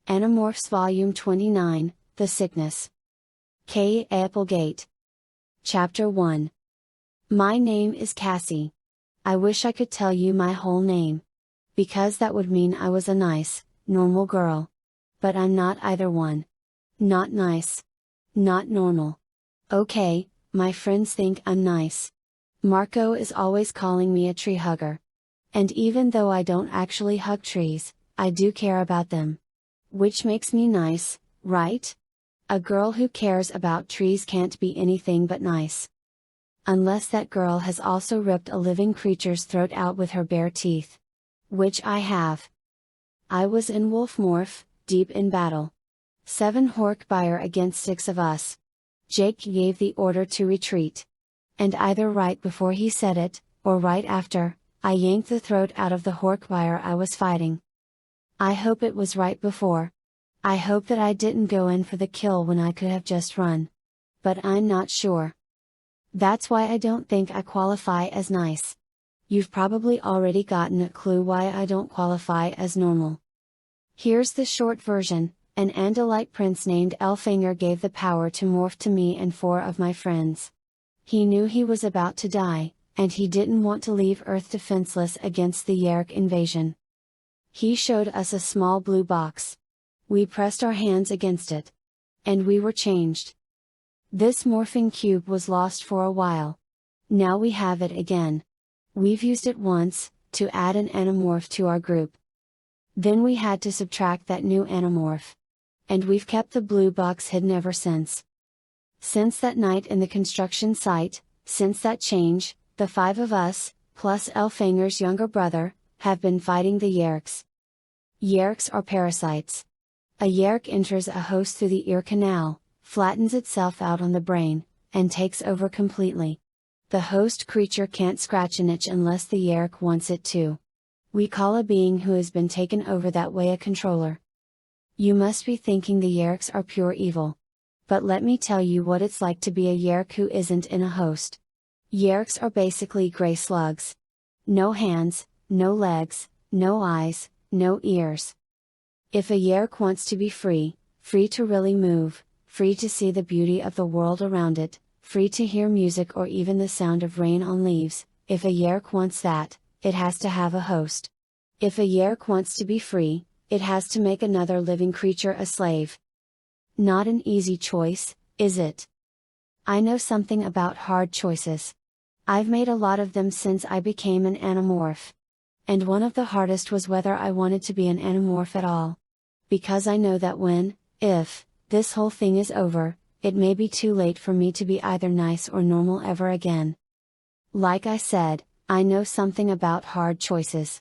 Animorphs Volume 29, The Sickness. K.A Applegate. Chapter 1. My name is Cassie. I wish I could tell you my whole name. Because that would mean I was a nice, normal girl. But I'm not either one. Not nice. Not normal. Okay, my friends think I'm nice. Marco is always calling me a tree hugger. And even though I don't actually hug trees, I do care about them. Which makes me nice, right? A girl who cares about trees can't be anything but nice. Unless that girl has also ripped a living creature's throat out with her bare teeth. Which I have. I was in Wolfmorph, deep in battle. 7 Hork-Buyer against 6 of us. Jake gave the order to retreat. And either right before he said it, or right after, I yanked the throat out of the Hork-Buyer I was fighting. I hope it was right before. I hope that I didn't go in for the kill when I could have just run. But I'm not sure. That's why I don't think I qualify as nice. You've probably already gotten a clue why I don't qualify as normal. Here's the short version. An Andalite prince named Elfinger gave the power to morph to me and 4 of my friends. He knew he was about to die, and he didn't want to leave Earth defenseless against the Yeerk invasion. He showed us a small blue box. We pressed our hands against it. And we were changed. This morphing cube was lost for a while. Now we have it again. We've used it once, to add an Animorph to our group. Then we had to subtract that new Animorph. And we've kept the blue box hidden ever since. Since that night in the construction site, since that change, the 5 of us, plus Elfinger's younger brother, have been fighting the Yeerks. Yeerks are parasites. A Yeerk enters a host through the ear canal, flattens itself out on the brain, and takes over completely. The host creature can't scratch an itch unless the Yeerk wants it to. We call a being who has been taken over that way a controller. You must be thinking the Yeerks are pure evil. But let me tell you what it's like to be a Yeerk who isn't in a host. Yeerks are basically gray slugs. No hands, no legs, no eyes, no ears. If a Yeerk wants to be free, free to really move, free to see the beauty of the world around it, free to hear music or even the sound of rain on leaves, if a Yeerk wants that, it has to have a host. If a Yeerk wants to be free, it has to make another living creature a slave. Not an easy choice, is it? I know something about hard choices. I've made a lot of them since I became an Animorph. And one of the hardest was whether I wanted to be an Animorph at all. Because I know that when, if, this whole thing is over, it may be too late for me to be either nice or normal ever again. Like I said, I know something about hard choices.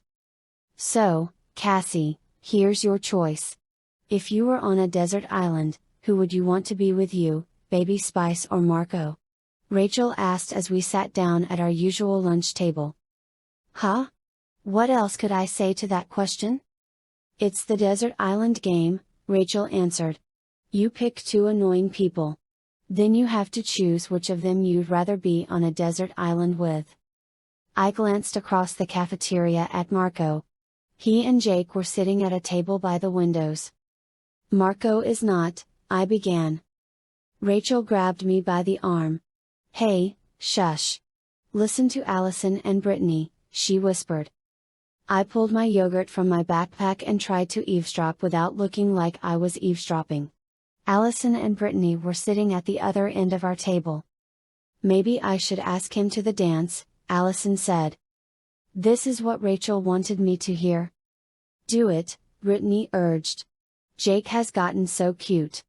So, Cassie, here's your choice. If you were on a desert island, who would you want to be with you, Baby Spice or Marco? Rachel asked as we sat down at our usual lunch table. Huh? What else could I say to that question? It's the desert island game, Rachel answered. You pick 2 annoying people. Then you have to choose which of them you'd rather be on a desert island with. I glanced across the cafeteria at Marco. He and Jake were sitting at a table by the windows. Marco is not, I began. Rachel grabbed me by the arm. Hey, shush. Listen to Allison and Brittany, she whispered. I pulled my yogurt from my backpack and tried to eavesdrop without looking like I was eavesdropping. Allison and Brittany were sitting at the other end of our table. Maybe I should ask him to the dance, Allison said. This is what Rachel wanted me to hear. Do it, Brittany urged. Jake has gotten so cute.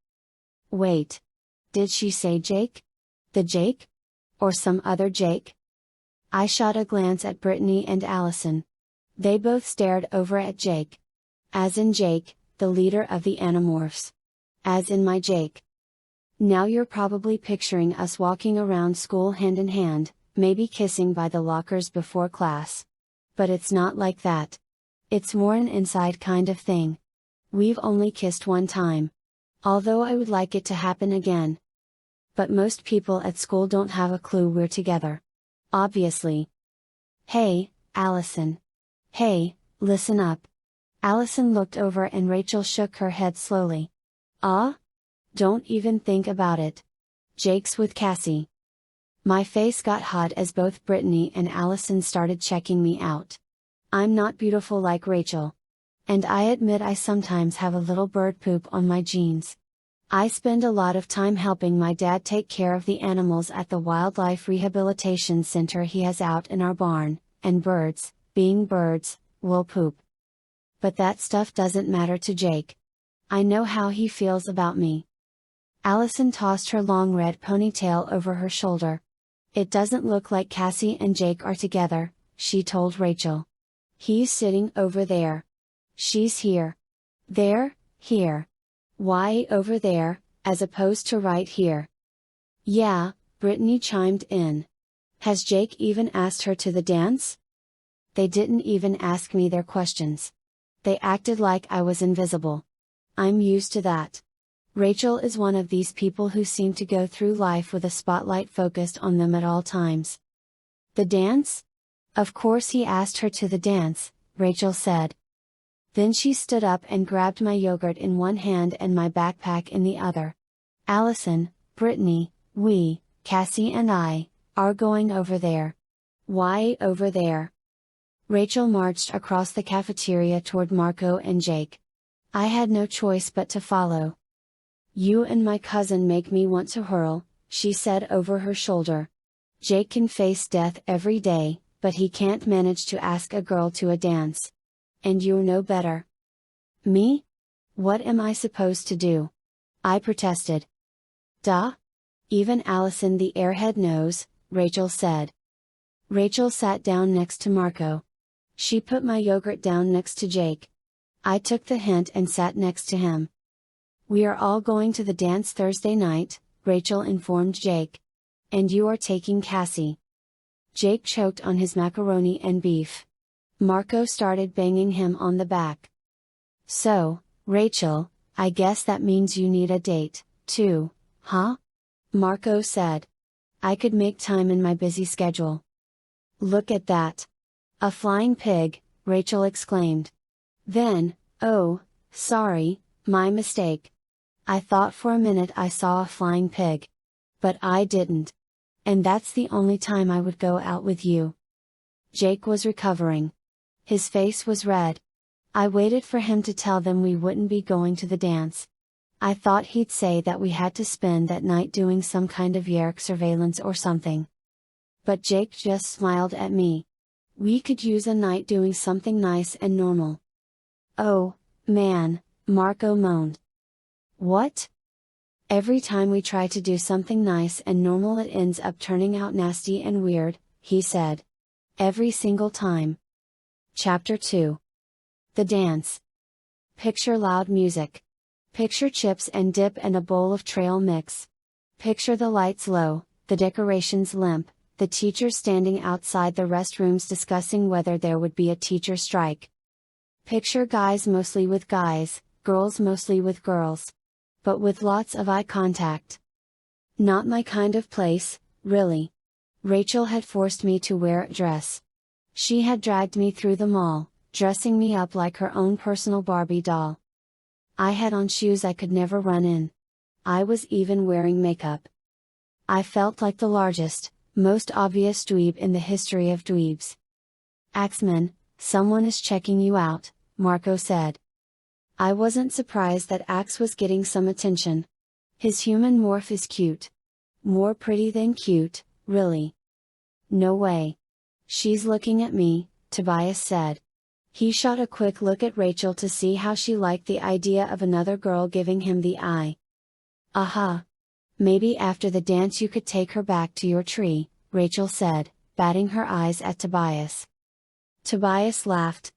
Wait. Did she say Jake? The Jake? Or some other Jake? I shot a glance at Brittany and Allison. They both stared over at Jake. As in Jake, the leader of the Animorphs. As in my Jake. Now you're probably picturing us walking around school hand in hand, maybe kissing by the lockers before class. But it's not like that. It's more an inside kind of thing. We've only kissed one time. Although I would like it to happen again. But most people at school don't have a clue we're together. Obviously. Hey, Allison. Hey, listen up. Allison looked over and Rachel shook her head slowly. Don't even think about it. Jake's with Cassie. My face got hot as both Brittany and Allison started checking me out. I'm not beautiful like Rachel. And I admit I sometimes have a little bird poop on my jeans. I spend a lot of time helping my dad take care of the animals at the wildlife rehabilitation center he has out in our barn, and birds, being birds, will poop. But that stuff doesn't matter to Jake. I know how he feels about me. Allison tossed her long red ponytail over her shoulder. It doesn't look like Cassie and Jake are together, she told Rachel. He's sitting over there. She's here. There, here. Why over there, as opposed to right here? Yeah, Brittany chimed in. Has Jake even asked her to the dance? They didn't even ask me their questions. They acted like I was invisible. I'm used to that. Rachel is one of these people who seem to go through life with a spotlight focused on them at all times. The dance? Of course he asked her to the dance, Rachel said. Then she stood up and grabbed my yogurt in one hand and my backpack in the other. Allison, Brittany, we, Cassie and I, are going over there. Why over there? Rachel marched across the cafeteria toward Marco and Jake. I had no choice but to follow. You and my cousin make me want to hurl, she said over her shoulder. Jake can face death every day, but he can't manage to ask a girl to a dance. And you're no better. Me? What am I supposed to do? I protested. Duh? Even Allison the airhead knows, Rachel said. Rachel sat down next to Marco. She put my yogurt down next to Jake. I took the hint and sat next to him. We are all going to the dance Thursday night, Rachel informed Jake. And you are taking Cassie. Jake choked on his macaroni and beef. Marco started banging him on the back. So, Rachel, I guess that means you need a date, too, huh? Marco said. I could make time in my busy schedule. Look at that. A flying pig, Rachel exclaimed. Then, oh, sorry, my mistake. I thought for a minute I saw a flying pig. But I didn't. And that's the only time I would go out with you. Jake was recovering. His face was red. I waited for him to tell them we wouldn't be going to the dance. I thought he'd say that we had to spend that night doing some kind of Yeerk surveillance or something. But Jake just smiled at me. We could use a night doing something nice and normal. Oh, man, Marco moaned. What? Every time we try to do something nice and normal it ends up turning out nasty and weird, he said. Every single time. Chapter 2. The dance. Picture loud music. Picture chips and dip and a bowl of trail mix. Picture the lights low, the decorations limp, the teachers standing outside the restrooms discussing whether there would be a teacher strike. Picture guys mostly with guys, girls mostly with girls. But with lots of eye contact. Not my kind of place, really. Rachel had forced me to wear a dress. She had dragged me through the mall, dressing me up like her own personal Barbie doll. I had on shoes I could never run in. I was even wearing makeup. I felt like the largest, most obvious dweeb in the history of dweebs. Axeman, someone is checking you out, Marco said. I wasn't surprised that Axe was getting some attention. His human morph is cute. More pretty than cute, really. No way. She's looking at me, Tobias said. He shot a quick look at Rachel to see how she liked the idea of another girl giving him the eye. Aha. Maybe after the dance you could take her back to your tree, Rachel said, batting her eyes at Tobias. Tobias laughed.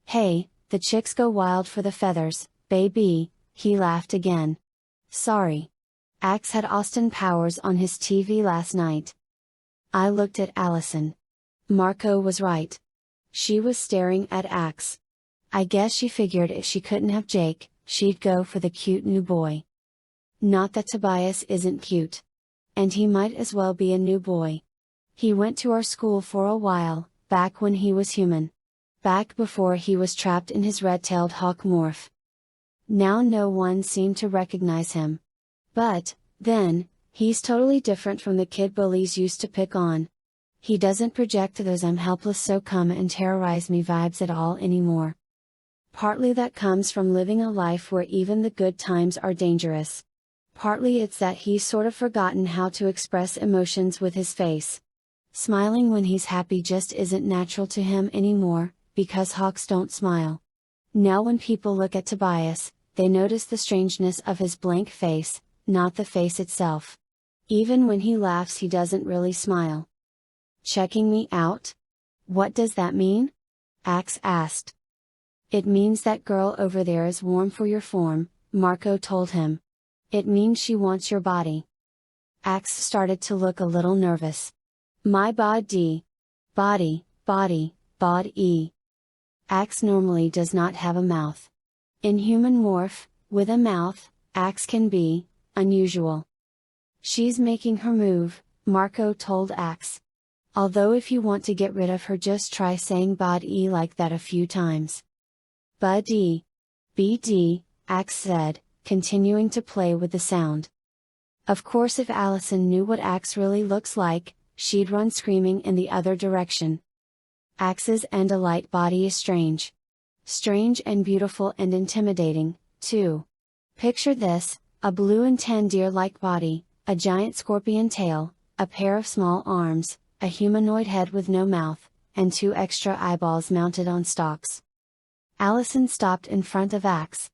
Hey, the chicks go wild for the feathers, baby, he laughed again. Sorry. Axe had Austin Powers on his TV last night. I looked at Allison. Marco was right. She was staring at Axe. I guess she figured if she couldn't have Jake, she'd go for the cute new boy. Not that Tobias isn't cute. And he might as well be a new boy. He went to our school for a while, back when he was human. back before he was trapped in his red-tailed hawk morph. Now no one seemed to recognize him. But, then, he's totally different from the kid bullies used to pick on. He doesn't project those "I'm helpless so come and terrorize me" vibes at all anymore. Partly that comes from living a life where even the good times are dangerous. Partly it's that he's sort of forgotten how to express emotions with his face. Smiling when he's happy just isn't natural to him anymore, because hawks don't smile. Now when people look at Tobias, they notice the strangeness of his blank face, not the face itself. Even when he laughs he doesn't really smile. "Checking me out? What does that mean?" Axe asked. "It means that girl over there is warm for your form," Marco told him. "It means she wants your body." Axe started to look a little nervous. "My body. Body, body. Axe normally does not have a mouth. In human morph, with a mouth, Axe can be unusual. "She's making her move," Marco told Axe. "Although if you want to get rid of her just try saying body like that a few times." "Buddy. BD," Axe said, continuing to play with the sound. Of course if Allison knew what Axe really looks like, she'd run screaming in the other direction. Axe's Andalite body is strange. Strange and beautiful and intimidating, too. Picture this: a blue and tan deer-like body, a giant scorpion tail, a pair of small arms, a humanoid head with no mouth, and 2 extra eyeballs mounted on stalks. Allison stopped in front of Axe.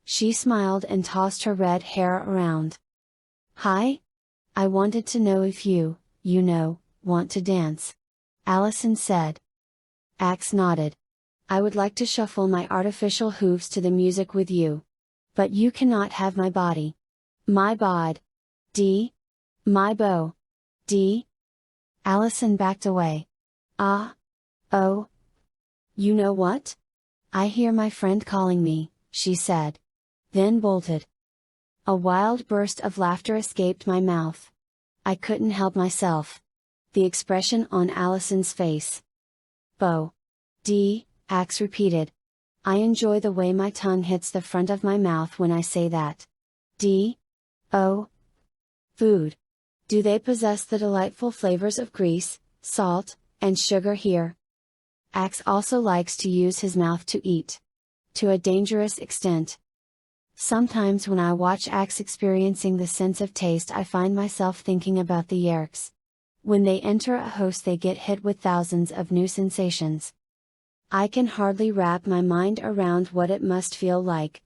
She smiled and tossed her red hair around. "Hi? I wanted to know if you want to dance," Allison said. Axe nodded. "I would like to shuffle my artificial hooves to the music with you. But you cannot have my body. My bod. D. My bow. D." Allison backed away. "Ah. Oh. You know what? I hear my friend calling me," she said. Then bolted. A wild burst of laughter escaped my mouth. I couldn't help myself. The expression on Allison's face. "Bow. D," Axe repeated. "I enjoy the way my tongue hits the front of my mouth when I say that. D. O. Food. Do they possess the delightful flavors of grease, salt, and sugar here?" Axe also likes to use his mouth to eat. To a dangerous extent. Sometimes when I watch Axe experiencing the sense of taste I find myself thinking about the Yeerks. When they enter a host they get hit with thousands of new sensations. I can hardly wrap my mind around what it must feel like.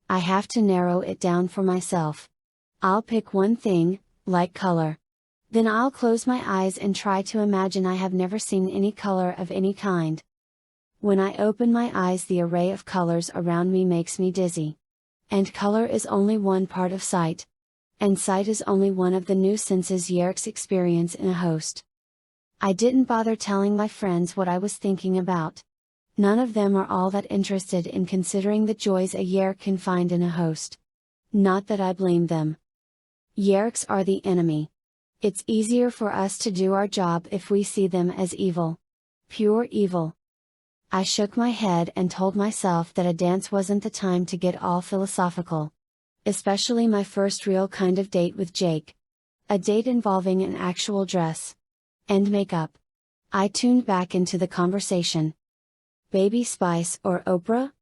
I have to narrow it down for myself. I'll pick one thing, like color. Then I'll close my eyes and try to imagine I have never seen any color of any kind. When I open my eyes the array of colors around me makes me dizzy. And color is only one part of sight. And sight is only one of the new senses Yeerks experience in a host. I didn't bother telling my friends what I was thinking about. None of them are all that interested in considering the joys a Yeerk can find in a host. Not that I blame them. Yeerks are the enemy. It's easier for us to do our job if we see them as evil. Pure evil. I shook my head and told myself that a dance wasn't the time to get all philosophical. Especially my first real kind of date with Jake. A date involving an actual dress. And makeup. I tuned back into the conversation. "Baby Spice or Oprah?"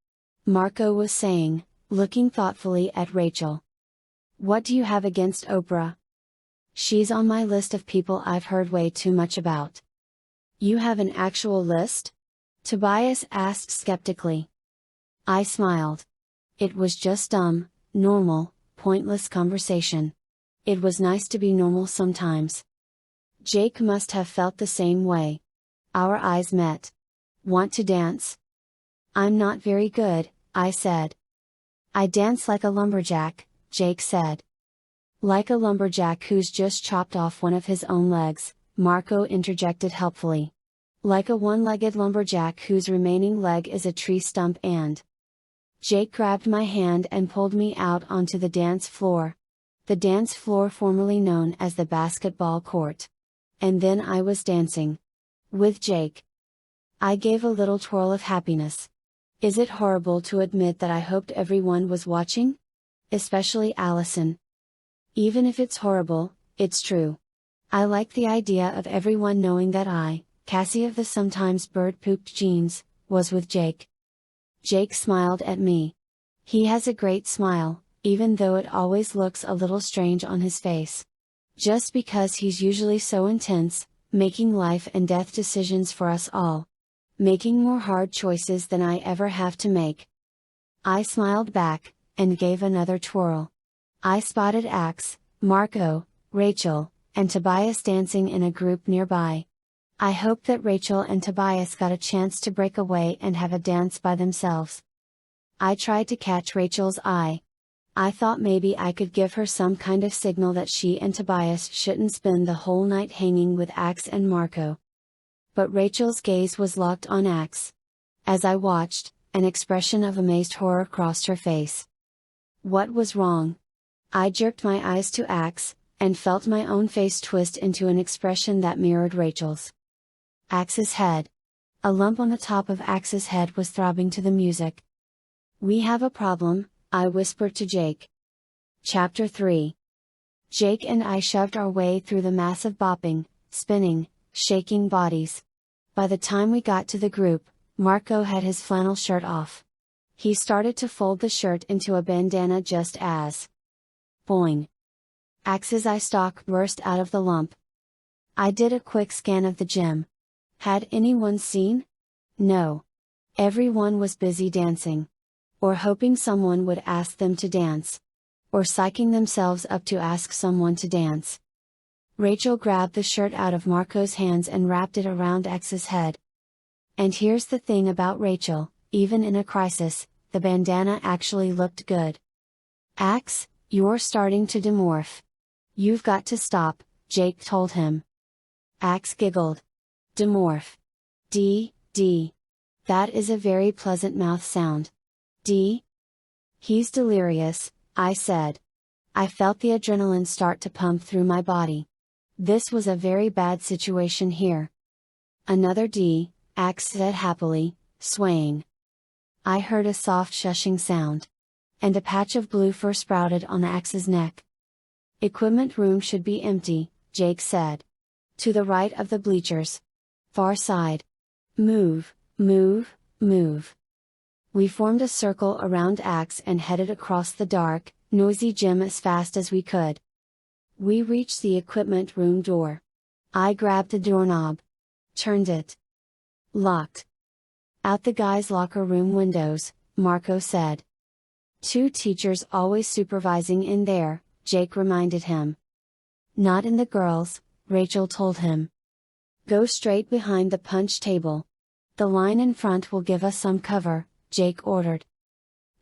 Marco was saying, looking thoughtfully at Rachel. "What do you have against Oprah?" "She's on my list of people I've heard way too much about." "You have an actual list?" Tobias asked skeptically. I smiled. It was just dumb, normal, pointless conversation. It was nice to be normal sometimes. Jake must have felt the same way. Our eyes met. "Want to dance?" "I'm not very good," I said. "I dance like a lumberjack," Jake said. "Like a lumberjack who's just chopped off one of his own legs," Marco interjected helpfully. "Like a one-legged lumberjack whose remaining leg is a tree stump and..." Jake grabbed my hand and pulled me out onto the dance floor. The dance floor formerly known as the basketball court. And then I was dancing. With Jake. I gave a little twirl of happiness. Is it horrible to admit that I hoped everyone was watching? Especially Allison. Even if it's horrible, it's true. I like the idea of everyone knowing that I, Cassie of the sometimes bird-pooped jeans, was with Jake. Jake smiled at me. He has a great smile, even though it always looks a little strange on his face. Just because he's usually so intense, making life and death decisions for us all. Making more hard choices than I ever have to make. I smiled back, and gave another twirl. I spotted Axe, Marco, Rachel, and Tobias dancing in a group nearby. I hoped that Rachel and Tobias got a chance to break away and have a dance by themselves. I tried to catch Rachel's eye. I thought maybe I could give her some kind of signal that she and Tobias shouldn't spend the whole night hanging with Axe and Marco. But Rachel's gaze was locked on Axe. As I watched, an expression of amazed horror crossed her face. What was wrong? I jerked my eyes to Axe, and felt my own face twist into an expression that mirrored Rachel's. Axe's head. A lump on the top of Axe's head was throbbing to the music. We have a problem, I whispered to Jake. Chapter 3. Jake and I shoved our way through the massive bopping, spinning, shaking bodies. By the time we got to the group, Marco had his flannel shirt off. He started to fold the shirt into a bandana just as. Boing! Axe's eye stalk burst out of the lump. I did a quick scan of the gym. Had anyone seen? No. Everyone was busy dancing. Or hoping someone would ask them to dance. Or psyching themselves up to ask someone to dance. Rachel grabbed the shirt out of Marco's hands and wrapped it around Axe's head. And here's the thing about Rachel, even in a crisis, the bandana actually looked good. Axe, you're starting to demorph. You've got to stop, Jake told him. Axe giggled. Demorph. D. That is a very pleasant mouth sound. D? He's delirious, I said. I felt the adrenaline start to pump through my body. This was a very bad situation here. Another D, Axe said happily, swaying. I heard a soft shushing sound. And a patch of blue fur sprouted on Axe's neck. Equipment room should be empty, Jake said. To the right of the bleachers. Far side. Move. We formed a circle around Axe and headed across the dark, noisy gym as fast as we could. We reached the equipment room door. I grabbed the doorknob. Turned it. Locked. Out the guys' locker room windows, Marco said. 2 teachers always supervising in there, Jake reminded him. Not in the girls', Rachel told him. Go straight behind the punch table. The line in front will give us some cover, Jake ordered.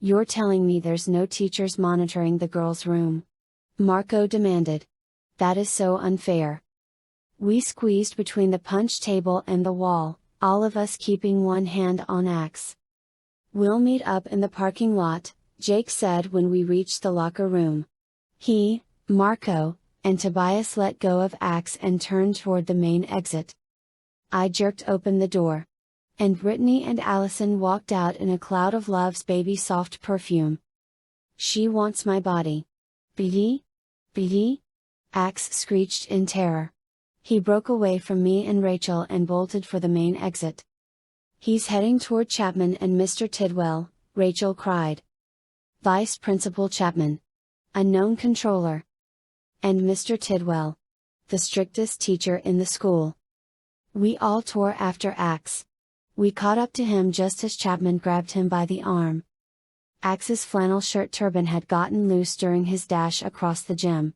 You're telling me there's no teachers monitoring the girls' room? Marco demanded. That is so unfair. We squeezed between the punch table and the wall, all of us keeping one hand on Axe. We'll meet up in the parking lot, Jake said when we reached the locker room. He, Marco, and Tobias let go of Axe and turned toward the main exit. I jerked open the door. And Brittany and Allison walked out in a cloud of Love's baby soft perfume. She wants my body. Biddy? Axe screeched in terror. He broke away from me and Rachel and bolted for the main exit. He's heading toward Chapman and Mr. Tidwell, Rachel cried. Vice Principal Chapman. A known controller. And Mr. Tidwell. The strictest teacher in the school. We all tore after Axe. We caught up to him just as Chapman grabbed him by the arm. Axe's flannel shirt turban had gotten loose during his dash across the gym.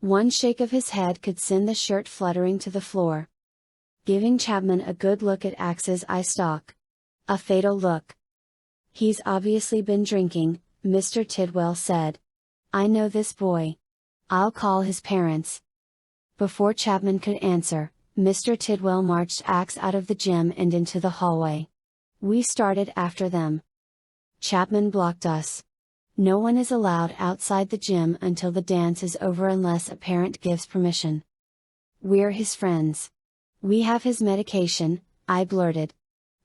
One shake of his head could send the shirt fluttering to the floor. Giving Chapman a good look at Axe's eye stalk. A fatal look. He's obviously been drinking, Mr. Tidwell said. I know this boy. I'll call his parents. Before Chapman could answer, Mr. Tidwell marched Axe out of the gym and into the hallway. We started after them. Chapman blocked us. No one is allowed outside the gym until the dance is over unless a parent gives permission. We're his friends. We have his medication, I blurted.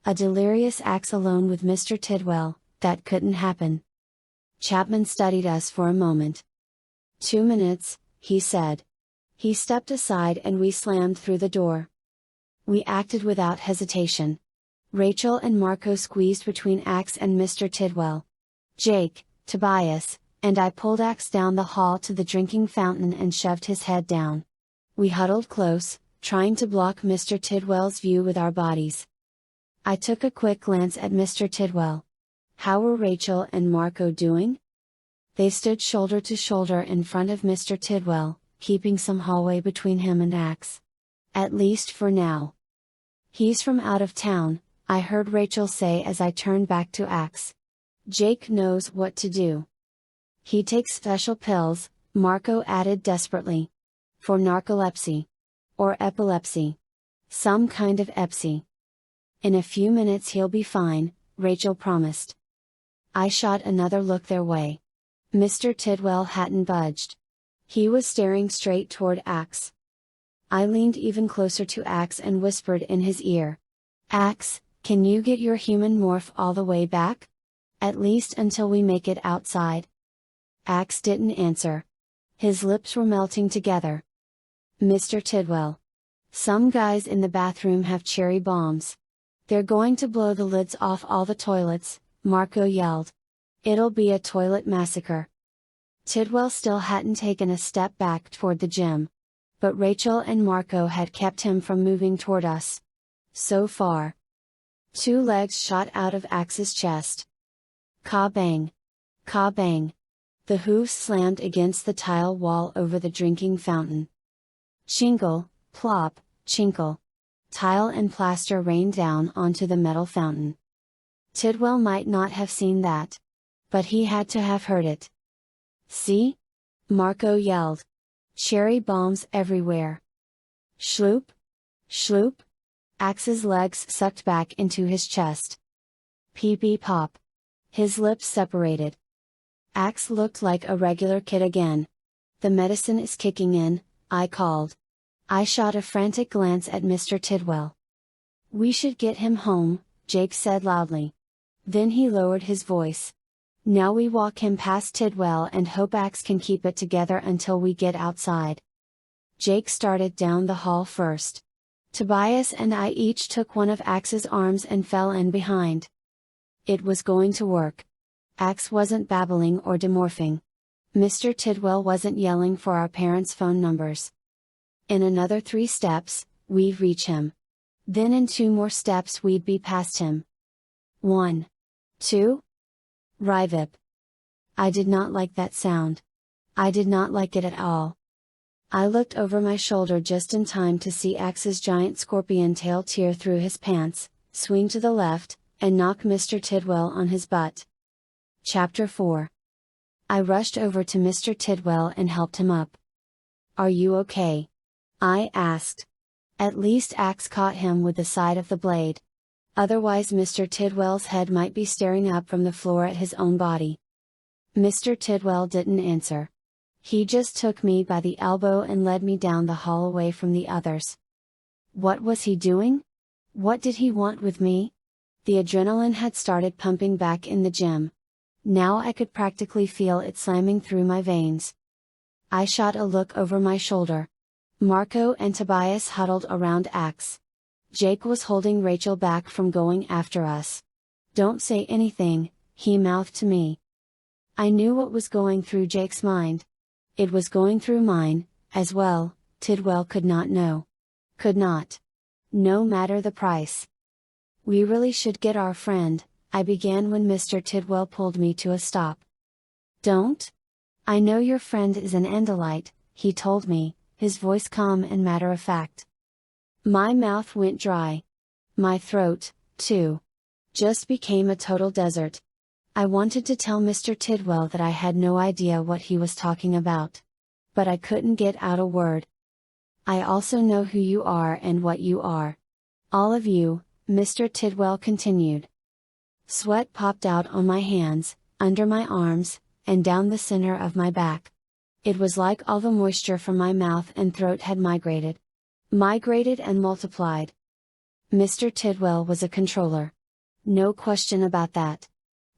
A delirious Axe alone with Mr. Tidwell, that couldn't happen. Chapman studied us for a moment. 2 minutes, he said. He stepped aside and we slammed through the door. We acted without hesitation. Rachel and Marco squeezed between Axe and Mr. Tidwell. Jake, Tobias, and I pulled Axe down the hall to the drinking fountain and shoved his head down. We huddled close, trying to block Mr. Tidwell's view with our bodies. I took a quick glance at Mr. Tidwell. How were Rachel and Marco doing? They stood shoulder to shoulder in front of Mr. Tidwell, keeping some hallway between him and Axe. At least for now. He's from out of town, I heard Rachel say as I turned back to Axe. Jake knows what to do. He takes special pills, Marco added desperately. For narcolepsy. Or epilepsy. Some kind of epsy. In a few minutes he'll be fine, Rachel promised. I shot another look their way. Mr. Tidwell hadn't budged. He was staring straight toward Axe. I leaned even closer to Axe and whispered in his ear. Axe, can you get your human morph all the way back? At least until we make it outside. Axe didn't answer. His lips were melting together. Mr. Tidwell. Some guys in the bathroom have cherry bombs. They're going to blow the lids off all the toilets, Marco yelled. It'll be a toilet massacre. Tidwell still hadn't taken a step back toward the gym. But Rachel and Marco had kept him from moving toward us. So far. 2 legs shot out of Axe's chest. Ka-bang! Ka-bang! The hoofs slammed against the tile wall over the drinking fountain. Chinkle, plop, chinkle. Tile and plaster rained down onto the metal fountain. Tidwell might not have seen that. But he had to have heard it. See? Marco yelled. Cherry bombs everywhere. Shloop? Shloop? Axe's legs sucked back into his chest. Pee-pee pop. His lips separated. Axe looked like a regular kid again. The medicine is kicking in, I called. I shot a frantic glance at Mr. Tidwell. We should get him home, Jake said loudly. Then he lowered his voice. Now we walk him past Tidwell and hope Axe can keep it together until we get outside. Jake started down the hall first. Tobias and I each took one of Axe's arms and fell in behind. It was going to work. Axe wasn't babbling or demorphing. Mr. Tidwell wasn't yelling for our parents' phone numbers. In another 3 steps, we'd reach him. Then in 2 more steps we'd be past him. 1. 2. Rivip. I did not like that sound. I did not like it at all. I looked over my shoulder just in time to see Axe's giant scorpion tail tear through his pants, swing to the left, and knock Mr. Tidwell on his butt. Chapter 4. I rushed over to Mr. Tidwell and helped him up. Are you okay? I asked. At least Axe caught him with the side of the blade. Otherwise Mr. Tidwell's head might be staring up from the floor at his own body. Mr. Tidwell didn't answer. He just took me by the elbow and led me down the hall away from the others. What was he doing? What did he want with me? The adrenaline had started pumping back in the gym. Now I could practically feel it slamming through my veins. I shot a look over my shoulder. Marco and Tobias huddled around Axe. Jake was holding Rachel back from going after us. Don't say anything, he mouthed to me. I knew what was going through Jake's mind. It was going through mine, as well. Tidwell could not know. Could not. No matter the price. We really should get our friend, I began when Mr. Tidwell pulled me to a stop. Don't? I know your friend is an Andalite, he told me, his voice calm and matter-of-fact. My mouth went dry. My throat, too. Just became a total desert. I wanted to tell Mr. Tidwell that I had no idea what he was talking about. But I couldn't get out a word. I also know who you are and what you are. All of you, Mr. Tidwell continued. Sweat popped out on my hands, under my arms, and down the center of my back. It was like all the moisture from my mouth and throat had migrated and multiplied. Mr. Tidwell was a controller. No question about that.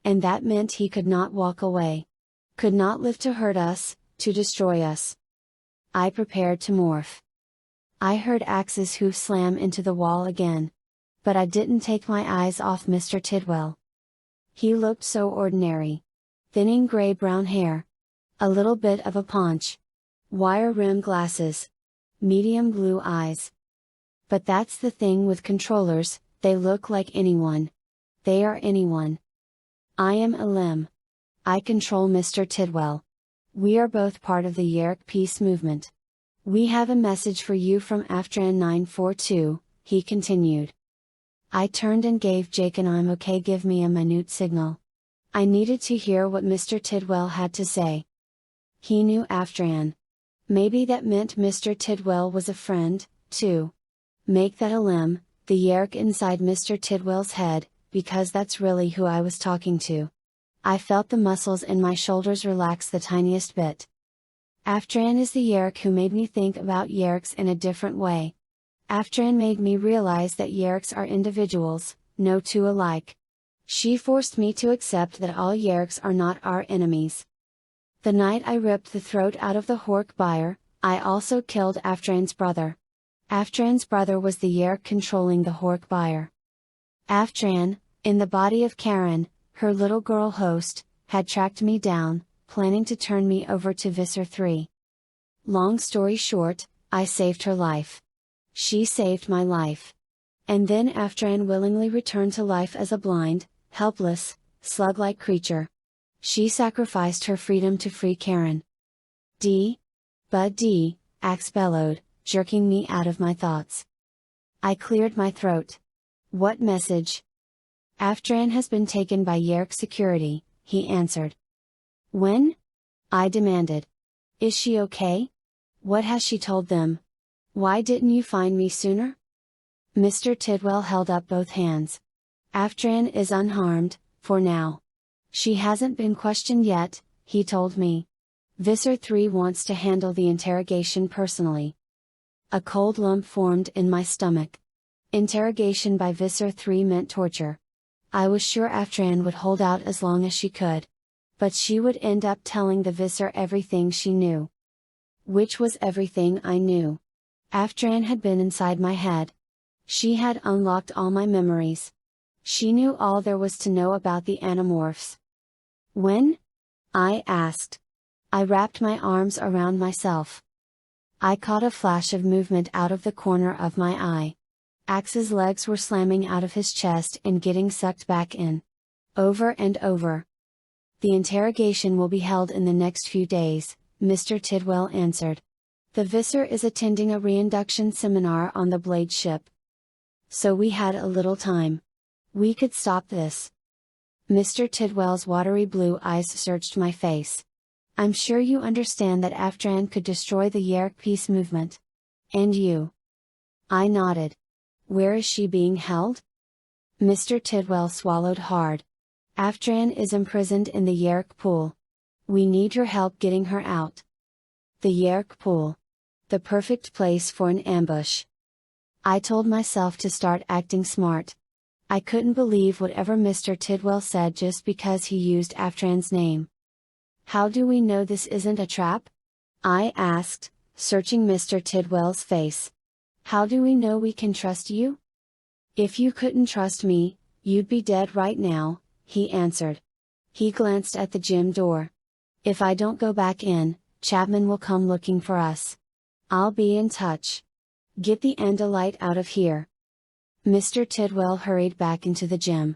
And that meant he could not walk away. Could not live to hurt us, to destroy us. I prepared to morph. I heard Axe's hoof slam into the wall again. But I didn't take my eyes off Mr. Tidwell. He looked so ordinary. Thinning gray-brown hair. A little bit of a paunch. Wire-rimmed glasses. Medium blue eyes. But that's the thing with controllers, they look like anyone. They are anyone. I am a limb. I control Mr. Tidwell. We are both part of the Yeerk peace movement. We have a message for you from Aftran 942, he continued. I turned and gave Jake an I'm okay give me a minute signal. I needed to hear what Mr. Tidwell had to say. He knew Aftran. Maybe that meant Mr. Tidwell was a friend, too. Make that a limb, the Yeerk inside Mr. Tidwell's head, because that's really who I was talking to. I felt the muscles in my shoulders relax the tiniest bit. Aftran is the Yeerk who made me think about Yeerks in a different way. Aftran made me realize that Yeerks are individuals, no two alike. She forced me to accept that all Yeerks are not our enemies. The night I ripped the throat out of the Hork buyer, I also killed Aftran's brother. Aftran's brother was the Yeerk controlling the Hork buyer. Aftran, in the body of Karen, her little girl host, had tracked me down, planning to turn me over to Visser 3. Long story short, I saved her life. She saved my life. And then Aftran willingly returned to life as a blind, helpless, slug-like creature. She sacrificed her freedom to free Karen. Bud D, Axe bellowed, jerking me out of my thoughts. I cleared my throat. What message? Aftran has been taken by Yeerk security, he answered. When? I demanded. Is she okay? What has she told them? Why didn't you find me sooner? Mr. Tidwell held up both hands. Aftran is unharmed, for now. She hasn't been questioned yet, he told me. Visser 3 wants to handle the interrogation personally. A cold lump formed in my stomach. Interrogation by Visser 3 meant torture. I was sure Aftran would hold out as long as she could. But she would end up telling the Visser everything she knew. Which was everything I knew. Aftran had been inside my head. She had unlocked all my memories. She knew all there was to know about the Animorphs. When? I asked. I wrapped my arms around myself. I caught a flash of movement out of the corner of my eye. Axe's legs were slamming out of his chest and getting sucked back in. Over and over. The interrogation will be held in the next few days, Mr. Tidwell answered. The Visser is attending a reinduction seminar on the Blade ship. So we had a little time. We could stop this. Mr. Tidwell's watery blue eyes searched my face. I'm sure you understand that Aftran could destroy the Yeerk peace movement. And you? I nodded. Where is she being held? Mr. Tidwell swallowed hard. Aftran is imprisoned in the Yeerk pool. We need your help getting her out. The Yeerk pool. The perfect place for an ambush. I told myself to start acting smart. I couldn't believe whatever Mr. Tidwell said just because he used Aftran's name. How do we know this isn't a trap? I asked, searching Mr. Tidwell's face. How do we know we can trust you? If you couldn't trust me, you'd be dead right now, he answered. He glanced at the gym door. If I don't go back in, Chapman will come looking for us. I'll be in touch. Get the Andalite out of here. Mr. Tidwell hurried back into the gym.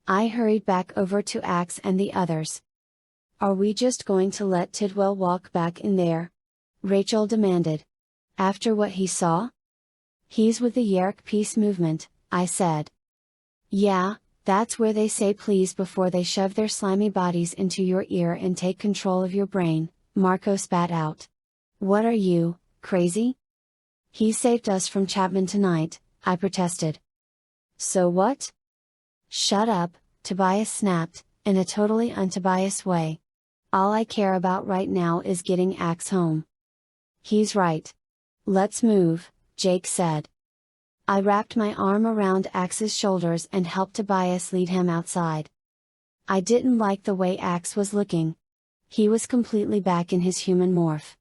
I hurried back over to Axe and the others. Are we just going to let Tidwell walk back in there? Rachel demanded. After what he saw? He's with the Yeerk peace movement, I said. Yeah, that's where they say please before they shove their slimy bodies into your ear and take control of your brain, Marco spat out. What are you, crazy? He saved us from Chapman tonight, I protested. So what? Shut up, Tobias snapped, in a totally un-Tobias way. All I care about right now is getting Axe home. He's right. Let's move, Jake said. I wrapped my arm around Axe's shoulders and helped Tobias lead him outside. I didn't like the way Axe was looking. He was completely back in his human morph.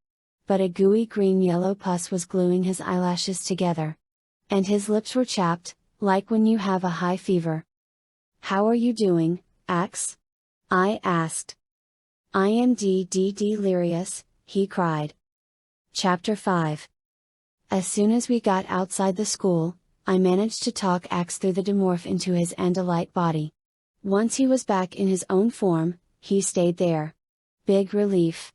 But a gooey green-yellow pus was gluing his eyelashes together. And his lips were chapped, like when you have a high fever. "How are you doing, Axe?" I asked. "I am delirious," he cried. Chapter 5. As soon as we got outside the school, I managed to talk Axe through the demorph into his Andalite body. Once he was back in his own form, he stayed there. Big relief.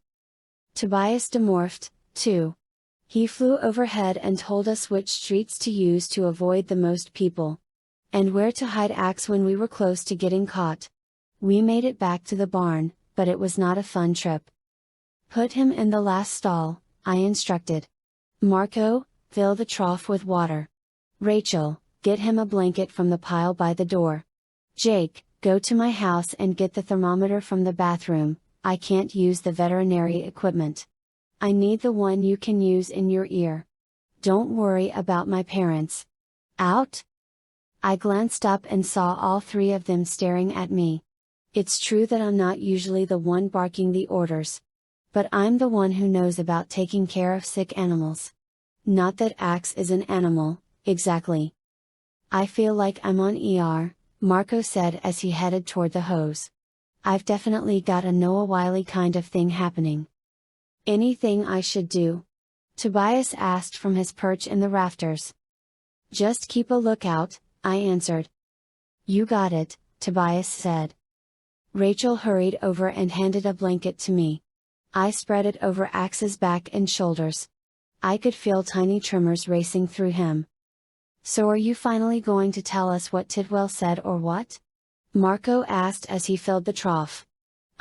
Tobias demorphed, too. He flew overhead and told us which streets to use to avoid the most people. And where to hide Axe when we were close to getting caught. We made it back to the barn, but it was not a fun trip. "Put him in the last stall," I instructed. "Marco, fill the trough with water. Rachel, get him a blanket from the pile by the door. Jake, go to my house and get the thermometer from the bathroom. I can't use the veterinary equipment. I need the one you can use in your ear. Don't worry about my parents. Out?" I glanced up and saw all three of them staring at me. It's true that I'm not usually the one barking the orders. But I'm the one who knows about taking care of sick animals. Not that Axe is an animal, exactly. "I feel like I'm on ER, Marco said as he headed toward the hose. "I've definitely got a Noah Wile kind of thing happening." "Anything I should do?" Tobias asked from his perch in the rafters. "Just keep a lookout," I answered. "You got it," Tobias said. Rachel hurried over and handed a blanket to me. I spread it over Axe's back and shoulders. I could feel tiny tremors racing through him. "So are you finally going to tell us what Tidwell said or what?" Marco asked as he filled the trough.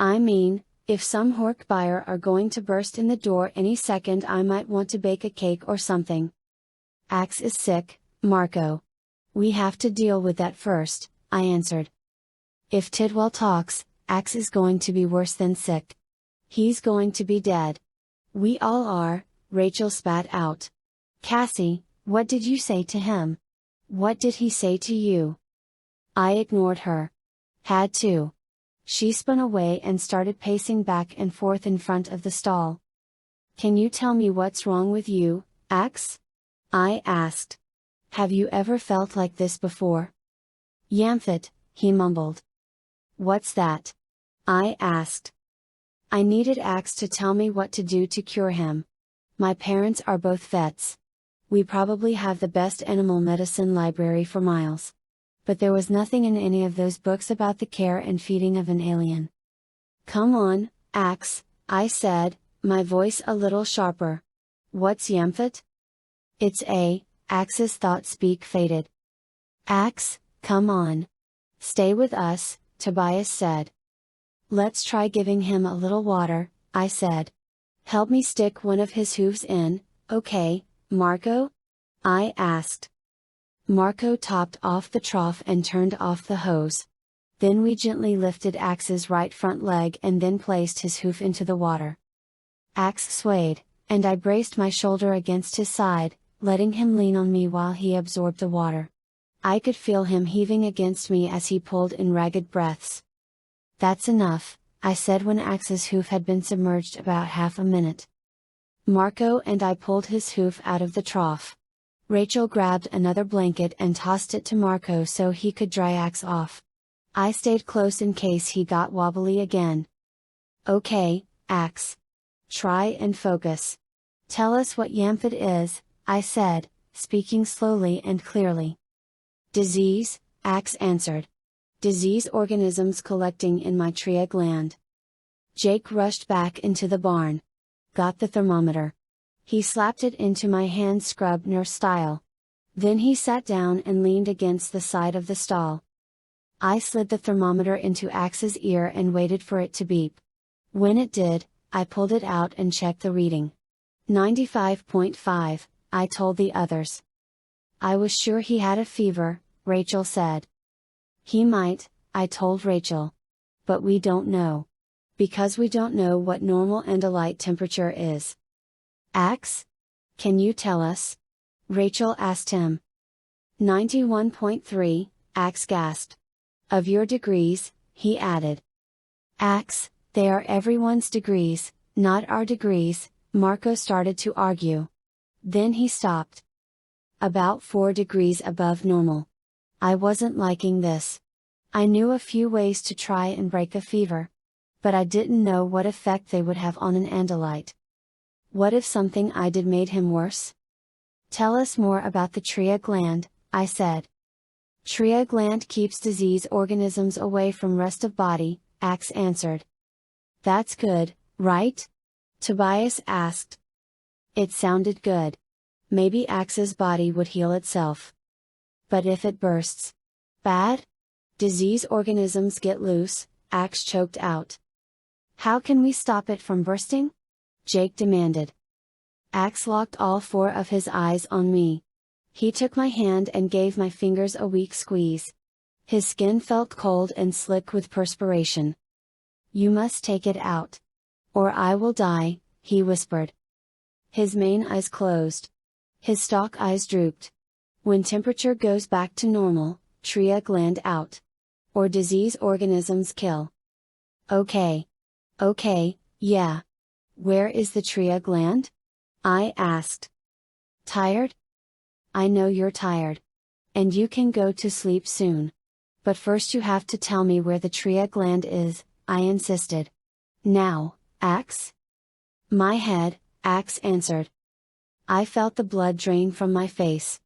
"I mean, if some Hork buyer are going to burst in the door any second, I might want to bake a cake or something." "Axe is sick, Marco. We have to deal with that first," I answered. "If Tidwell talks, Axe is going to be worse than sick. He's going to be dead." "We all are," Rachel spat out. "Cassie, what did you say to him? What did he say to you?" I ignored her. Had to. She spun away and started pacing back and forth in front of the stall. "Can you tell me what's wrong with you, Axe?" I asked. "Have you ever felt like this before?" "Yamfit," he mumbled. "What's that?" I asked. I needed Axe to tell me what to do to cure him. My parents are both vets. We probably have the best animal medicine library for miles. But there was nothing in any of those books about the care and feeding of an alien. "Come on, Axe," I said, my voice a little sharper. "What's Yamfit?" "It's Axe's thought speak faded. "Axe, come on. Stay with us," Tobias said. "Let's try giving him a little water," I said. "Help me stick one of his hooves in, okay, Marco?" I asked. Marco topped off the trough and turned off the hose. Then we gently lifted Axe's right front leg and then placed his hoof into the water. Axe swayed, and I braced my shoulder against his side, letting him lean on me while he absorbed the water. I could feel him heaving against me as he pulled in ragged breaths. "That's enough," I said when Axe's hoof had been submerged about half a minute. Marco and I pulled his hoof out of the trough. Rachel grabbed another blanket and tossed it to Marco so he could dry Axe off. I stayed close in case he got wobbly again. "Okay, Axe. Try and focus. Tell us what Yamfit is," I said, speaking slowly and clearly. "Disease," Axe answered. "Disease organisms collecting in my tria gland." Jake rushed back into the barn. Got the thermometer. He slapped it into my hand scrub nurse style. Then he sat down and leaned against the side of the stall. I slid the thermometer into Axe's ear and waited for it to beep. When it did, I pulled it out and checked the reading. 95.5, I told the others. "I was sure he had a fever," Rachel said. "He might," I told Rachel. "But we don't know. Because we don't know what normal Andalite temperature is." "Axe? Can you tell us?" Rachel asked him. 91.3, Axe gasped. Of your degrees, he added. Axe, they are everyone's degrees, not our degrees, Marco started to argue. Then he stopped. About 4 degrees above normal. I wasn't liking this. I knew a few ways to try and break a fever. But I didn't know what effect they would have on an Andalite. What if something I did made him worse? Tell us more about the tria gland, I said. Tria gland keeps disease organisms away from rest of body, Axe answered. That's good, right? Tobias asked. It sounded good. Maybe Axe's body would heal itself. But if it bursts? Bad? Disease organisms get loose, Axe choked out. How can we stop it from bursting? Jake demanded. Axe locked all 4 of his eyes on me. He took my hand and gave my fingers a weak squeeze. His skin felt cold and slick with perspiration. You must take it out. Or I will die, he whispered. His main eyes closed. His stalk eyes drooped. When temperature goes back to normal, tria gland out. Or disease organisms kill. Okay. Okay, yeah. Where is the tria gland? I asked. Tired? I know you're tired. And you can go to sleep soon. But first you have to tell me where the tria gland is, I insisted. Now, Axe? My head, Axe answered. I felt the blood drain from my face.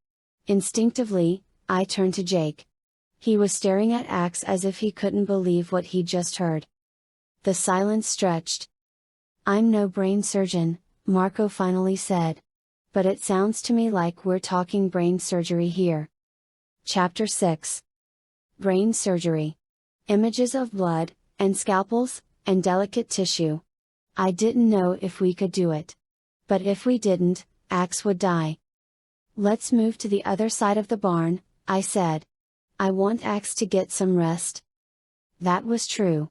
Instinctively, I turned to Jake. He was staring at Axe as if he couldn't believe what he'd just heard. The silence stretched. I'm no brain surgeon, Marco finally said. But it sounds to me like we're talking brain surgery here. Chapter 6. Brain surgery. Images of blood, and scalpels, and delicate tissue. I didn't know if we could do it. But if we didn't, Axe would die. Let's move to the other side of the barn, I said. I want Axe to get some rest. That was true.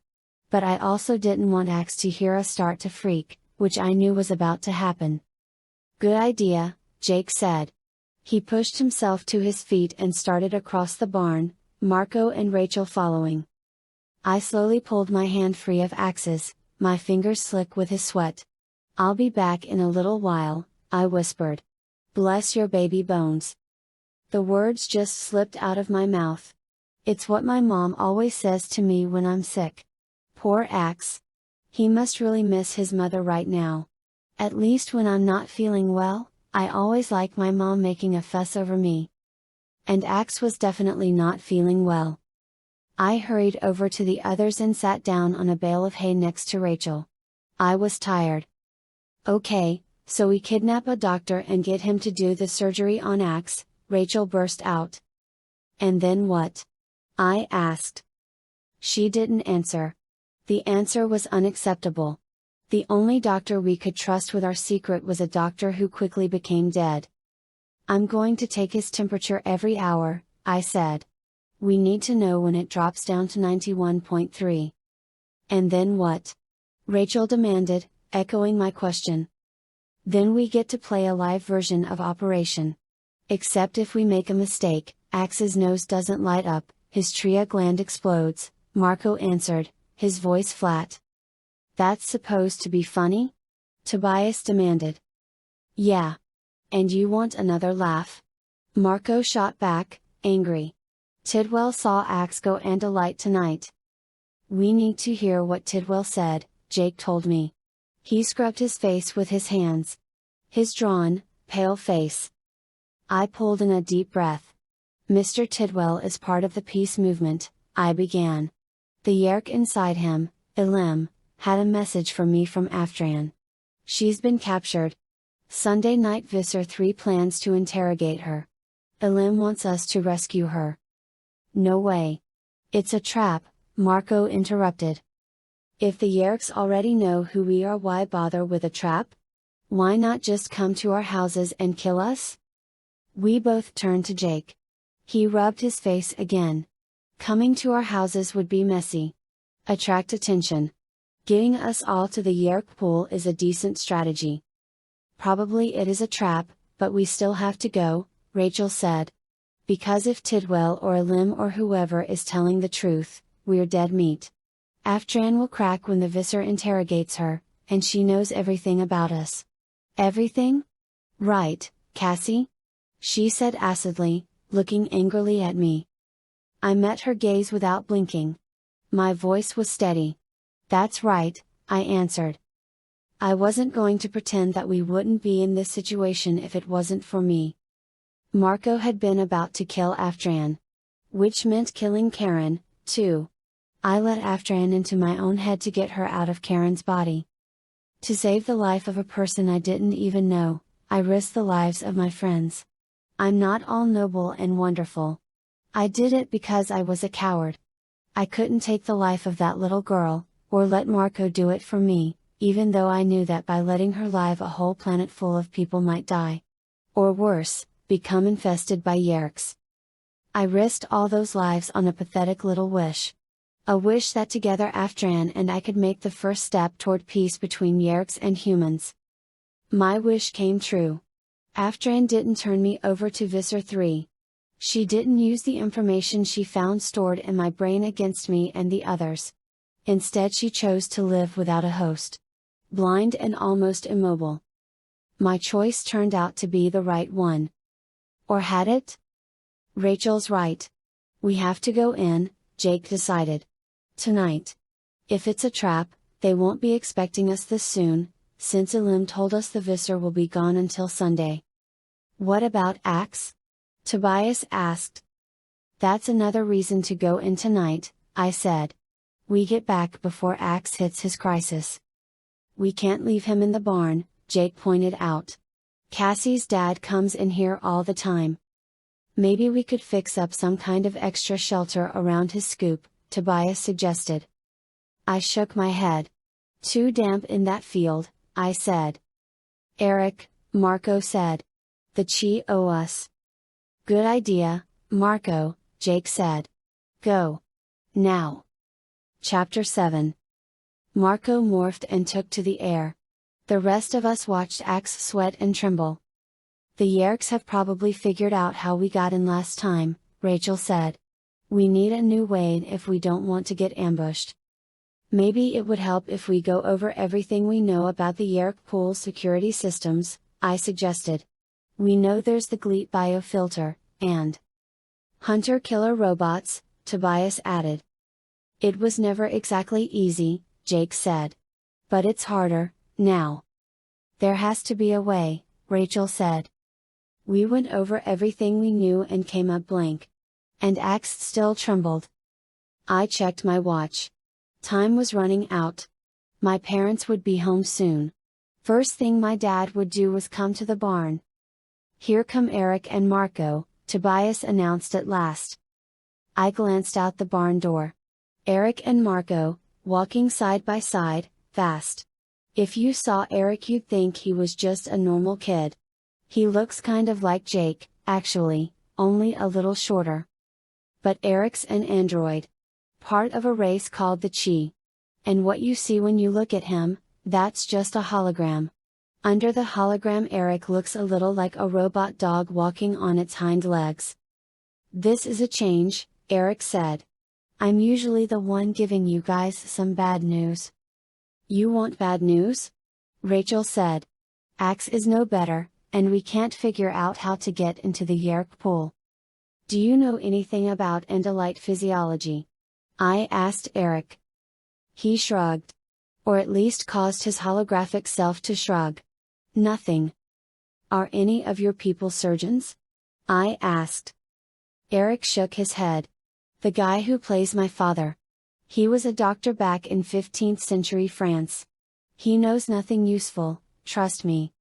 But I also didn't want Axe to hear us start to freak, which I knew was about to happen. Good idea, Jake said. He pushed himself to his feet and started across the barn, Marco and Rachel following. I slowly pulled my hand free of Axe's, my fingers slick with his sweat. I'll be back in a little while, I whispered. Bless your baby bones. The words just slipped out of my mouth. It's what my mom always says to me when I'm sick. Poor Axe. He must really miss his mother right now. At least when I'm not feeling well, I always like my mom making a fuss over me. And Axe was definitely not feeling well. I hurried over to the others and sat down on a bale of hay next to Rachel. I was tired. Okay, so we kidnap a doctor and get him to do the surgery on Axe, Rachel burst out. And then what? I asked. She didn't answer. The answer was unacceptable. The only doctor we could trust with our secret was a doctor who quickly became dead. I'm going to take his temperature every hour, I said. We need to know when it drops down to 91.3. And then what? Rachel demanded, echoing my question. Then we get to play a live version of Operation. Except if we make a mistake, Axe's nose doesn't light up, his tria gland explodes, Marco answered, his voice flat. That's supposed to be funny? Tobias demanded. Yeah. And you want another laugh? Marco shot back, angry. Tidwell saw Axe go Andalite tonight. We need to hear what Tidwell said, Jake told me. He scrubbed his face with his hands. His drawn, pale face. I pulled in a deep breath. Mr. Tidwell is part of the peace movement, I began. The Yeerk inside him, Elim, had a message for me from Aftran. She's been captured. Sunday night Visser 3 plans to interrogate her. Elim wants us to rescue her. No way. It's a trap, Marco interrupted. If the Yeerks already know who we are, why bother with a trap? Why not just come to our houses and kill us? We both turned to Jake. He rubbed his face again. Coming to our houses would be messy. Attract attention. Getting us all to the Yeerk pool is a decent strategy. Probably it is a trap, but we still have to go, Rachel said. because if Tidwell or Elim or whoever is telling the truth, we're dead meat. Aftran will crack when the Visser interrogates her, and she knows everything about us. Everything? Right, Cassie? She said acidly, looking angrily at me. I met her gaze without blinking. My voice was steady. That's right, I answered. I wasn't going to pretend that we wouldn't be in this situation if it wasn't for me. Marco had been about to kill Aftran. Which meant killing Karen, too. I let Aftran into my own head to get her out of Karen's body. To save the life of a person I didn't even know, I risked the lives of my friends. I'm not all noble and wonderful. I did it because I was a coward. I couldn't take the life of that little girl, or let Marco do it for me, even though I knew that by letting her live a whole planet full of people might die. Or worse, become infested by Yeerks. I risked all those lives on a pathetic little wish. A wish that together Aftran and I could make the first step toward peace between Yeerks and humans. My wish came true. Aftran didn't turn me over to Visser 3. She didn't use the information she found stored in my brain against me and the others. Instead she chose to live without a host. Blind and almost immobile. My choice turned out to be the right one. Or had it? Rachel's right. We have to go in, Jake decided. Tonight. If it's a trap, they won't be expecting us this soon, since Elim told us the Visser will be gone until Sunday. What about Axe? Tobias asked. That's another reason to go in tonight, I said. We get back before Axe hits his crisis. We can't leave him in the barn, Jake pointed out. Cassie's dad comes in here all the time. Maybe we could fix up some kind of extra shelter around his scoop, Tobias suggested. I shook my head. Too damp in that field, I said. Eric, Marco said. The Chi owe us. Good idea, Marco, Jake said. Go. Now. Chapter 7. Marco morphed and took to the air. The rest of us watched Axe sweat and tremble. The Yeerks have probably figured out how we got in last time, Rachel said. We need a new way if we don't want to get ambushed. Maybe it would help if we go over everything we know about the Yeerk pool's security systems, I suggested. We know there's the GLEET biofilter, and hunter-killer robots, Tobias added. It was never exactly easy, Jake said. But it's harder, now. There has to be a way, Rachel said. We went over everything we knew and came up blank. And Axe still trembled. I checked my watch. Time was running out. My parents would be home soon. First thing my dad would do was come to the barn. Here come Eric and Marco, Tobias announced at last. I glanced out the barn door. Eric and Marco, walking side by side, fast. If you saw Eric you'd think he was just a normal kid. He looks kind of like Jake, actually, only a little shorter. But Eric's an android. Part of a race called the Chi. And what you see when you look at him, that's just a hologram. Under the hologram Eric looks a little like a robot dog walking on its hind legs. This is a change, Eric said. I'm usually the one giving you guys some bad news. You want bad news? Rachel said. Axe is no better, and we can't figure out how to get into the Yeerk pool. Do you know anything about Andalite physiology? I asked Eric. He shrugged. Or at least caused his holographic self to shrug. Nothing. Are any of your people surgeons? I asked. Eric shook his head. The guy who plays my father. He was a doctor back in 15th century France. He knows nothing useful, trust me.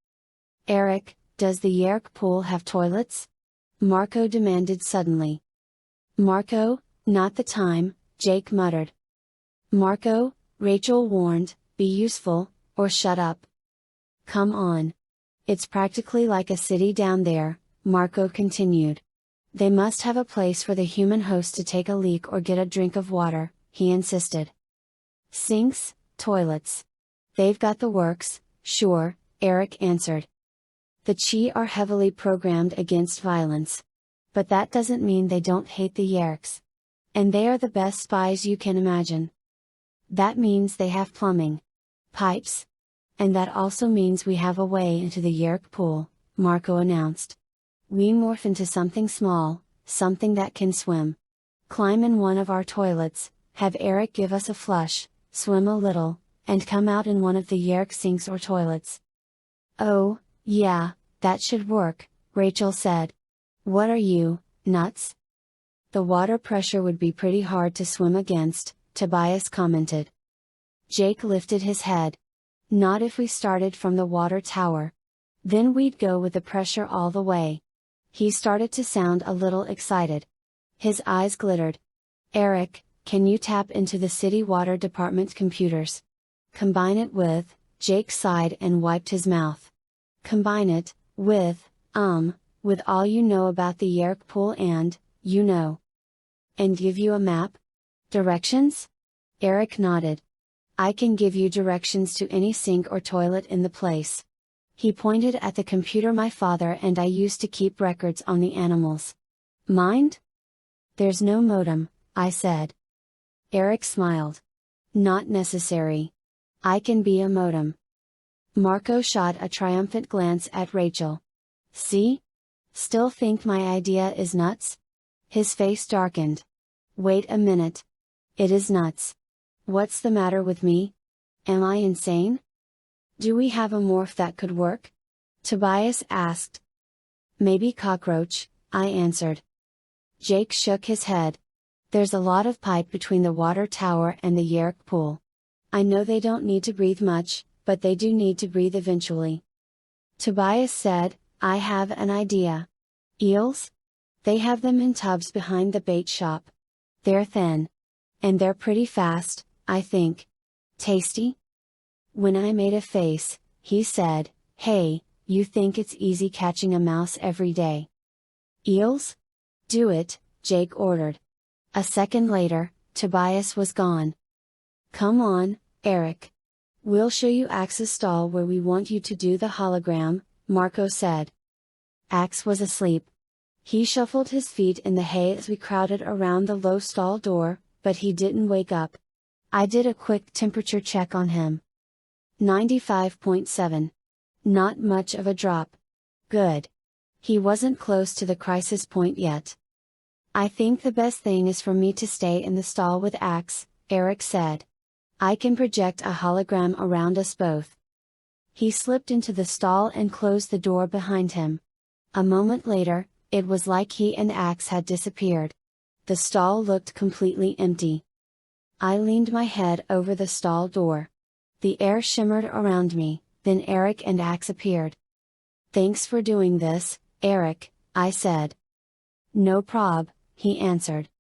Eric, does the Yeerk pool have toilets? Marco demanded suddenly. Marco, not the time, Jake muttered. Marco, Rachel warned, be useful, or shut up. Come on. It's practically like a city down there, Marco continued. They must have a place for the human host to take a leak or get a drink of water, he insisted. Sinks, toilets. They've got the works, sure, Eric answered. The Chi are heavily programmed against violence. But that doesn't mean they don't hate the Yeerks. And they are the best spies you can imagine. That means they have plumbing. Pipes. And that also means we have a way into the Yeerk pool, Marco announced. We morph into something small, something that can swim. Climb in one of our toilets, have Eric give us a flush, swim a little, and come out in one of the Yeerk sinks or toilets. Oh, yeah, that should work, Rachel said. What are you, nuts? The water pressure would be pretty hard to swim against, Tobias commented. Jake lifted his head. Not if we started from the water tower. Then we'd go with the pressure all the way. He started to sound a little excited. His eyes glittered. Eric, can you tap into the city water department computers? Combine it with, Jake sighed and wiped his mouth. Combine it, with all you know about the Yeerk pool and, And give you a map? Directions? Eric nodded. I can give you directions to any sink or toilet in the place. He pointed at the computer my father and I used to keep records on the animals. Mind? There's no modem, I said. Eric smiled. Not necessary. I can be a modem. Marco shot a triumphant glance at Rachel. See? Still think my idea is nuts? His face darkened. Wait a minute. It is nuts. What's the matter with me? Am I insane? Do we have a morph that could work? Tobias asked. Maybe cockroach, I answered. Jake shook his head. There's a lot of pipe between the water tower and the Yeerk pool. I know they don't need to breathe much, but they do need to breathe eventually. Tobias said, I have an idea. Eels? They have them in tubs behind the bait shop. They're thin. And they're pretty fast, I think. Tasty? When I made a face, he said, Hey, you think it's easy catching a mouse every day? Eels? Do it, Jake ordered. A second later, Tobias was gone. Come on, Eric. We'll show you Axe's stall where we want you to do the hologram, Marco said. Axe was asleep. He shuffled his feet in the hay as we crowded around the low stall door, but he didn't wake up. I did a quick temperature check on him. 95.7. Not much of a drop. Good. He wasn't close to the crisis point yet. I think the best thing is for me to stay in the stall with Axe, Eric said. I can project a hologram around us both. He slipped into the stall and closed the door behind him. A moment later, it was like he and Axe had disappeared. The stall looked completely empty. I leaned my head over the stall door. The air shimmered around me, then Eric and Axe appeared. Thanks for doing this, Eric, I said. No prob, he answered.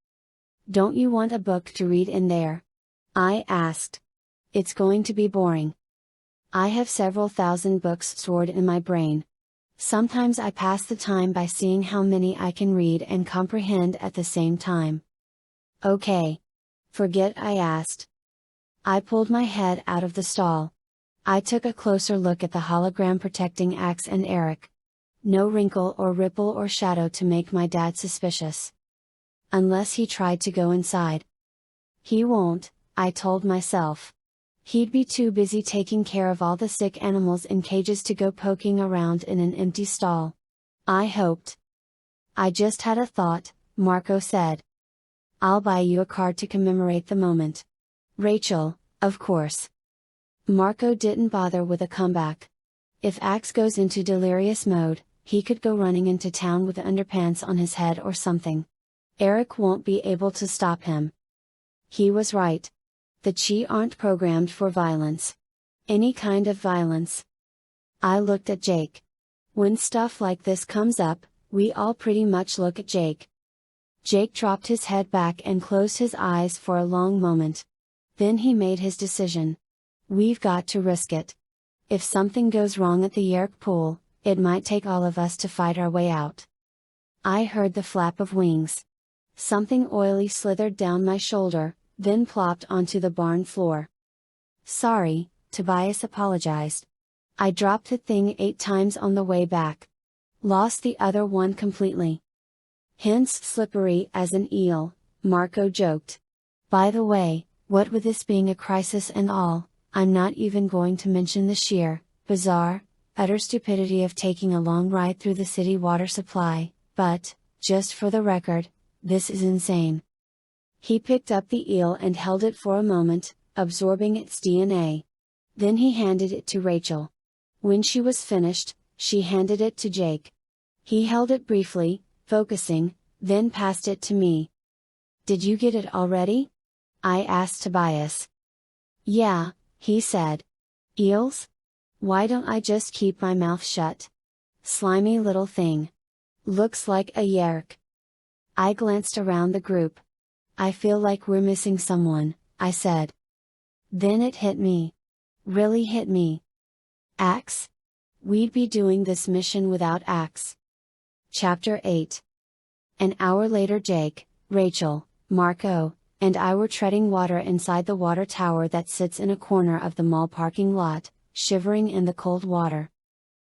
Don't you want a book to read in there? I asked. It's going to be boring. I have several thousand books stored in my brain. Sometimes I pass the time by seeing how many I can read and comprehend at the same time. Okay. Forget I asked. I pulled my head out of the stall. I took a closer look at the hologram protecting Axe and Eric. No wrinkle or ripple or shadow to make my dad suspicious. Unless he tried to go inside. He won't, I told myself. He'd be too busy taking care of all the sick animals in cages to go poking around in an empty stall. I hoped. I just had a thought, Marco said. I'll buy you a card to commemorate the moment. Rachel, of course. Marco didn't bother with a comeback. If Axe goes into delirious mode, he could go running into town with underpants on his head or something. Eric won't be able to stop him. He was right. The Chi aren't programmed for violence. Any kind of violence. I looked at Jake. When stuff like this comes up, we all pretty much look at Jake. Jake dropped his head back and closed his eyes for a long moment. Then he made his decision. We've got to risk it. If something goes wrong at the Yeerk pool, it might take all of us to fight our way out. I heard the flap of wings. Something oily slithered down my shoulder, then plopped onto the barn floor. Sorry, Tobias apologized. I dropped the thing 8 times on the way back. Lost the other one completely. Hence slippery as an eel, Marco joked. By the way, what with this being a crisis and all, I'm not even going to mention the sheer, bizarre, utter stupidity of taking a long ride through the city water supply, but, just for the record, this is insane. He picked up the eel and held it for a moment, absorbing its DNA. Then he handed it to Rachel. When she was finished, she handed it to Jake. He held it briefly, focusing, then passed it to me. Did you get it already? I asked Tobias. Yeah, he said. Eels? Why don't I just keep my mouth shut? Slimy little thing. Looks like a Yeerk. I glanced around the group. I feel like we're missing someone, I said. Then it hit me. Really hit me. Axe? We'd be doing this mission without Axe. Chapter 8. An hour later Jake, Rachel, Marco, and I were treading water inside the water tower that sits in a corner of the mall parking lot, shivering in the cold water.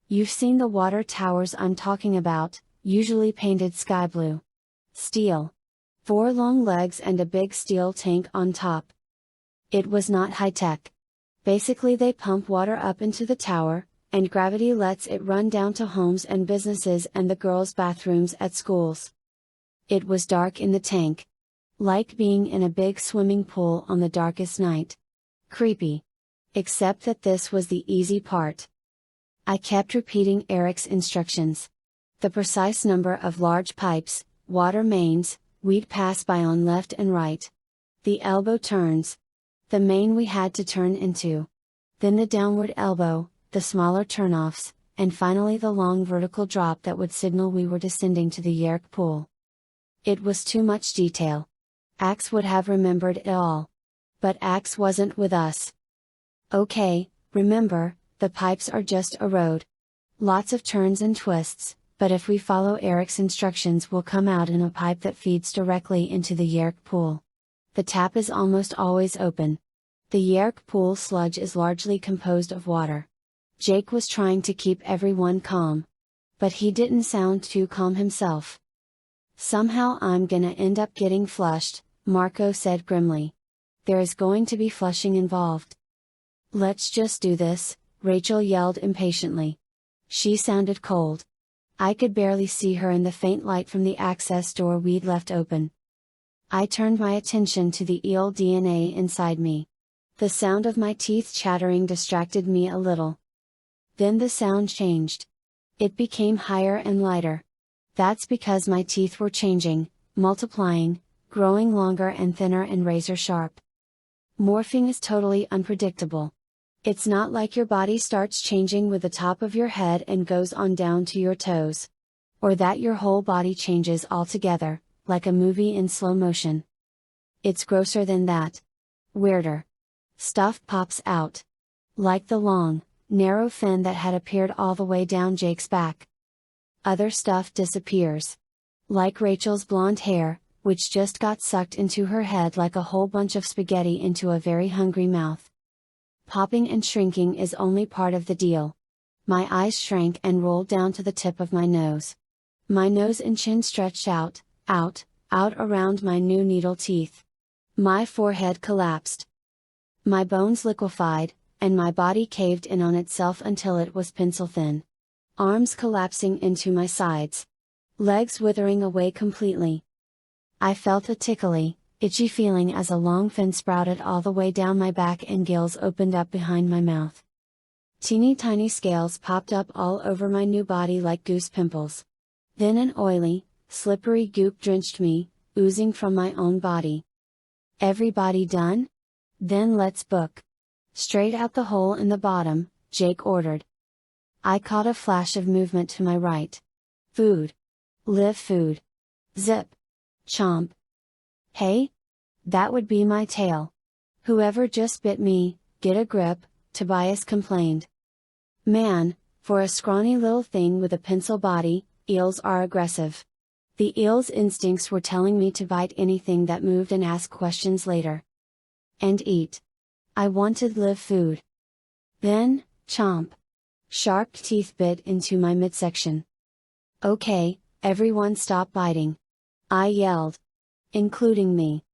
You've seen the water towers I'm talking about, usually painted sky blue. Steel. 4 long legs and a big steel tank on top. It was not high-tech. Basically they pump water up into the tower, and gravity lets it run down to homes and businesses and the girls' bathrooms at schools. It was dark in the tank. Like being in a big swimming pool on the darkest night. Creepy. Except that this was the easy part. I kept repeating Eric's instructions. The precise number of large pipes, water mains, we'd pass by on left and right. The elbow turns. The main we had to turn into. Then the downward elbow, the smaller turnoffs, and finally the long vertical drop that would signal we were descending to the Yeerk pool. It was too much detail. Axe would have remembered it all. But Axe wasn't with us. Okay, remember, the pipes are just a road. Lots of turns and twists, but if we follow Eric's instructions we'll come out in a pipe that feeds directly into the Yeerk pool. The tap is almost always open. The Yeerk pool sludge is largely composed of water. Jake was trying to keep everyone calm. But he didn't sound too calm himself. Somehow I'm gonna end up getting flushed, Marco said grimly. There is going to be flushing involved. Let's just do this, Rachel yelled impatiently. She sounded cold. I could barely see her in the faint light from the access door we'd left open. I turned my attention to the eel DNA inside me. The sound of my teeth chattering distracted me a little. Then the sound changed. It became higher and lighter. That's because my teeth were changing, multiplying, growing longer and thinner and razor sharp. Morphing is totally unpredictable. It's not like your body starts changing with the top of your head and goes on down to your toes. Or that your whole body changes altogether, like a movie in slow motion. It's grosser than that. Weirder. Stuff pops out. Like the long, narrow fin that had appeared all the way down Jake's back. Other stuff disappears. Like Rachel's blonde hair, which just got sucked into her head like a whole bunch of spaghetti into a very hungry mouth. Popping and shrinking is only part of the deal. My eyes shrank and rolled down to the tip of my nose. My nose and chin stretched out around my new needle teeth. My forehead collapsed. My bones liquefied, and my body caved in on itself until it was pencil thin. Arms collapsing into my sides. Legs withering away completely. I felt a tickly, itchy feeling as a long fin sprouted all the way down my back and gills opened up behind my mouth. Teeny tiny scales popped up all over my new body like goose pimples. Then an oily, slippery goop drenched me, oozing from my own body. Everybody done? Then let's book. Straight out the hole in the bottom, Jake ordered. I caught a flash of movement to my right. Food. Live food. Zip. Chomp. Hey? That would be my tail. Whoever just bit me, get a grip, Tobias complained. Man, for a scrawny little thing with a pencil body, eels are aggressive. The eel's instincts were telling me to bite anything that moved and ask questions later. And eat. I wanted live food. Then, chomp. Sharp teeth bit into my midsection. Okay, everyone stop biting, I yelled. Including me.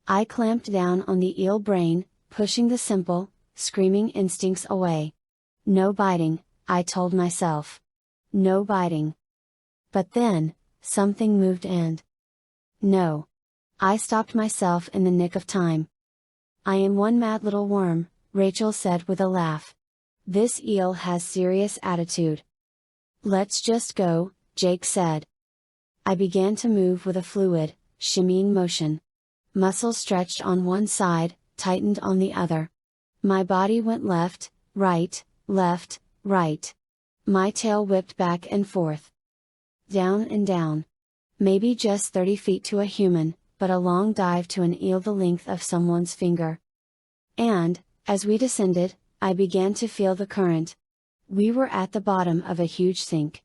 I clamped down on the eel brain, pushing the simple, screaming instincts away. No biting, I told myself. No biting. But then, something moved and... No. I stopped myself in the nick of time. I am one mad little worm, Rachel said with a laugh. This eel has serious attitude. Let's just go, Jake said. I began to move with a fluid, shimmying motion. Muscles stretched on one side, tightened on the other. My body went left, right, left, right. My tail whipped back and forth. Down and down. Maybe just 30 feet to a human, but a long dive to an eel the length of someone's finger. And, as we descended, I began to feel the current. We were at the bottom of a huge sink.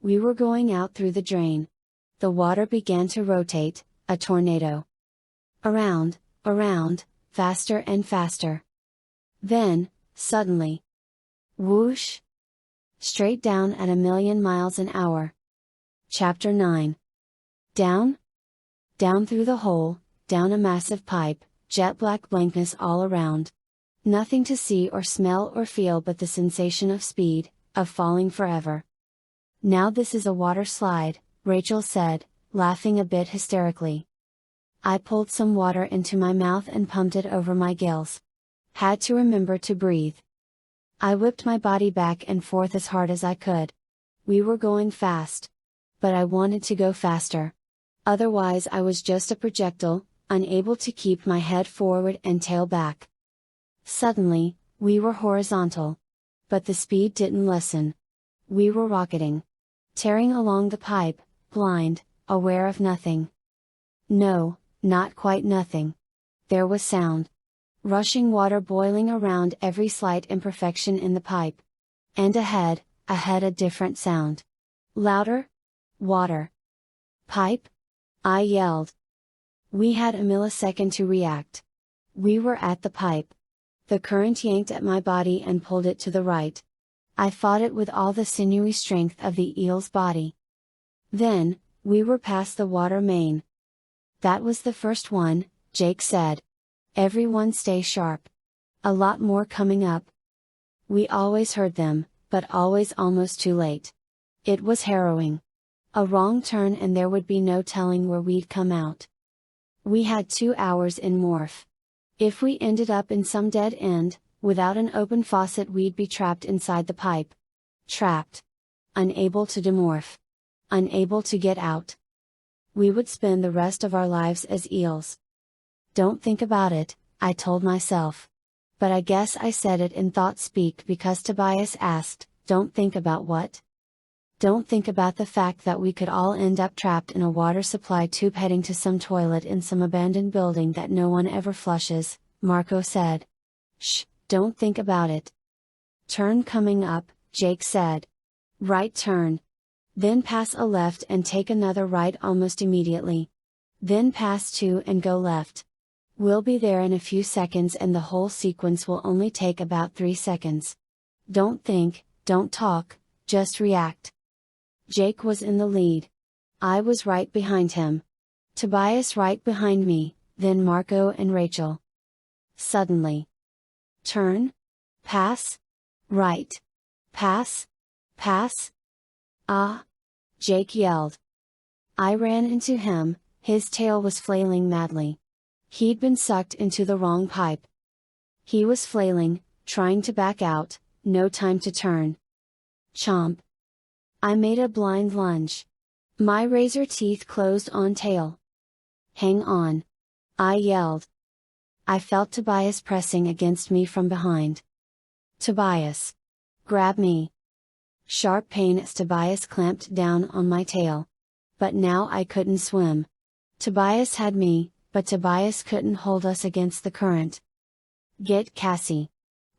We were going out through the drain. The water began to rotate, a tornado. Around, around, faster and faster. Then, suddenly. Whoosh! Straight down at 1,000,000 miles an hour. Chapter 9. Down? Down through the hole, down a massive pipe, jet black blankness all around. Nothing to see or smell or feel but the sensation of speed, of falling forever. Now this is a water slide, Rachel said, laughing a bit hysterically. I pulled some water into my mouth and pumped it over my gills. Had to remember to breathe. I whipped my body back and forth as hard as I could. We were going fast. But I wanted to go faster. Otherwise I was just a projectile, unable to keep my head forward and tail back. Suddenly, we were horizontal. But the speed didn't lessen. We were rocketing. Tearing along the pipe, blind, aware of nothing. No, not quite nothing. There was sound. Rushing water boiling around every slight imperfection in the pipe. And ahead a different sound. Louder? Water. Pipe? I yelled. We had a millisecond to react. We were at the pipe. The current yanked at my body and pulled it to the right. I fought it with all the sinewy strength of the eel's body. Then, we were past the water main. That was the first one, Jake said. Everyone stay sharp. A lot more coming up. We always heard them, but always almost too late. It was harrowing. A wrong turn and there would be no telling where we'd come out. We had 2 hours in Morph. If we ended up in some dead end, without an open faucet we'd be trapped inside the pipe. Trapped. Unable to demorph. Unable to get out. We would spend the rest of our lives as eels. Don't think about it, I told myself. But I guess I said it in thought speak because Tobias asked, don't think about what? Don't think about the fact that we could all end up trapped in a water supply tube heading to some toilet in some abandoned building that no one ever flushes, Marco said. Shh, don't think about it. Turn coming up, Jake said. Right turn. Then pass a left and take another right almost immediately. Then pass 2 and go left. We'll be there in a few seconds and the whole sequence will only take about 3 seconds. Don't think, don't talk, just react. Jake was in the lead. I was right behind him. Tobias right behind me, then Marco and Rachel. Suddenly. Turn? Pass? Right. Pass? Pass? Ah! Jake yelled. I ran into him, his tail was flailing madly. He'd been sucked into the wrong pipe. He was flailing, trying to back out, no time to turn. Chomp. I made a blind lunge. My razor teeth closed on tail. Hang on. I yelled. I felt Tobias pressing against me from behind. Tobias. Grab me. Sharp pain as Tobias clamped down on my tail. But now I couldn't swim. Tobias had me, but Tobias couldn't hold us against the current. Get Cassie.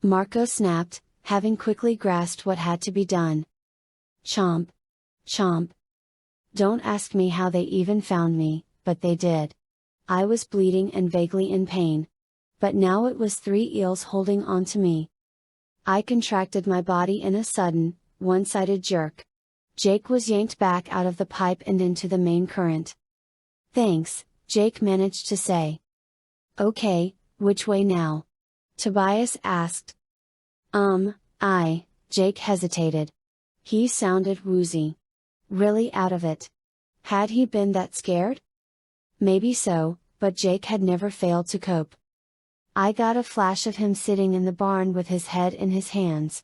Marco snapped, having quickly grasped what had to be done. Chomp. Chomp. Don't ask me how they even found me, but they did. I was bleeding and vaguely in pain. But now it was 3 eels holding on to me. I contracted my body in a sudden, one-sided jerk. Jake was yanked back out of the pipe and into the main current. Thanks, Jake managed to say. Okay, which way now? Tobias asked. Jake hesitated. He sounded woozy. Really out of it. Had he been that scared? Maybe so, but Jake had never failed to cope. I got a flash of him sitting in the barn with his head in his hands.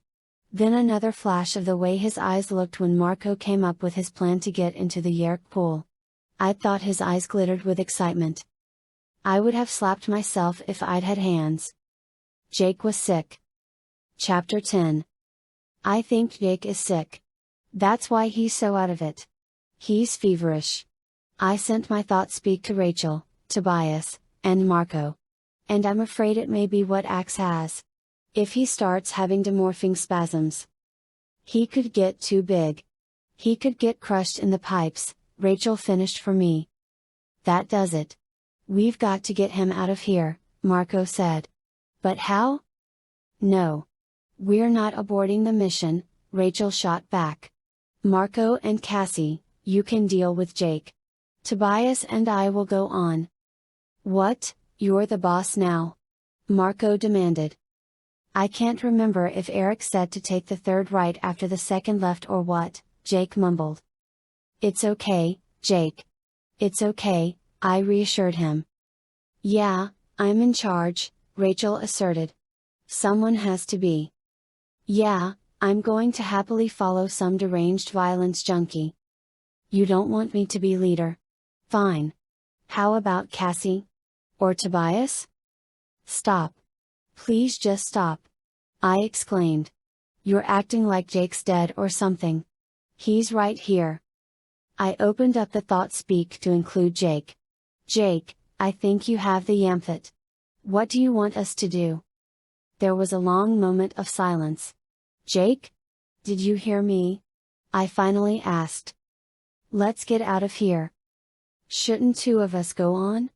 Then another flash of the way his eyes looked when Marco came up with his plan to get into the Yeerk pool. I thought his eyes glittered with excitement. I would have slapped myself if I'd had hands. Jake was sick. Chapter 10. I think Jake is sick. That's why he's so out of it. He's feverish. I sent my thought speak to Rachel, Tobias, and Marco. And I'm afraid it may be what Axe has. If he starts having demorphing spasms, he could get too big. He could get crushed in the pipes, Rachel finished for me. That does it. We've got to get him out of here, Marco said. But how? No. We're not aborting the mission, Rachel shot back. Marco and Cassie, you can deal with Jake. Tobias and I will go on. What, you're the boss now? Marco demanded. I can't remember if Eric said to take the third right after the second left or what, Jake mumbled. It's okay, Jake. It's okay, I reassured him. Yeah, I'm in charge, Rachel asserted. Someone has to be. Yeah, I'm going to happily follow some deranged violence junkie. You don't want me to be leader? Fine. How about Cassie? Or Tobias? Stop. Please just stop. I exclaimed. You're acting like Jake's dead or something. He's right here. I opened up the thought speak to include Jake. Jake, I think you have the Yamphit. What do you want us to do? There was a long moment of silence. Jake? Did you hear me? I finally asked. Let's get out of here. Shouldn't two of us go on?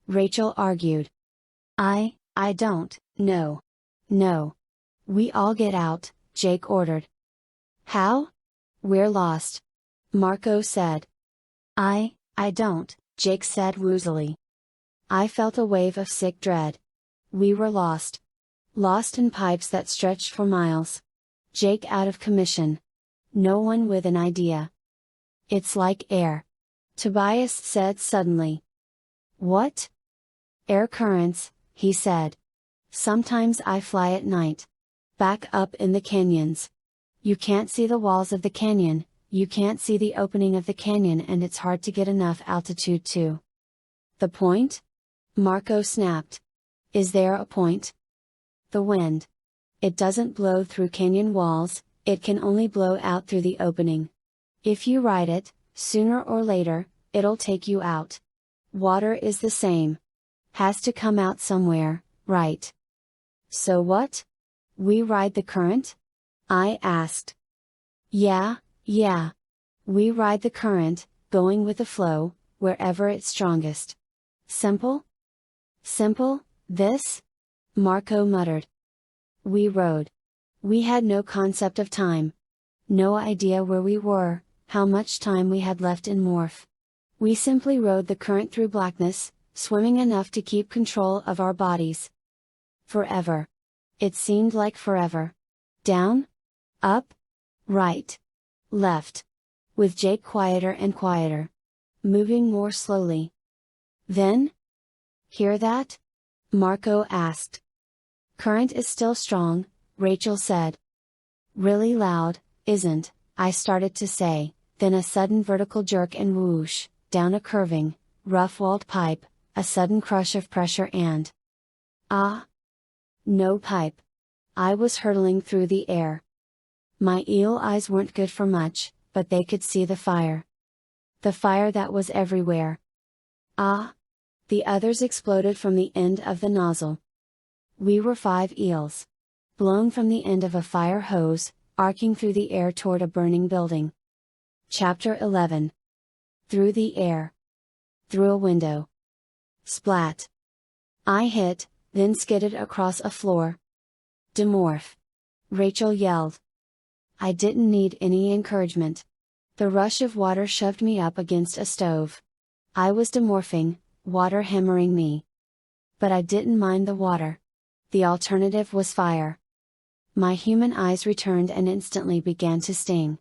Rachel argued. I don't, no. No. We all get out, Jake ordered. How? We're lost. Marco said. I don't, Jake said woozily. I felt a wave of sick dread. We were lost. Lost in pipes that stretched for miles. Jake out of commission. No one with an idea. It's like air. Tobias said suddenly. What? Air currents, he said. Sometimes I fly at night. Back up in the canyons. You can't see the walls of the canyon, you can't see the opening of the canyon, and it's hard to get enough altitude to. The point? Marco snapped. Is there a point? The wind. It doesn't blow through canyon walls, it can only blow out through the opening. If you ride it, sooner or later, it'll take you out. Water is the same. Has to come out somewhere, right? So what? We ride the current? I asked. Yeah. We ride the current, going with the flow, wherever it's strongest. Simple? Simple, this? Marco muttered. We rode. We had no concept of time. No idea where we were, how much time we had left in Morph. We simply rode the current through blackness, swimming enough to keep control of our bodies. Forever. It seemed like forever. Down? Up? Right? Left? With Jake quieter and quieter. Moving more slowly. Then? Hear that? Marco asked. Current is still strong, Rachel said. Really loud, isn't, I started to say, then a sudden vertical jerk and whoosh, down a curving, rough-walled pipe, a sudden crush of pressure and... Ah! No pipe. I was hurtling through the air. My eel eyes weren't good for much, but they could see the fire. The fire that was everywhere. Ah! The others exploded from the end of the nozzle. We were 5 eels. Blown from the end of a fire hose, arcing through the air toward a burning building. Chapter 11. Through the air. Through a window. Splat. I hit, then skidded across a floor. Demorph. Rachel yelled. I didn't need any encouragement. The rush of water shoved me up against a stove. I was demorphing, water hammering me. But I didn't mind the water. The alternative was fire. My human eyes returned and instantly began to sting.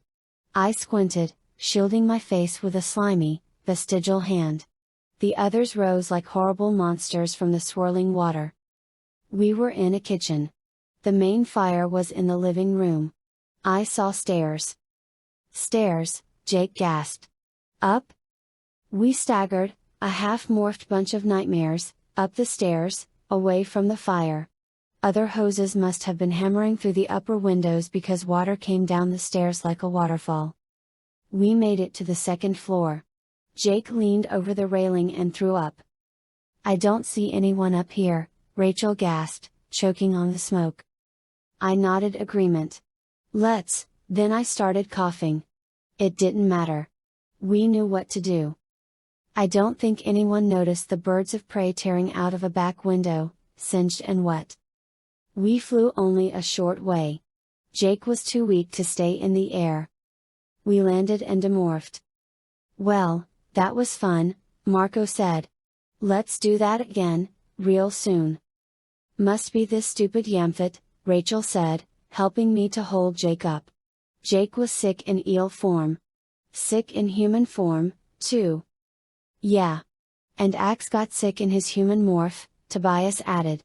I squinted, shielding my face with a slimy, vestigial hand. The others rose like horrible monsters from the swirling water. We were in a kitchen. The main fire was in the living room. I saw stairs. Stairs, Jake gasped. Up? We staggered, a half-morphed bunch of nightmares, up the stairs, away from the fire. Other hoses must have been hammering through the upper windows because water came down the stairs like a waterfall. We made it to the second floor. Jake leaned over the railing and threw up. I don't see anyone up here, Rachel gasped, choking on the smoke. I nodded agreement. Then I started coughing. It didn't matter. We knew what to do. I don't think anyone noticed the birds of prey tearing out of a back window, singed and wet. We flew only a short way. Jake was too weak to stay in the air. We landed and demorphed. Well, that was fun, Marco said. Let's do that again, real soon. Must be this stupid Yamfit, Rachel said, helping me to hold Jake up. Jake was sick in eel form. Sick in human form, too. Yeah. And Axe got sick in his human morph, Tobias added.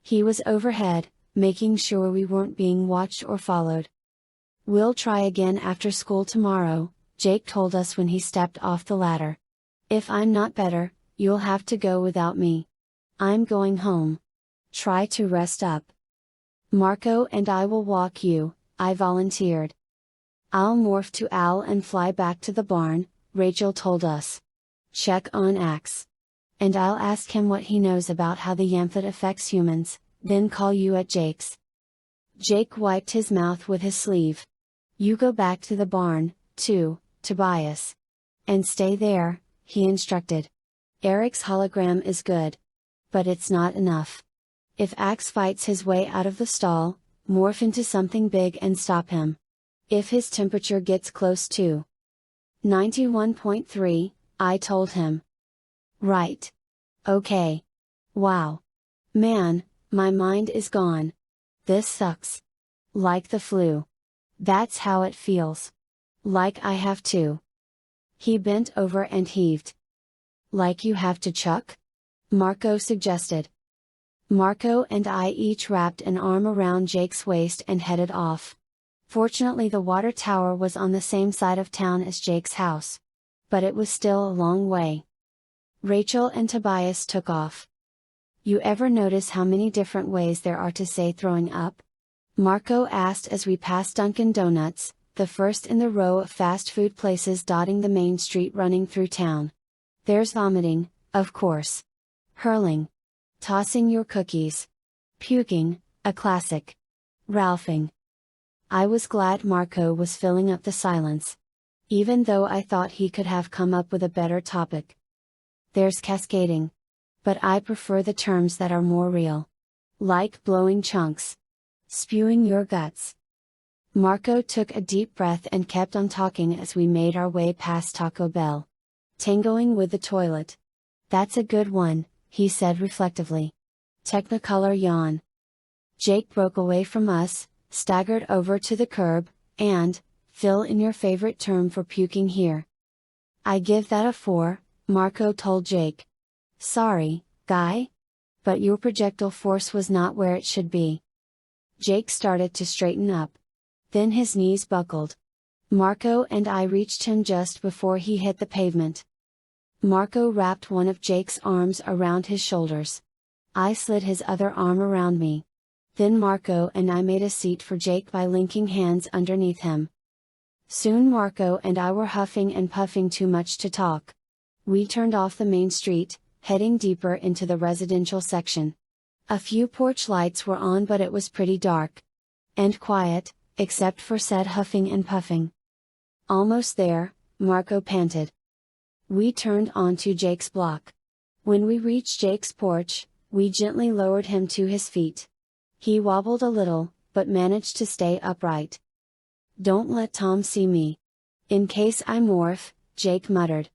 He was overhead, making sure we weren't being watched or followed. We'll try again after school tomorrow, Jake told us when he stepped off the ladder. If I'm not better, you'll have to go without me. I'm going home. Try to rest up. Marco and I will walk you, I volunteered. I'll morph to Al and fly back to the barn, Rachel told us. Check on Axe. And I'll ask him what he knows about how the Yamfit affects humans, then call you at Jake's. Jake wiped his mouth with his sleeve. You go back to the barn, too, Tobias. And stay there, he instructed. Eric's hologram is good. But it's not enough. If Axe fights his way out of the stall, morph into something big and stop him. If his temperature gets close to 91.3, I told him. Right. Okay. Wow. Man, my mind is gone. This sucks. Like the flu. That's how it feels. Like I have to. He bent over and heaved. Like you have to chuck? Marco suggested. Marco and I each wrapped an arm around Jake's waist and headed off. Fortunately, the water tower was on the same side of town as Jake's house. But it was still a long way. Rachel and Tobias took off. You ever notice how many different ways there are to say throwing up? Marco asked as we passed Dunkin' Donuts, the first in the row of fast food places dotting the main street running through town. There's vomiting, of course. Hurling. Tossing your cookies. Puking, a classic. Ralphing. I was glad Marco was filling up the silence. Even though I thought he could have come up with a better topic. There's cascading. But I prefer the terms that are more real. Like blowing chunks. Spewing your guts. Marco took a deep breath and kept on talking as we made our way past Taco Bell. Tangoing with the toilet. That's a good one, he said reflectively. Technicolor yawn. Jake broke away from us, staggered over to the curb, and, fill in your favorite term for puking here. I give that a 4, Marco told Jake. Sorry, guy? But your projectile force was not where it should be. Jake started to straighten up. Then his knees buckled. Marco and I reached him just before he hit the pavement. Marco wrapped one of Jake's arms around his shoulders. I slid his other arm around me. Then Marco and I made a seat for Jake by linking hands underneath him. Soon Marco and I were huffing and puffing too much to talk. We turned off the main street, heading deeper into the residential section. A few porch lights were on, but it was pretty dark. And quiet, except for said huffing and puffing. Almost there, Marco panted. We turned onto Jake's block. When we reached Jake's porch, we gently lowered him to his feet. He wobbled a little, but managed to stay upright. Don't let Tom see me. In case I morph, Jake muttered.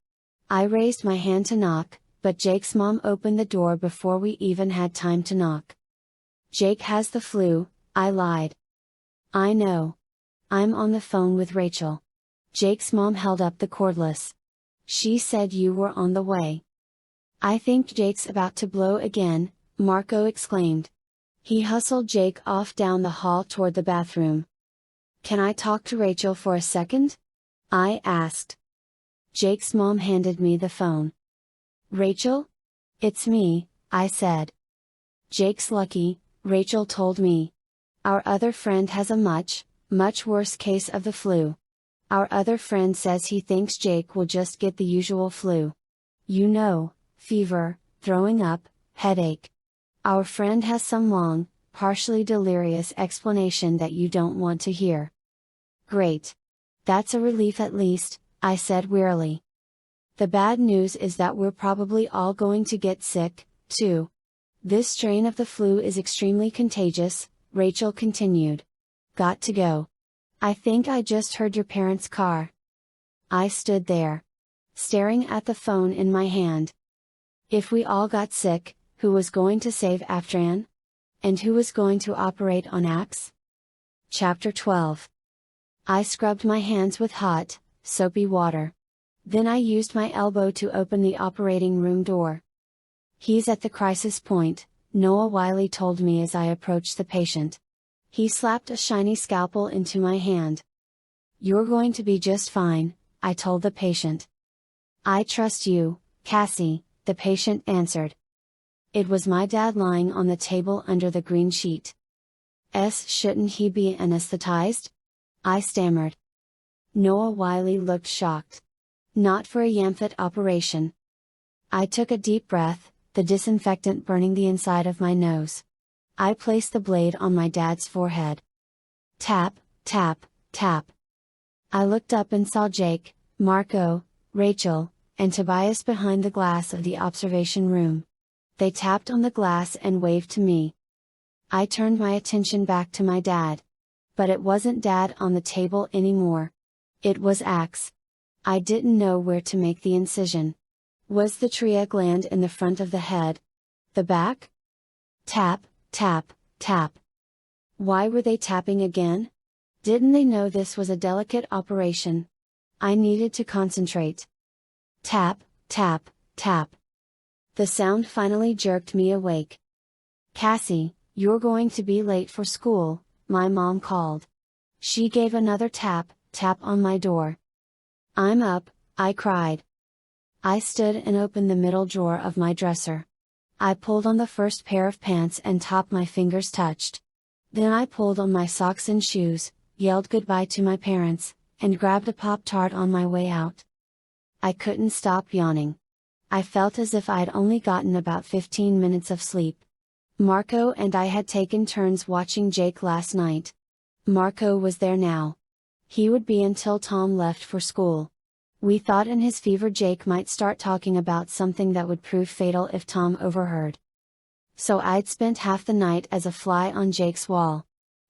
I raised my hand to knock, but Jake's mom opened the door before we even had time to knock. Jake has the flu, I lied. I know. I'm on the phone with Rachel. Jake's mom held up the cordless. She said you were on the way. I think Jake's about to blow again, Marco exclaimed. He hustled Jake off down the hall toward the bathroom. Can I talk to Rachel for a second? I asked. Jake's mom handed me the phone. Rachel? It's me, I said. Jake's lucky, Rachel told me. Our other friend has a much worse case of the flu. Our other friend says he thinks Jake will just get the usual flu. You know, fever, throwing up, headache. Our friend has some long, partially delirious explanation that you don't want to hear. Great. That's a relief at least, I said wearily. The bad news is that we're probably all going to get sick, too. This strain of the flu is extremely contagious, Rachel continued. Got to go. I think I just heard your parents' car. I stood there, staring at the phone in my hand. If we all got sick, who was going to save Aftran? And who was going to operate on Axe? Chapter 12. I scrubbed my hands with hot, soapy water. Then I used my elbow to open the operating room door. He's at the crisis point, Noah Wiley told me as I approached the patient. He slapped a shiny scalpel into my hand. You're going to be just fine, I told the patient. I trust you, Cassie, the patient answered. It was my dad lying on the table under the green sheet. Shouldn't he be anesthetized? I stammered. Noah Wiley looked shocked. Not for a Yamfit operation. I took a deep breath, the disinfectant burning the inside of my nose. I placed the blade on my dad's forehead. Tap, tap, tap. I looked up and saw Jake, Marco, Rachel, and Tobias behind the glass of the observation room. They tapped on the glass and waved to me. I turned my attention back to my dad. But it wasn't Dad on the table anymore. It was Axe. I didn't know where to make the incision. Was the trachea gland in the front of the head? The back? Tap, tap, tap. Why were they tapping again? Didn't they know this was a delicate operation? I needed to concentrate. Tap, tap, tap. The sound finally jerked me awake. Cassie, you're going to be late for school, my mom called. She gave another tap on my door. I'm up, I cried. I stood and opened the middle drawer of my dresser. I pulled on the first pair of pants and top my fingers touched. Then I pulled on my socks and shoes, yelled goodbye to my parents, and grabbed a Pop-Tart on my way out. I couldn't stop yawning. I felt as if I'd only gotten about 15 minutes of sleep. Marco and I had taken turns watching Jake last night. Marco was there now. He would be until Tom left for school. We thought in his fever Jake might start talking about something that would prove fatal if Tom overheard. So I'd spent half the night as a fly on Jake's wall,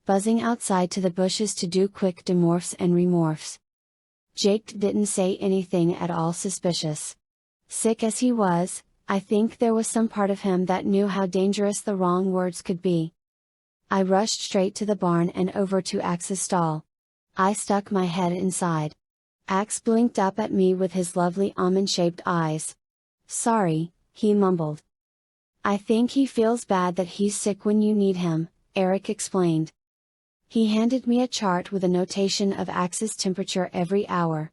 buzzing outside to the bushes to do quick demorphs and remorphs. Jake didn't say anything at all suspicious. Sick as he was, I think there was some part of him that knew how dangerous the wrong words could be. I rushed straight to the barn and over to Axe's stall. I stuck my head inside. Axe blinked up at me with his lovely almond-shaped eyes. Sorry, he mumbled. I think he feels bad that he's sick when you need him, Eric explained. He handed me a chart with a notation of Axe's temperature every hour.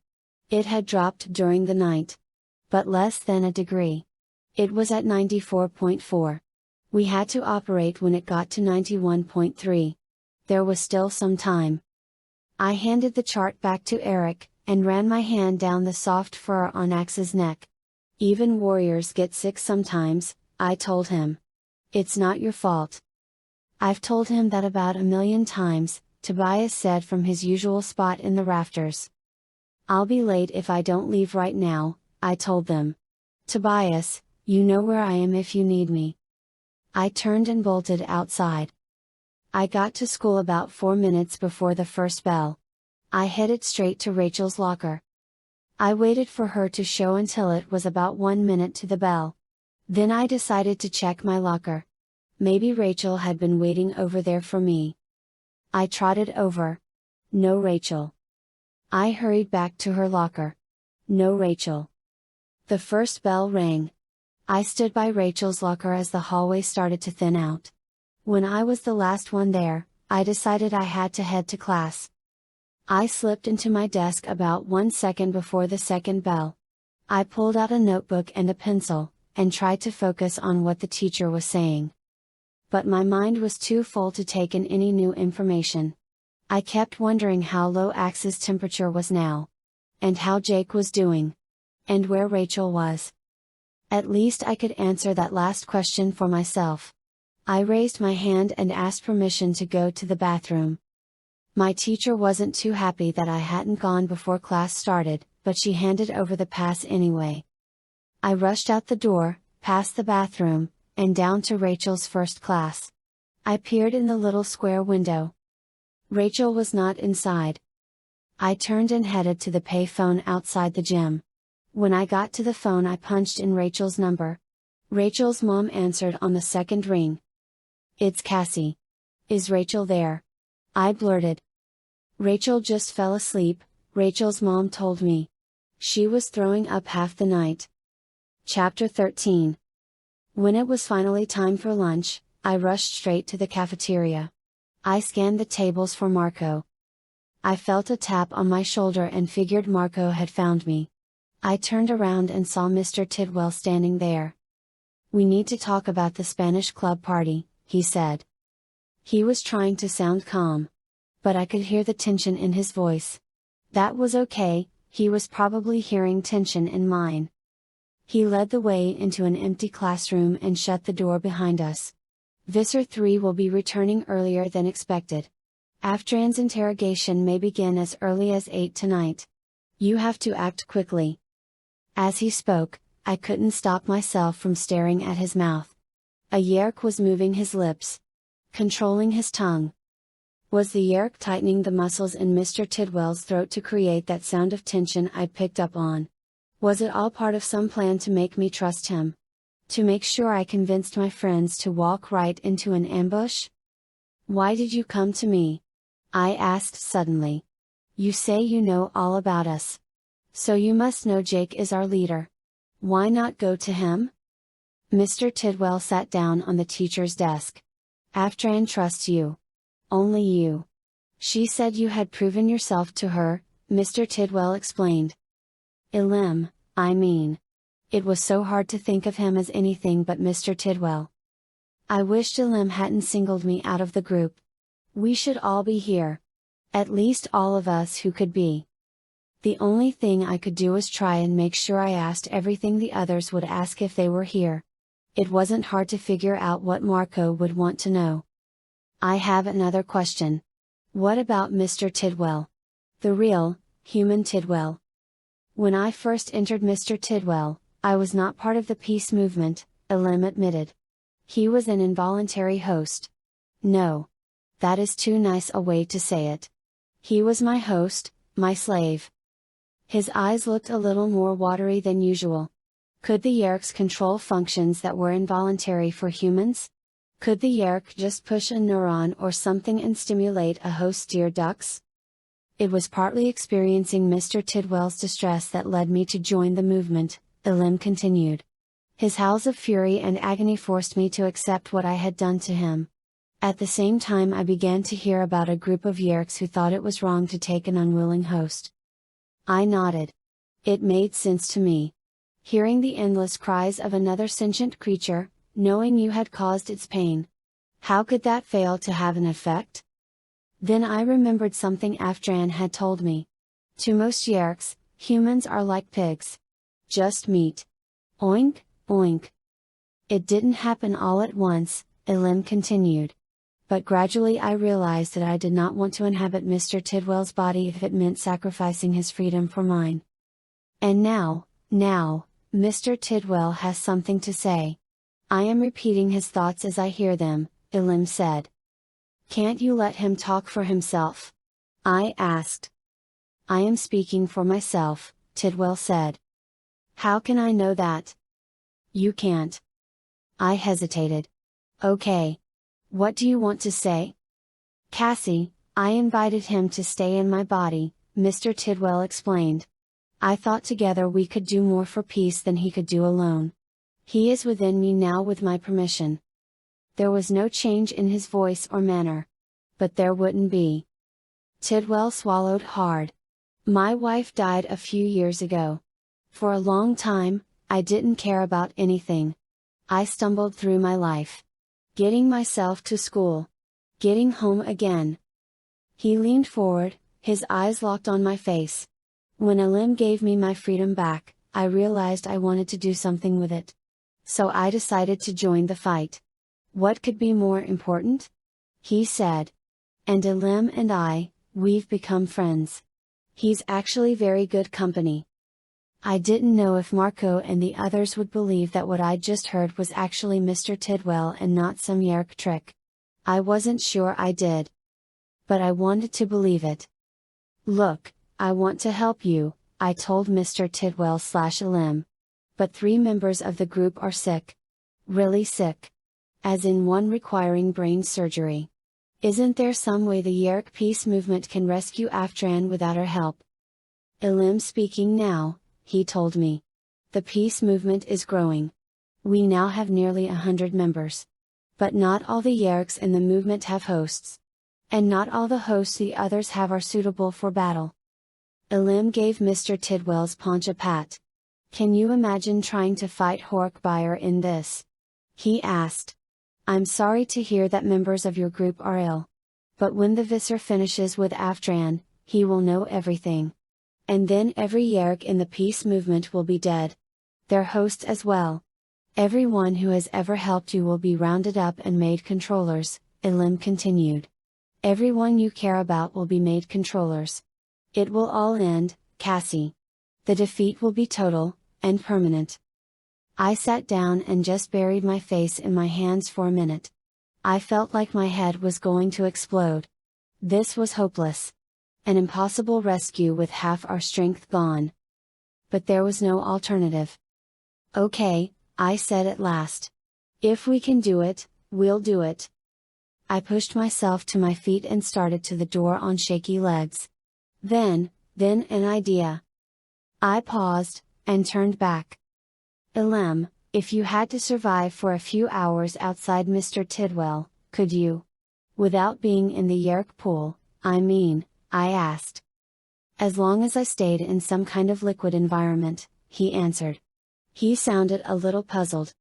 It had dropped during the night. But less than a degree. It was at 94.4. We had to operate when it got to 91.3. There was still some time. I handed the chart back to Eric, and ran my hand down the soft fur on Axe's neck. Even warriors get sick sometimes, I told him. It's not your fault. I've told him that about 1,000,000 times, Tobias said from his usual spot in the rafters. I'll be late if I don't leave right now, I told them. Tobias, you know where I am if you need me. I turned and bolted outside. I got to school about 4 minutes before the first bell. I headed straight to Rachel's locker. I waited for her to show until it was about 1 minute to the bell. Then I decided to check my locker. Maybe Rachel had been waiting over there for me. I trotted over. No Rachel. I hurried back to her locker. No Rachel. The first bell rang. I stood by Rachel's locker as the hallway started to thin out. When I was the last one there, I decided I had to head to class. I slipped into my desk about 1 second before the second bell. I pulled out a notebook and a pencil, and tried to focus on what the teacher was saying. But my mind was too full to take in any new information. I kept wondering how low Axe's temperature was now. And how Jake was doing. And where Rachel was. At least I could answer that last question for myself. I raised my hand and asked permission to go to the bathroom. My teacher wasn't too happy that I hadn't gone before class started, but she handed over the pass anyway. I rushed out the door, past the bathroom, and down to Rachel's first class. I peered in the little square window. Rachel was not inside. I turned and headed to the payphone outside the gym. When I got to the phone, I punched in Rachel's number. Rachel's mom answered on the second ring. "It's Cassie. Is Rachel there?" I blurted. "Rachel just fell asleep," Rachel's mom told me. "She was throwing up half the night." Chapter 13. When it was finally time for lunch, I rushed straight to the cafeteria. I scanned the tables for Marco. I felt a tap on my shoulder and figured Marco had found me. I turned around and saw Mr. Tidwell standing there. "We need to talk about the Spanish club party," he said. He was trying to sound calm. But I could hear the tension in his voice. That was okay, he was probably hearing tension in mine. He led the way into an empty classroom and shut the door behind us. "Visser 3 will be returning earlier than expected. Aftran's interrogation may begin as early as 8 tonight. You have to act quickly." As he spoke, I couldn't stop myself from staring at his mouth. A Yeerk was moving his lips. Controlling his tongue. Was the Yeerk tightening the muscles in Mr. Tidwell's throat to create that sound of tension I'd picked up on? Was it all part of some plan to make me trust him? To make sure I convinced my friends to walk right into an ambush? "Why did you come to me?" I asked suddenly. "You say you know all about us. So you must know Jake is our leader. Why not go to him?" Mr. Tidwell sat down on the teacher's desk. "Aftran trusts you. Only you. She said you had proven yourself to her," Mr. Tidwell explained. Elim, I mean. It was so hard to think of him as anything but Mr. Tidwell. I wished Elim hadn't singled me out of the group. We should all be here. At least all of us who could be. The only thing I could do was try and make sure I asked everything the others would ask if they were here. It wasn't hard to figure out what Marco would want to know. "I have another question. What about Mr. Tidwell? The real, human Tidwell?" "When I first entered Mr. Tidwell, I was not part of the peace movement," Elim admitted. "He was an involuntary host. No. That is too nice a way to say it. He was my host, my slave." His eyes looked a little more watery than usual. Could the Yeerks control functions that were involuntary for humans? Could the Yeerk just push a neuron or something and stimulate a host's ear ducts? It was partly experiencing Mr. Tidwell's distress that led me to join the movement, Elim continued. His howls of fury and agony forced me to accept what I had done to him. At the same time I began to hear about a group of Yeerks who thought it was wrong to take an unwilling host. I nodded. It made sense to me. Hearing the endless cries of another sentient creature, knowing you had caused its pain. How could that fail to have an effect? Then I remembered something Aftran had told me. To most Yeerks, humans are like pigs. Just meat. Oink, oink. It didn't happen all at once, Elim continued. But gradually I realized that I did not want to inhabit Mr. Tidwell's body if it meant sacrificing his freedom for mine. And now, Mr. Tidwell has something to say. I am repeating his thoughts as I hear them, Elim said. Can't you let him talk for himself? I asked. I am speaking for myself, Tidwell said. How can I know that? You can't. I hesitated. Okay. What do you want to say? Cassie, I invited him to stay in my body, Mr. Tidwell explained. I thought together we could do more for peace than he could do alone. He is within me now with my permission. There was no change in his voice or manner. But there wouldn't be. Tidwell swallowed hard. My wife died a few years ago. For a long time, I didn't care about anything. I stumbled through my life. Getting myself to school. Getting home again. He leaned forward, his eyes locked on my face. When Elim gave me my freedom back, I realized I wanted to do something with it. So I decided to join the fight. What could be more important? He said. And Elim and we've become friends. He's actually very good company. I didn't know if Marco and the others would believe that what I'd just heard was actually Mr. Tidwell and not some Yeerk trick. I wasn't sure I did. But I wanted to believe it. Look, I want to help you, I told Mr. Tidwell/Elim. But 3 members of the group are sick. Really sick. As in one requiring brain surgery. Isn't there some way the Yeerk peace movement can rescue Aftran without our help? Elim speaking now, he told me. The peace movement is growing. We now have nearly 100 members. But not all the Yeerks in the movement have hosts. And not all the hosts the others have are suitable for battle. Elim gave Mr. Tidwell's paunch a pat. Can you imagine trying to fight Horkbyer in this? He asked. I'm sorry to hear that members of your group are ill. But when the Visser finishes with Aftran, he will know everything. And then every Yeerk in the peace movement will be dead. Their hosts as well. Everyone who has ever helped you will be rounded up and made controllers, Elim continued. Everyone you care about will be made controllers. It will all end, Cassie. The defeat will be total, and permanent. I sat down and just buried my face in my hands for a minute. I felt like my head was going to explode. This was hopeless. An impossible rescue with half our strength gone. But there was no alternative. Okay, I said at last. If we can do it, we'll do it. I pushed myself to my feet and started to the door on shaky legs. Then an idea. I paused, and turned back. Elim, if you had to survive for a few hours outside Mr. Tidwell, could you? Without being in the Yeerk pool, I mean, I asked. As long as I stayed in some kind of liquid environment, he answered. He sounded a little puzzled.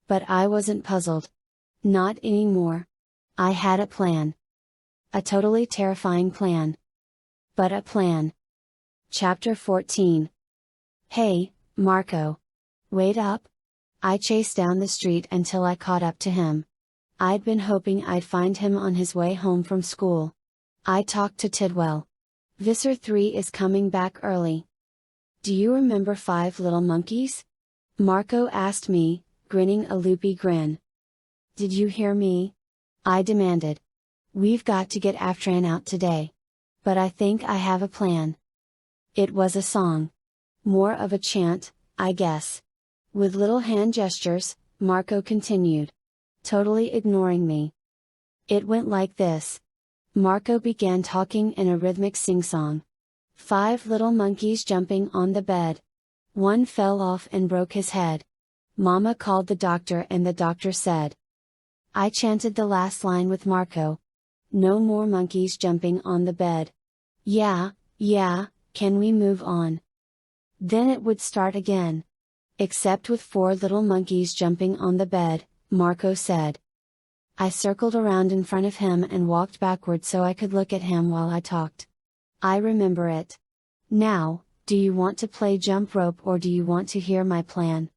But I wasn't puzzled. Not anymore. I had a plan. A totally terrifying plan. But a plan. Chapter 14. Hey, Marco. Wait up! I chased down the street until I caught up to him. I'd been hoping I'd find him on his way home from school. I talked to Tidwell. Visser 3 is coming back early. Do you remember 5 little monkeys? Marco asked me, grinning a loopy grin. Did you hear me? I demanded. We've got to get Aftran out today. But I think I have a plan. It was a song. More of a chant, I guess. With little hand gestures, Marco continued. Totally ignoring me. It went like this. Marco began talking in a rhythmic sing-song. 5 little monkeys jumping on the bed. One fell off and broke his head. Mama called the doctor and the doctor said. I chanted the last line with Marco. No more monkeys jumping on the bed. Yeah, can we move on? Then it would start again. Except with 4 little monkeys jumping on the bed, Marco said. I circled around in front of him and walked backward so I could look at him while I talked. I remember it. Now, do you want to play jump rope or do you want to hear my plan?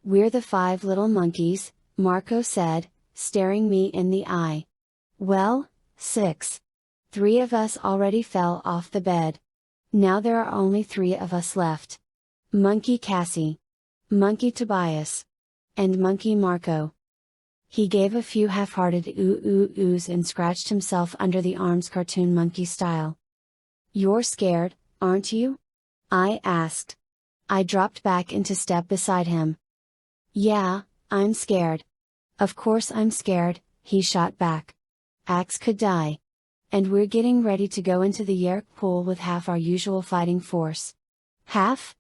We're the 5 little monkeys, Marco said, staring me in the eye. Well, 6. 3 of us already fell off the bed. Now there are only 3 of us left. Monkey Cassie. Monkey Tobias. And Monkey Marco. He gave a few half-hearted oohs and scratched himself under the arms cartoon monkey style. You're scared, aren't you? I asked. I dropped back into step beside him. Yeah, I'm scared. Of course I'm scared, he shot back. Axe could die. And we're getting ready to go into the Yeerk pool with half our usual fighting force. Half?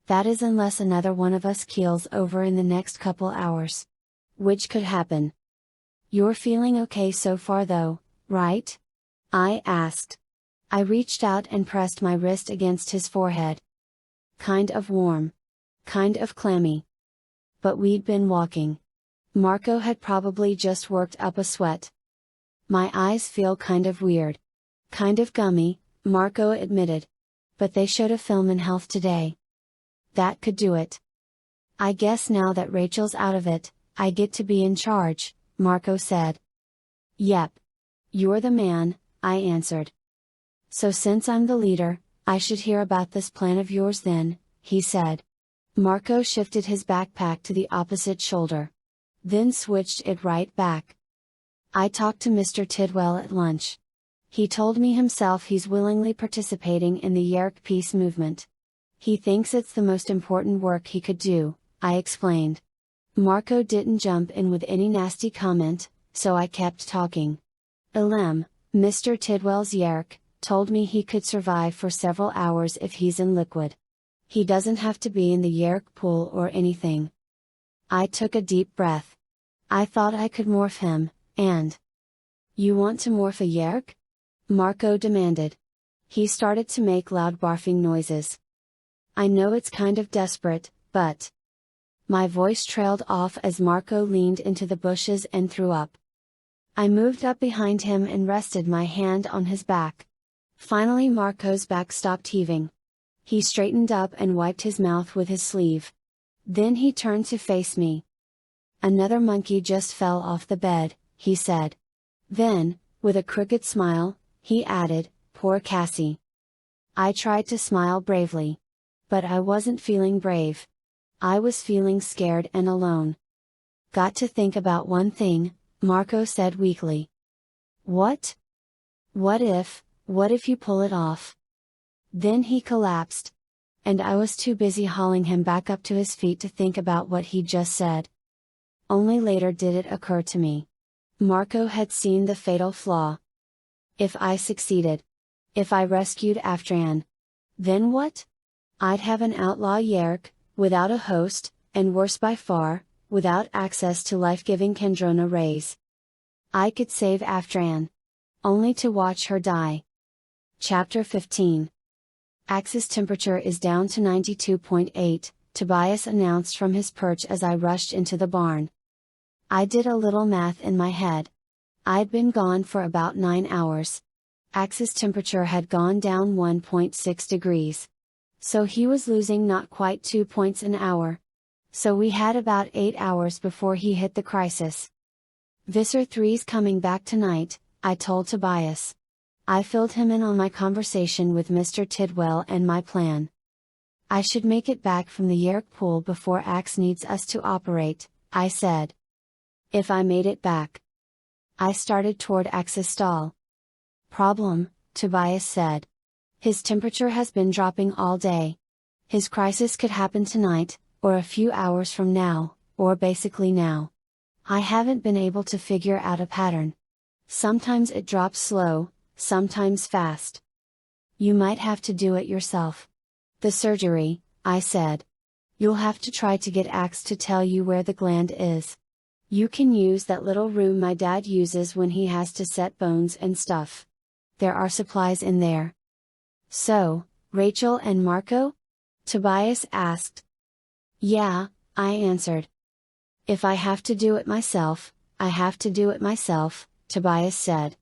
That is unless another one of us keels over in the next couple hours. Which could happen. You're feeling okay so far though, right? I asked. I reached out and pressed my wrist against his forehead. Kind of warm. Kind of clammy. But we'd been walking. Marco had probably just worked up a sweat. My eyes feel kind of weird. Kind of gummy, Marco admitted. But they showed a film in Health today. That could do it. I guess now that Rachel's out of it, I get to be in charge, Marco said. Yep. You're the man, I answered. So since I'm the leader, I should hear about this plan of yours then, he said. Marco shifted his backpack to the opposite shoulder. Then switched it right back. I talked to Mr. Tidwell at lunch. He told me himself he's willingly participating in the Yeerk peace movement. He thinks it's the most important work he could do, I explained. Marco didn't jump in with any nasty comment, so I kept talking. Mr. Tidwell's Yeerk told me he could survive for several hours if he's in liquid. He doesn't have to be in the Yeerk pool or anything. I took a deep breath. I thought I could morph him, and... You want to morph a Yeerk? Marco demanded. He started to make loud barfing noises. I know it's kind of desperate, but... My voice trailed off as Marco leaned into the bushes and threw up. I moved up behind him and rested my hand on his back. Finally Marco's back stopped heaving. He straightened up and wiped his mouth with his sleeve. Then he turned to face me. Another monkey just fell off the bed, he said. Then, with a crooked smile, he added, poor Cassie. I tried to smile bravely. But I wasn't feeling brave. I was feeling scared and alone. Got to think about one thing, Marco said weakly. What? What if you pull it off? Then he collapsed. And I was too busy hauling him back up to his feet to think about what he'd just said. Only later did it occur to me. Marco had seen the fatal flaw. If I succeeded. If I rescued Aftran. Then what? I'd have an outlaw Yeerk, without a host, and worse by far, without access to life-giving Kendrona rays. I could save Aftran. Only to watch her die. Chapter 15. Axe's temperature is down to 92.8, Tobias announced from his perch as I rushed into the barn. I did a little math in my head. I'd been gone for about 9 hours. Axe's temperature had gone down 1.6 degrees. So he was losing not quite 2 points an hour. So we had about 8 hours before he hit the crisis. Visser 3's coming back tonight, I told Tobias. I filled him in on my conversation with Mr. Tidwell and my plan. I should make it back from the Yeerk pool before Axe needs us to operate, I said. If I made it back. I started toward Axe's stall. Problem, Tobias said. His temperature has been dropping all day. His crisis could happen tonight, or a few hours from now, or basically now. I haven't been able to figure out a pattern. Sometimes it drops slow, sometimes fast. You might have to do it yourself. The surgery, I said. You'll have to try to get Axe to tell you where the gland is. You can use that little room my dad uses when he has to set bones and stuff. There are supplies in there. So, Rachel and Marco? Tobias asked. Yeah, I answered. If I have to do it myself, I have to do it myself, Tobias said.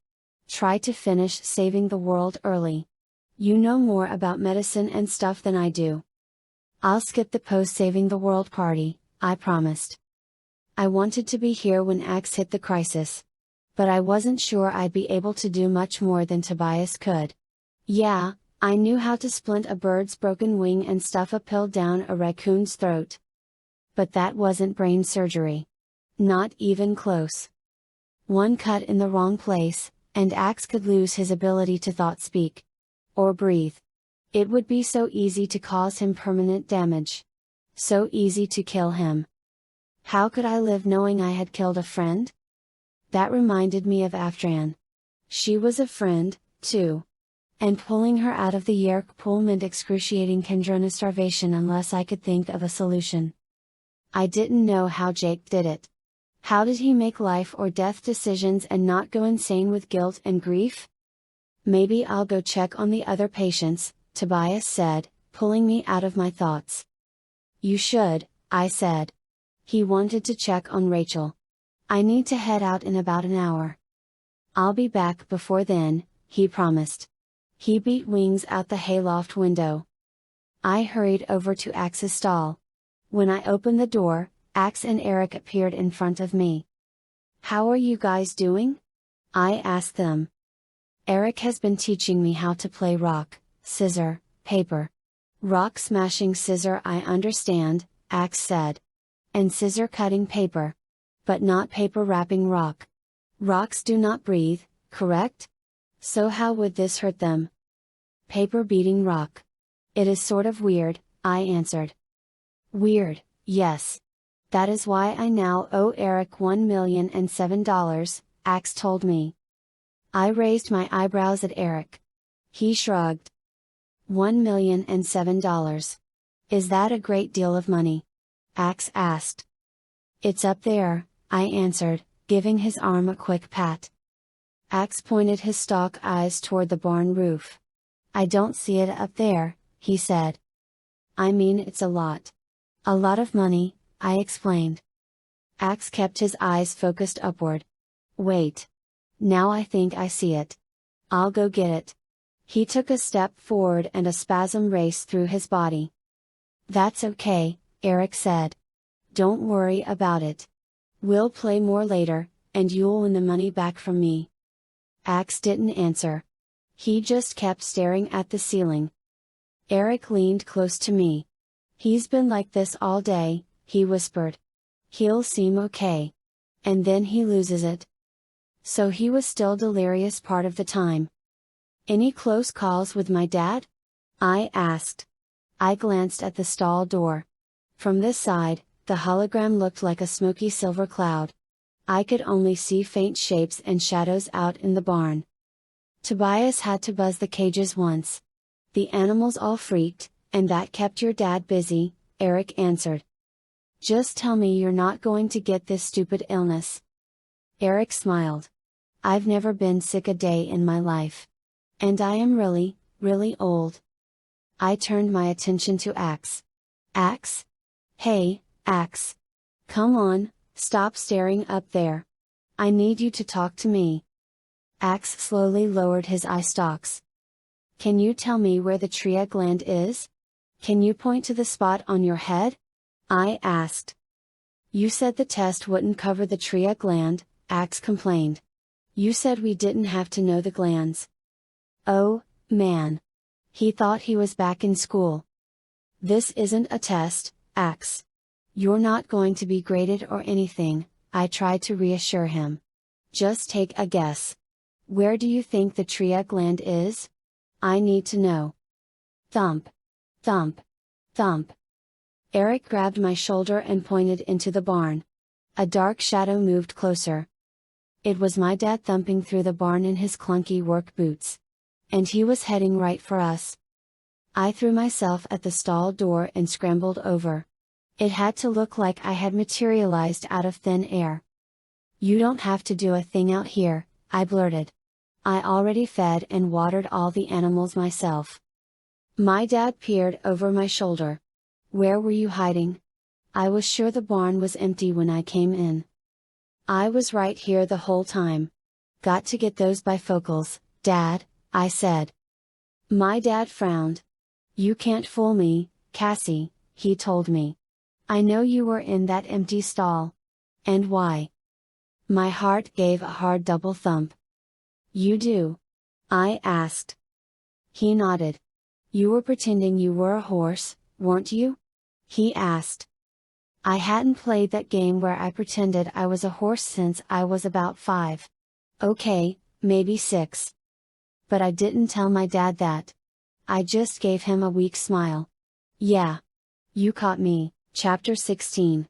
Try to finish saving the world early. You know more about medicine and stuff than I do. I'll skip the post-saving the world party, I promised. I wanted to be here when Axe hit the crisis. But I wasn't sure I'd be able to do much more than Tobias could. Yeah, I knew how to splint a bird's broken wing and stuff a pill down a raccoon's throat. But that wasn't brain surgery. Not even close. One cut in the wrong place, and Axe could lose his ability to thought speak. Or breathe. It would be so easy to cause him permanent damage. So easy to kill him. How could I live knowing I had killed a friend? That reminded me of Aftran. She was a friend, too. And pulling her out of the Yeerk pool meant excruciating Kendrona starvation unless I could think of a solution. I didn't know how Jake did it. How did he make life or death decisions and not go insane with guilt and grief? Maybe I'll go check on the other patients, Tobias said, pulling me out of my thoughts. You should, I said. He wanted to check on Rachel. I need to head out in about an hour. I'll be back before then, he promised. He beat wings out the hayloft window. I hurried over to Axe's stall. When I opened the door, Axe and Eric appeared in front of me. How are you guys doing? I asked them. Eric has been teaching me how to play rock, scissor, paper. Rock smashing scissor I understand, Axe said. And scissor cutting paper. But not paper wrapping rock. Rocks do not breathe, correct? So how would this hurt them? Paper beating rock. It is sort of weird, I answered. Weird, yes. That is why I now owe Eric $1,007, Axe told me. I raised my eyebrows at Eric. He shrugged. $1,007. Is that a great deal of money? Axe asked. It's up there, I answered, giving his arm a quick pat. Axe pointed his stalk eyes toward the barn roof. I don't see it up there, he said. I mean it's a lot. A lot of money, I explained. Axe kept his eyes focused upward. Wait. Now I think I see it. I'll go get it. He took a step forward and a spasm raced through his body. That's okay, Eric said. Don't worry about it. We'll play more later, and you'll win the money back from me. Axe didn't answer. He just kept staring at the ceiling. Eric leaned close to me. He's been like this all day, he whispered. He'll seem okay. And then he loses it. So he was still delirious part of the time. Any close calls with my dad? I asked. I glanced at the stall door. From this side, the hologram looked like a smoky silver cloud. I could only see faint shapes and shadows out in the barn. Tobias had to buzz the cages once. The animals all freaked, and that kept your dad busy, Eric answered. Just tell me you're not going to get this stupid illness. Eric smiled. I've never been sick a day in my life. And I am really, really old. I turned my attention to Axe. Axe? Hey, Axe. Come on, stop staring up there. I need you to talk to me. Axe slowly lowered his eye stalks. Can you tell me where the tria gland is? Can you point to the spot on your head? I asked. You said the test wouldn't cover the tria gland, Axe complained. You said we didn't have to know the glands. Oh, man. He thought he was back in school. This isn't a test, Axe. You're not going to be graded or anything, I tried to reassure him. Just take a guess. Where do you think the tria gland is? I need to know. Thump. Thump. Thump. Eric grabbed my shoulder and pointed into the barn. A dark shadow moved closer. It was my dad thumping through the barn in his clunky work boots. And he was heading right for us. I threw myself at the stall door and scrambled over. It had to look like I had materialized out of thin air. You don't have to do a thing out here, I blurted. I already fed and watered all the animals myself. My dad peered over my shoulder. Where were you hiding? I was sure the barn was empty when I came in. I was right here the whole time. Got to get those bifocals, Dad, I said. My dad frowned. You can't fool me, Cassie, he told me. I know you were in that empty stall. And why? My heart gave a hard double thump. You do? I asked. He nodded. You were pretending you were a horse, weren't you? He asked. I hadn't played that game where I pretended I was a horse since I was about 5. Okay, maybe 6. But I didn't tell my dad that. I just gave him a weak smile. Yeah. You caught me. Chapter 16.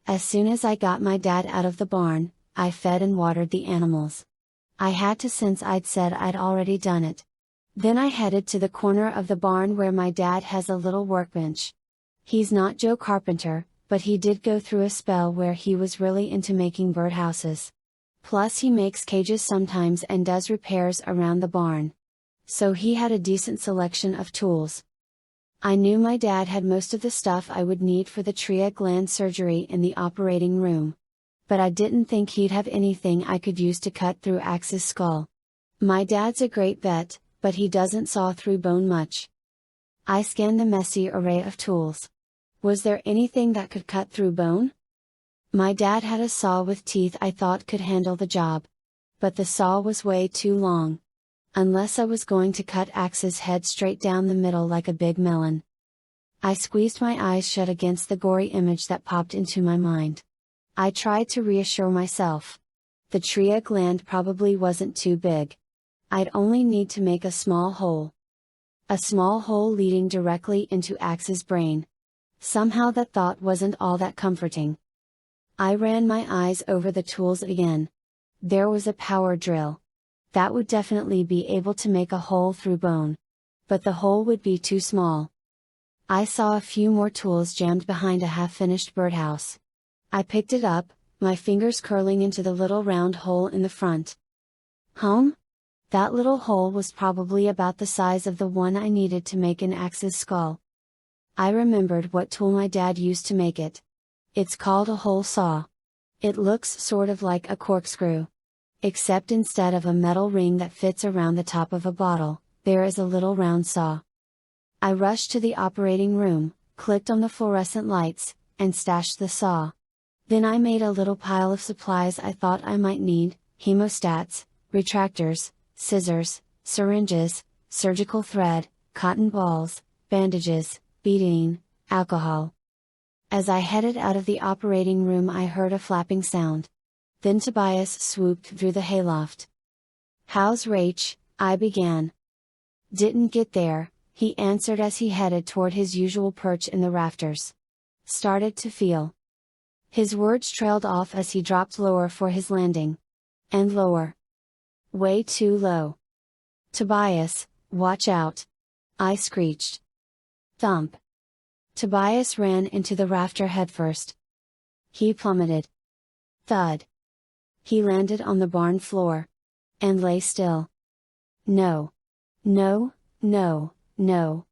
As soon as I got my dad out of the barn, I fed and watered the animals. I had to since I'd said I'd already done it. Then I headed to the corner of the barn where my dad has a little workbench. He's not Joe Carpenter, but he did go through a spell where he was really into making birdhouses. Plus he makes cages sometimes and does repairs around the barn. So he had a decent selection of tools. I knew my dad had most of the stuff I would need for the trachea gland surgery in the operating room. But I didn't think he'd have anything I could use to cut through Axe's skull. My dad's a great vet, but he doesn't saw through bone much. I scanned the messy array of tools. Was there anything that could cut through bone? My dad had a saw with teeth I thought could handle the job. But the saw was way too long. Unless I was going to cut Axe's head straight down the middle like a big melon. I squeezed my eyes shut against the gory image that popped into my mind. I tried to reassure myself. The trachea gland probably wasn't too big. I'd only need to make a small hole. A small hole leading directly into Axe's brain. Somehow that thought wasn't all that comforting. I ran my eyes over the tools again. There was a power drill. That would definitely be able to make a hole through bone. But the hole would be too small. I saw a few more tools jammed behind a half-finished birdhouse. I picked it up, my fingers curling into the little round hole in the front. That little hole was probably about the size of the one I needed to make an Axe's skull. I remembered what tool my dad used to make it. It's called a hole saw. It looks sort of like a corkscrew. Except instead of a metal ring that fits around the top of a bottle, there is a little round saw. I rushed to the operating room, clicked on the fluorescent lights, and stashed the saw. Then I made a little pile of supplies I thought I might need: hemostats, retractors, scissors, syringes, surgical thread, cotton balls, bandages, betadine, alcohol. As I headed out of the operating room I heard a flapping sound. Then Tobias swooped through the hayloft. "How's Rach?" I began. "Didn't get there," he answered as he headed toward his usual perch in the rafters. "Started to feel." His words trailed off as he dropped lower for his landing. And lower. Way too low. "Tobias, watch out!" I screeched. Thump. Tobias ran into the rafter headfirst. He plummeted. Thud. He landed on the barn floor. And lay still. No. No, no, no.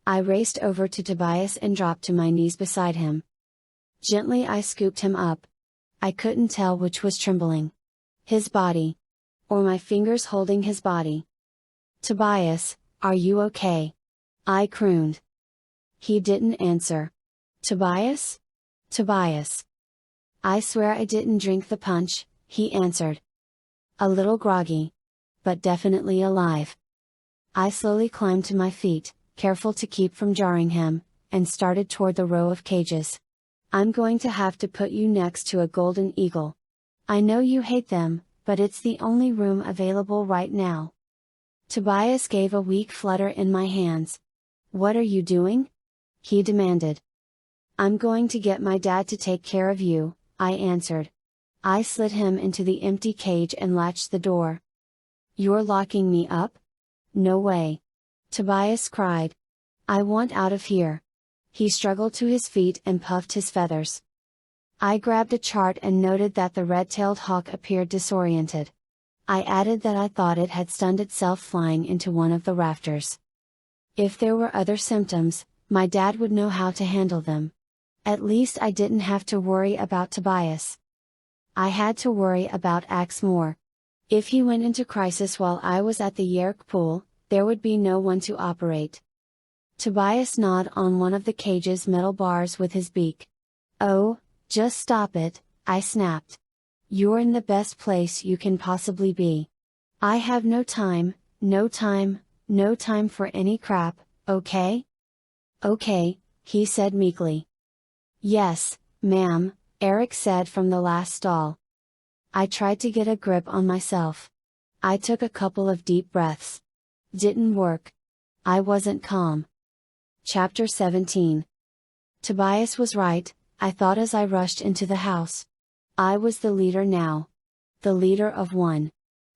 I raced over to Tobias and dropped to my knees beside him. Gently I scooped him up. I couldn't tell which was trembling. His body. Or my fingers holding his body. "Tobias, are you okay?" I crooned. He didn't answer. "Tobias? Tobias." "I swear I didn't drink the punch," he answered. A little groggy. But definitely alive. I slowly climbed to my feet, careful to keep from jarring him, and started toward the row of cages. "I'm going to have to put you next to a golden eagle. I know you hate them, but it's the only room available right now." Tobias gave a weak flutter in my hands. "What are you doing?" he demanded. "I'm going to get my dad to take care of you," I answered. I slid him into the empty cage and latched the door. "You're locking me up? No way!" Tobias cried. "I want out of here." He struggled to his feet and puffed his feathers. I grabbed a chart and noted that the red-tailed hawk appeared disoriented. I added that I thought it had stunned itself flying into one of the rafters. If there were other symptoms, my dad would know how to handle them. At least I didn't have to worry about Tobias. I had to worry about Axe more. If he went into crisis while I was at the Yeerk pool, there would be no one to operate. Tobias gnawed on one of the cage's metal bars with his beak. "Oh, just stop it," I snapped. "You're in the best place you can possibly be. I have no time for any crap, okay?" "Okay," he said meekly. "Yes, ma'am," Eric said from the last stall. I tried to get a grip on myself. I took a couple of deep breaths. Didn't work. I wasn't calm. Chapter 17. Tobias was right, I thought as I rushed into the house. I was the leader now. The leader of one.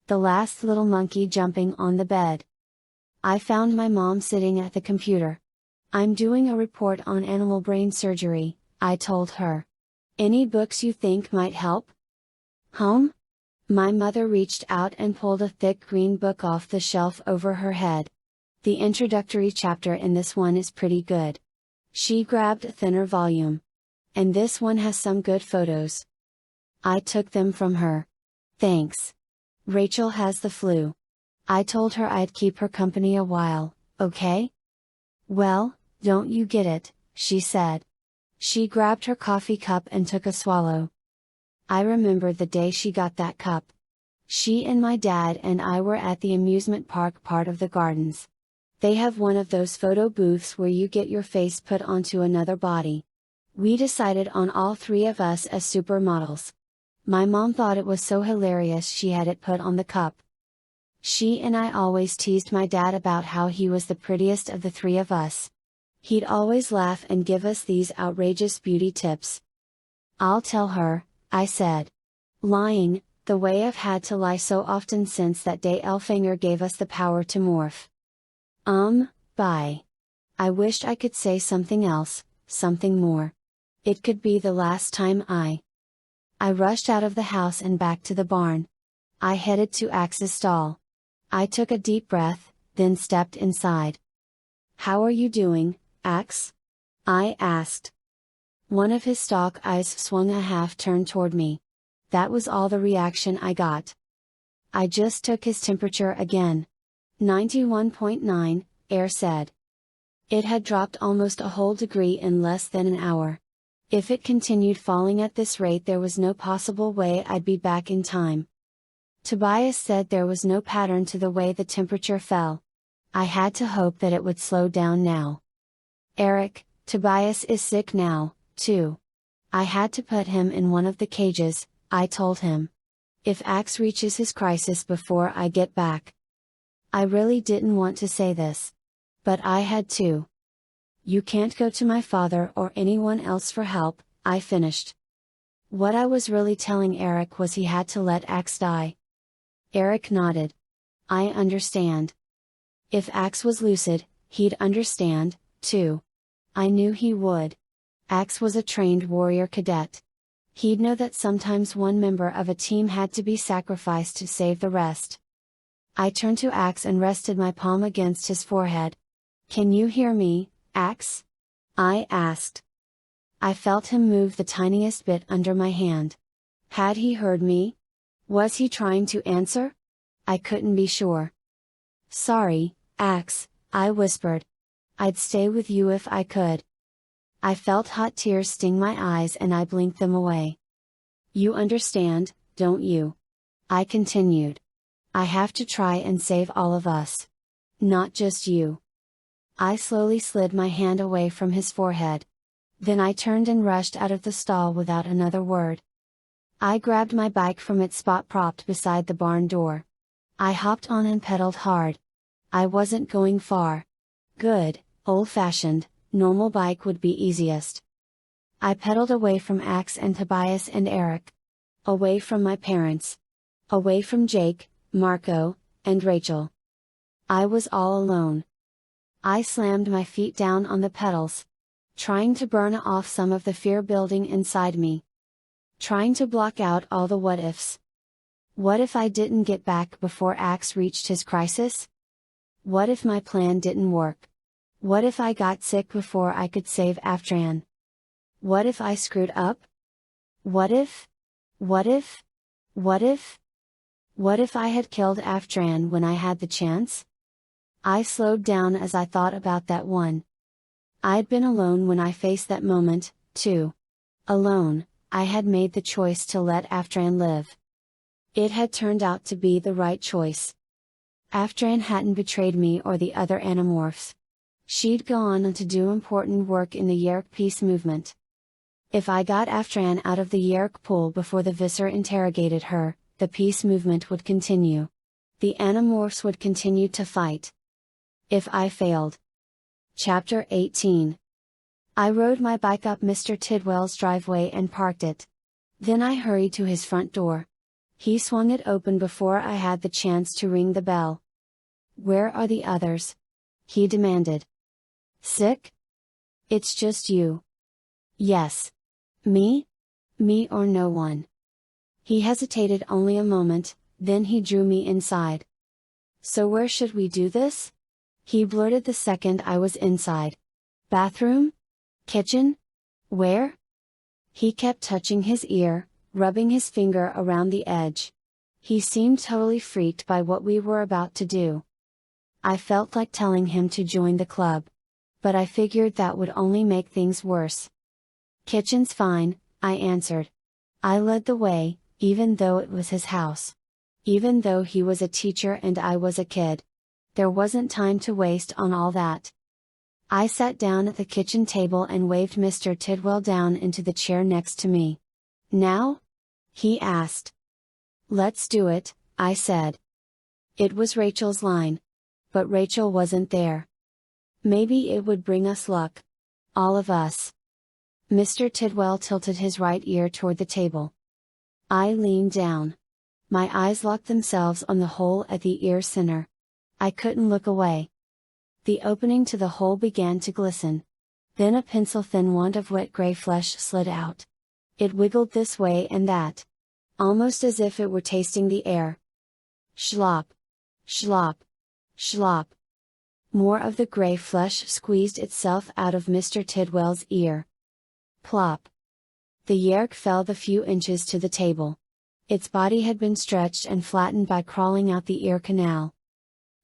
The last little monkey jumping on the bed. I found my mom sitting at the computer. "I'm doing a report on animal brain surgery," I told her. "Any books you think might help?" "Home?" My mother reached out and pulled a thick green book off the shelf over her head. "The introductory chapter in this one is pretty good." She grabbed a thinner volume. "And this one has some good photos." I took them from her. "Thanks. Rachel has the flu. I told her I'd keep her company a while, okay?" "Well, don't you get it," she said. She grabbed her coffee cup and took a swallow. I remembered the day she got that cup. She and my dad and I were at the amusement park part of the gardens. They have one of those photo booths where you get your face put onto another body. We decided on all three of us as supermodels. My mom thought it was so hilarious she had it put on the cup. She and I always teased my dad about how he was the prettiest of the three of us. He'd always laugh and give us these outrageous beauty tips. "I'll tell her," I said. Lying, the way I've had to lie so often since that day Elfinger gave us the power to morph. Bye. I wished I could say something else, something more. It could be the last time I rushed out of the house and back to the barn. I headed to Axe's stall. I took a deep breath, then stepped inside. "How are you doing, Axe?" I asked. One of his stalk eyes swung a half turn toward me. That was all the reaction I got. I just took his temperature again. 91.9, Air said. It had dropped almost a whole degree in less than an hour. If it continued falling at this rate, there was no possible way I'd be back in time. Tobias said there was no pattern to the way the temperature fell. I had to hope that it would slow down now. "Eric, Tobias is sick now, too. I had to put him in one of the cages," I told him. "If Axe reaches his crisis before I get back." I really didn't want to say this. But I had to. "You can't go to my father or anyone else for help," I finished. What I was really telling Eric was he had to let Axe die. Eric nodded. "I understand." If Axe was lucid, he'd understand, too. I knew he would. Axe was a trained warrior cadet. He'd know that sometimes one member of a team had to be sacrificed to save the rest. I turned to Axe and rested my palm against his forehead. "Can you hear me, Axe?" I asked. I felt him move the tiniest bit under my hand. Had he heard me? Was he trying to answer? I couldn't be sure. "Sorry, Axe," I whispered. "I'd stay with you if I could." I felt hot tears sting my eyes and I blinked them away. "You understand, don't you?" I continued. "I have to try and save all of us. Not just you." I slowly slid my hand away from his forehead. Then I turned and rushed out of the stall without another word. I grabbed my bike from its spot propped beside the barn door. I hopped on and pedaled hard. I wasn't going far. Good, old-fashioned, normal bike would be easiest. I pedaled away from Axe and Tobias and Eric. Away from my parents. Away from Jake, Marco, and Rachel. I was all alone. I slammed my feet down on the pedals. Trying to burn off some of the fear building inside me. Trying to block out all the what-ifs. What if I didn't get back before Axe reached his crisis? What if my plan didn't work? What if I got sick before I could save Aftran? What if I screwed up? What if? What if? What if? What if I had killed Aftran when I had the chance? I slowed down as I thought about that one. I'd been alone when I faced that moment, too. Alone, I had made the choice to let Aftran live. It had turned out to be the right choice. Aftran hadn't betrayed me or the other Animorphs. She'd gone on to do important work in the Yeerk peace movement. If I got Aftran out of the Yeerk pool before the Visser interrogated her, the peace movement would continue. The Animorphs would continue to fight. If I failed. Chapter 18. I rode my bike up Mr. Tidwell's driveway and parked it. Then I hurried to his front door. He swung it open before I had the chance to ring the bell. "Where are the others?" he demanded. "Sick? It's just you." "Yes. Me? Me or no one." He hesitated only a moment, then he drew me inside. "So where should we do this?" he blurted the second I was inside. "Bathroom? Kitchen? Where?" He kept touching his ear, rubbing his finger around the edge. He seemed totally freaked by what we were about to do. I felt like telling him to join the club. But I figured that would only make things worse. "Kitchen's fine," I answered. I led the way, even though it was his house. Even though he was a teacher and I was a kid. There wasn't time to waste on all that. I sat down at the kitchen table and waved Mr. Tidwell down into the chair next to me. "Now?" he asked. "Let's do it," I said. It was Rachel's line. But Rachel wasn't there. Maybe it would bring us luck. All of us. Mr. Tidwell tilted his right ear toward the table. I leaned down. My eyes locked themselves on the hole at the ear center. I couldn't look away. The opening to the hole began to glisten. Then a pencil-thin wand of wet gray flesh slid out. It wiggled this way and that. Almost as if it were tasting the air. Schlop. Schlop. Schlop. More of the gray flesh squeezed itself out of Mr. Tidwell's ear. Plop. The Yeerk fell the few inches to the table. Its body had been stretched and flattened by crawling out the ear canal.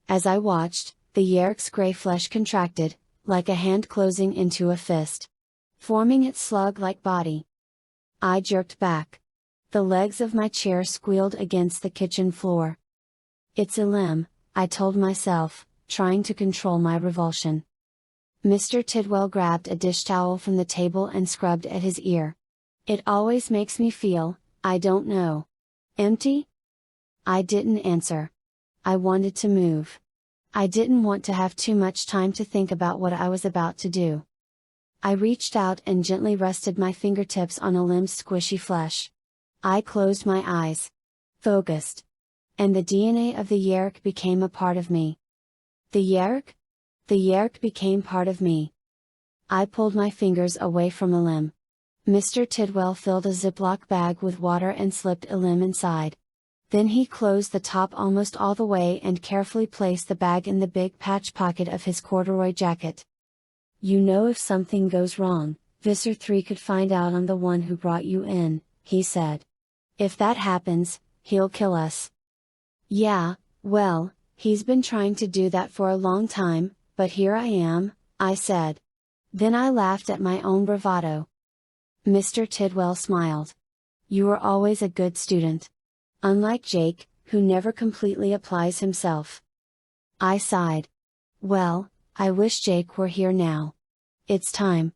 As I watched, the Yeerk's gray flesh contracted, like a hand closing into a fist, forming its slug-like body. I jerked back. The legs of my chair squealed against the kitchen floor. "It's a limb," I told myself, trying to control my revulsion. Mr. Tidwell grabbed a dish towel from the table and scrubbed at his ear. "It always makes me feel, I don't know. Empty?" I didn't answer. I wanted to move. I didn't want to have too much time to think about what I was about to do. I reached out and gently rested my fingertips on a limb's squishy flesh. I closed my eyes. Focused. And the DNA of the Yeerk became a part of me. The Yeerk? The Yeerk became part of me. I pulled my fingers away from a limb. Mr. Tidwell filled a Ziploc bag with water and slipped a limb inside. Then he closed the top almost all the way and carefully placed the bag in the big patch pocket of his corduroy jacket. "You know, if something goes wrong, Visser 3 could find out I'm the one who brought you in," he said. "If that happens, he'll kill us." "Yeah, well, he's been trying to do that for a long time, but here I am," I said. Then I laughed at my own bravado. Mr. Tidwell smiled. "You were always a good student. Unlike Jake, who never completely applies himself." I sighed. "Well, I wish Jake were here now. It's time.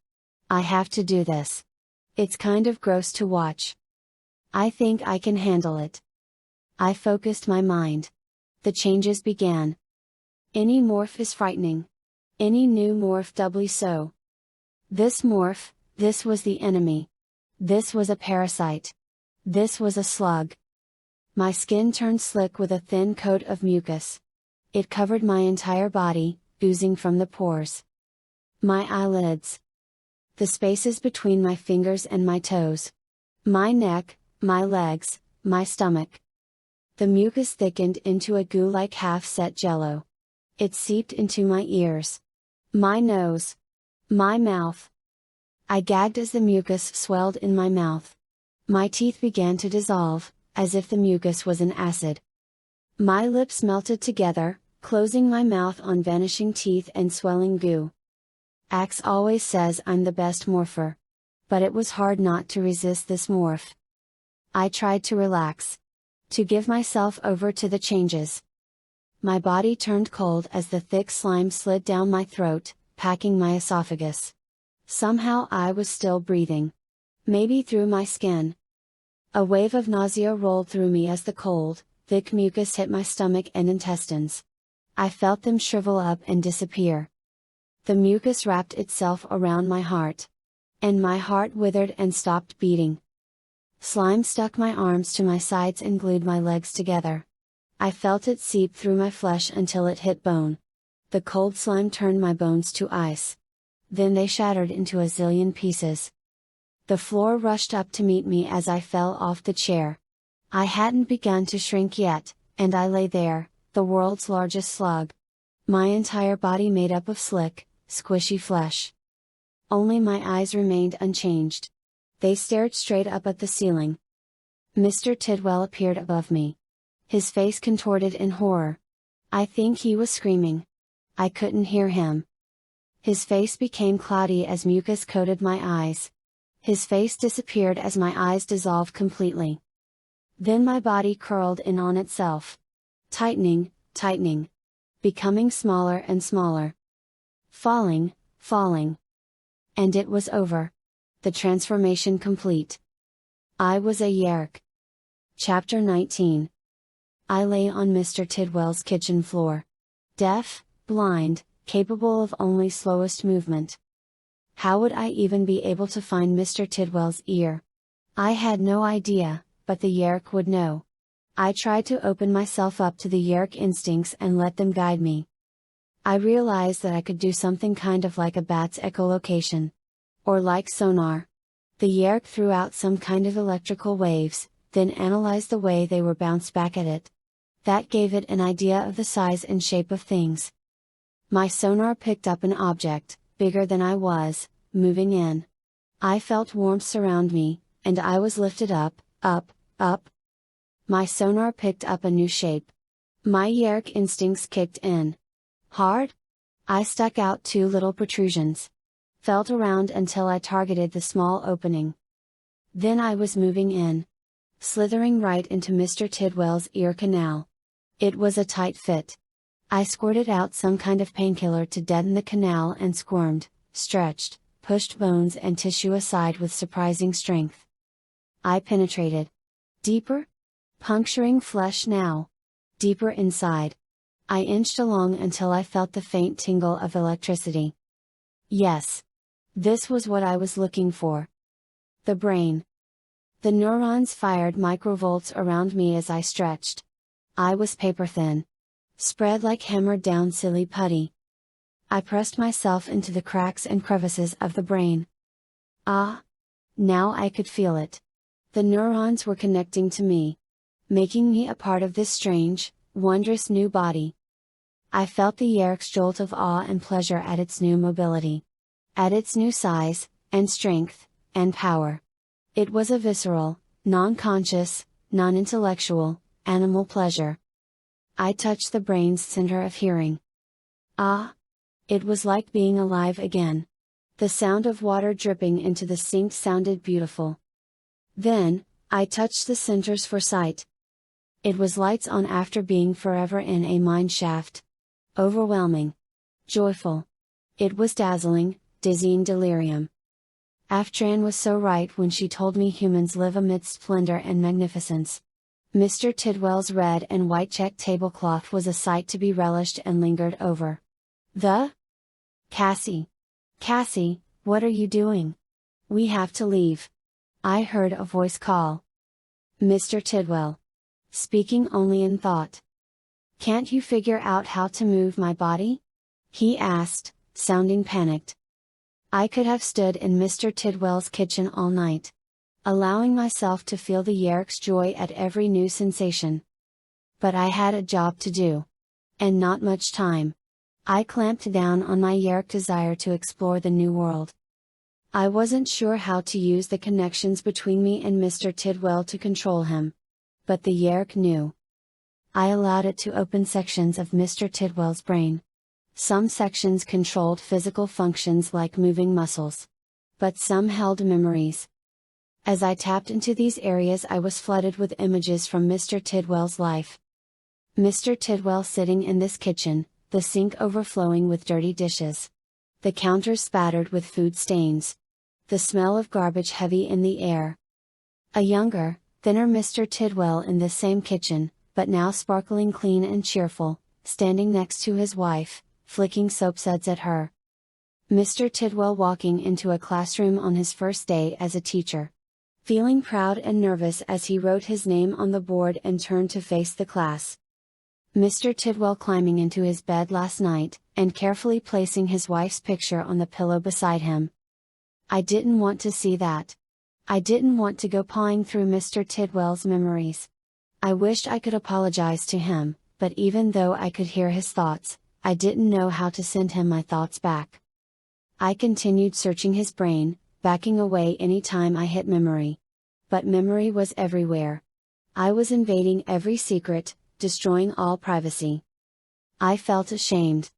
I have to do this. It's kind of gross to watch. I think I can handle it." I focused my mind. The changes began. Any morph is frightening. Any new morph doubly so. This morph, this was the enemy. This was a parasite. This was a slug. My skin turned slick with a thin coat of mucus. It covered my entire body, oozing from the pores. My eyelids. The spaces between my fingers and my toes. My neck, my legs, my stomach. The mucus thickened into a goo-like half-set jello. It seeped into my ears. My nose. My mouth. I gagged as the mucus swelled in my mouth. My teeth began to dissolve, as if the mucus was an acid. My lips melted together, closing my mouth on vanishing teeth and swelling goo. Axe always says I'm the best morpher. But it was hard not to resist this morph. I tried to relax. To give myself over to the changes. My body turned cold as the thick slime slid down my throat, packing my esophagus. Somehow I was still breathing. Maybe through my skin. A wave of nausea rolled through me as the cold, thick mucus hit my stomach and intestines. I felt them shrivel up and disappear. The mucus wrapped itself around my heart. And my heart withered and stopped beating. Slime stuck my arms to my sides and glued my legs together. I felt it seep through my flesh until it hit bone. The cold slime turned my bones to ice. Then they shattered into a zillion pieces. The floor rushed up to meet me as I fell off the chair. I hadn't begun to shrink yet, and I lay there, the world's largest slug. My entire body made up of slick, squishy flesh. Only my eyes remained unchanged. They stared straight up at the ceiling. Mr. Tidwell appeared above me. His face contorted in horror. I think he was screaming. I couldn't hear him. His face became cloudy as mucus coated my eyes. His face disappeared as my eyes dissolved completely. Then my body curled in on itself. Tightening, tightening. Becoming smaller and smaller. Falling, falling. And it was over. The transformation complete. I was a Yeerk. Chapter 19. I lay on Mr. Tidwell's kitchen floor. Deaf, blind, capable of only slowest movement. How would I even be able to find Mr. Tidwell's ear? I had no idea, but the Yeerk would know. I tried to open myself up to the Yeerk instincts and let them guide me. I realized that I could do something kind of like a bat's echolocation. Or like sonar. The Yeerk threw out some kind of electrical waves, then analyzed the way they were bounced back at it. That gave it an idea of the size and shape of things. My sonar picked up an object, bigger than I was, moving in. I felt warmth surround me, and I was lifted up, up, up. My sonar picked up a new shape. My Yeerk instincts kicked in. Hard? I stuck out two little protrusions. Felt around until I targeted the small opening. Then I was moving in. Slithering right into Mr. Tidwell's ear canal. It was a tight fit. I squirted out some kind of painkiller to deaden the canal and squirmed, stretched, pushed bones and tissue aside with surprising strength. I penetrated. Deeper? Puncturing flesh now. Deeper inside. I inched along until I felt the faint tingle of electricity. Yes. This was what I was looking for. The brain. The neurons fired microvolts around me as I stretched. I was paper thin. Spread like hammered down silly putty. I pressed myself into the cracks and crevices of the brain. Ah! Now I could feel it. The neurons were connecting to me. Making me a part of this strange, wondrous new body. I felt the Yeerk's jolt of awe and pleasure at its new mobility. At its new size, and strength, and power. It was a visceral, non-conscious, non-intellectual, animal pleasure. I touched the brain's center of hearing. Ah! It was like being alive again. The sound of water dripping into the sink sounded beautiful. Then, I touched the centers for sight. It was lights on after being forever in a mine shaft. Overwhelming. Joyful. It was dazzling, dizzying delirium. Aftran was so right when she told me humans live amidst splendor and magnificence. Mr. Tidwell's red and white check tablecloth was a sight to be relished and lingered over. Cassie! Cassie, what are you doing? We have to leave. I heard a voice call. Mr. Tidwell. Speaking only in thought. Can't you figure out how to move my body? He asked, sounding panicked. I could have stood in Mr. Tidwell's kitchen all night. Allowing myself to feel the Yeerk's joy at every new sensation. But I had a job to do. And not much time. I clamped down on my Yeerk desire to explore the new world. I wasn't sure how to use the connections between me and Mr. Tidwell to control him. But the Yeerk knew. I allowed it to open sections of Mr. Tidwell's brain. Some sections controlled physical functions like moving muscles. But some held memories. As I tapped into these areas, I was flooded with images from Mr. Tidwell's life. Mr. Tidwell sitting in this kitchen, the sink overflowing with dirty dishes. The counters spattered with food stains. The smell of garbage heavy in the air. A younger, thinner Mr. Tidwell in this same kitchen, but now sparkling clean and cheerful, standing next to his wife, flicking soapsuds at her. Mr. Tidwell walking into a classroom on his first day as a teacher. Feeling proud and nervous as he wrote his name on the board and turned to face the class. Mr. Tidwell climbing into his bed last night, and carefully placing his wife's picture on the pillow beside him. I didn't want to see that. I didn't want to go pawing through Mr. Tidwell's memories. I wished I could apologize to him, but even though I could hear his thoughts, I didn't know how to send him my thoughts back. I continued searching his brain, backing away any time I hit memory. But memory was everywhere. I was invading every secret, destroying all privacy. I felt ashamed.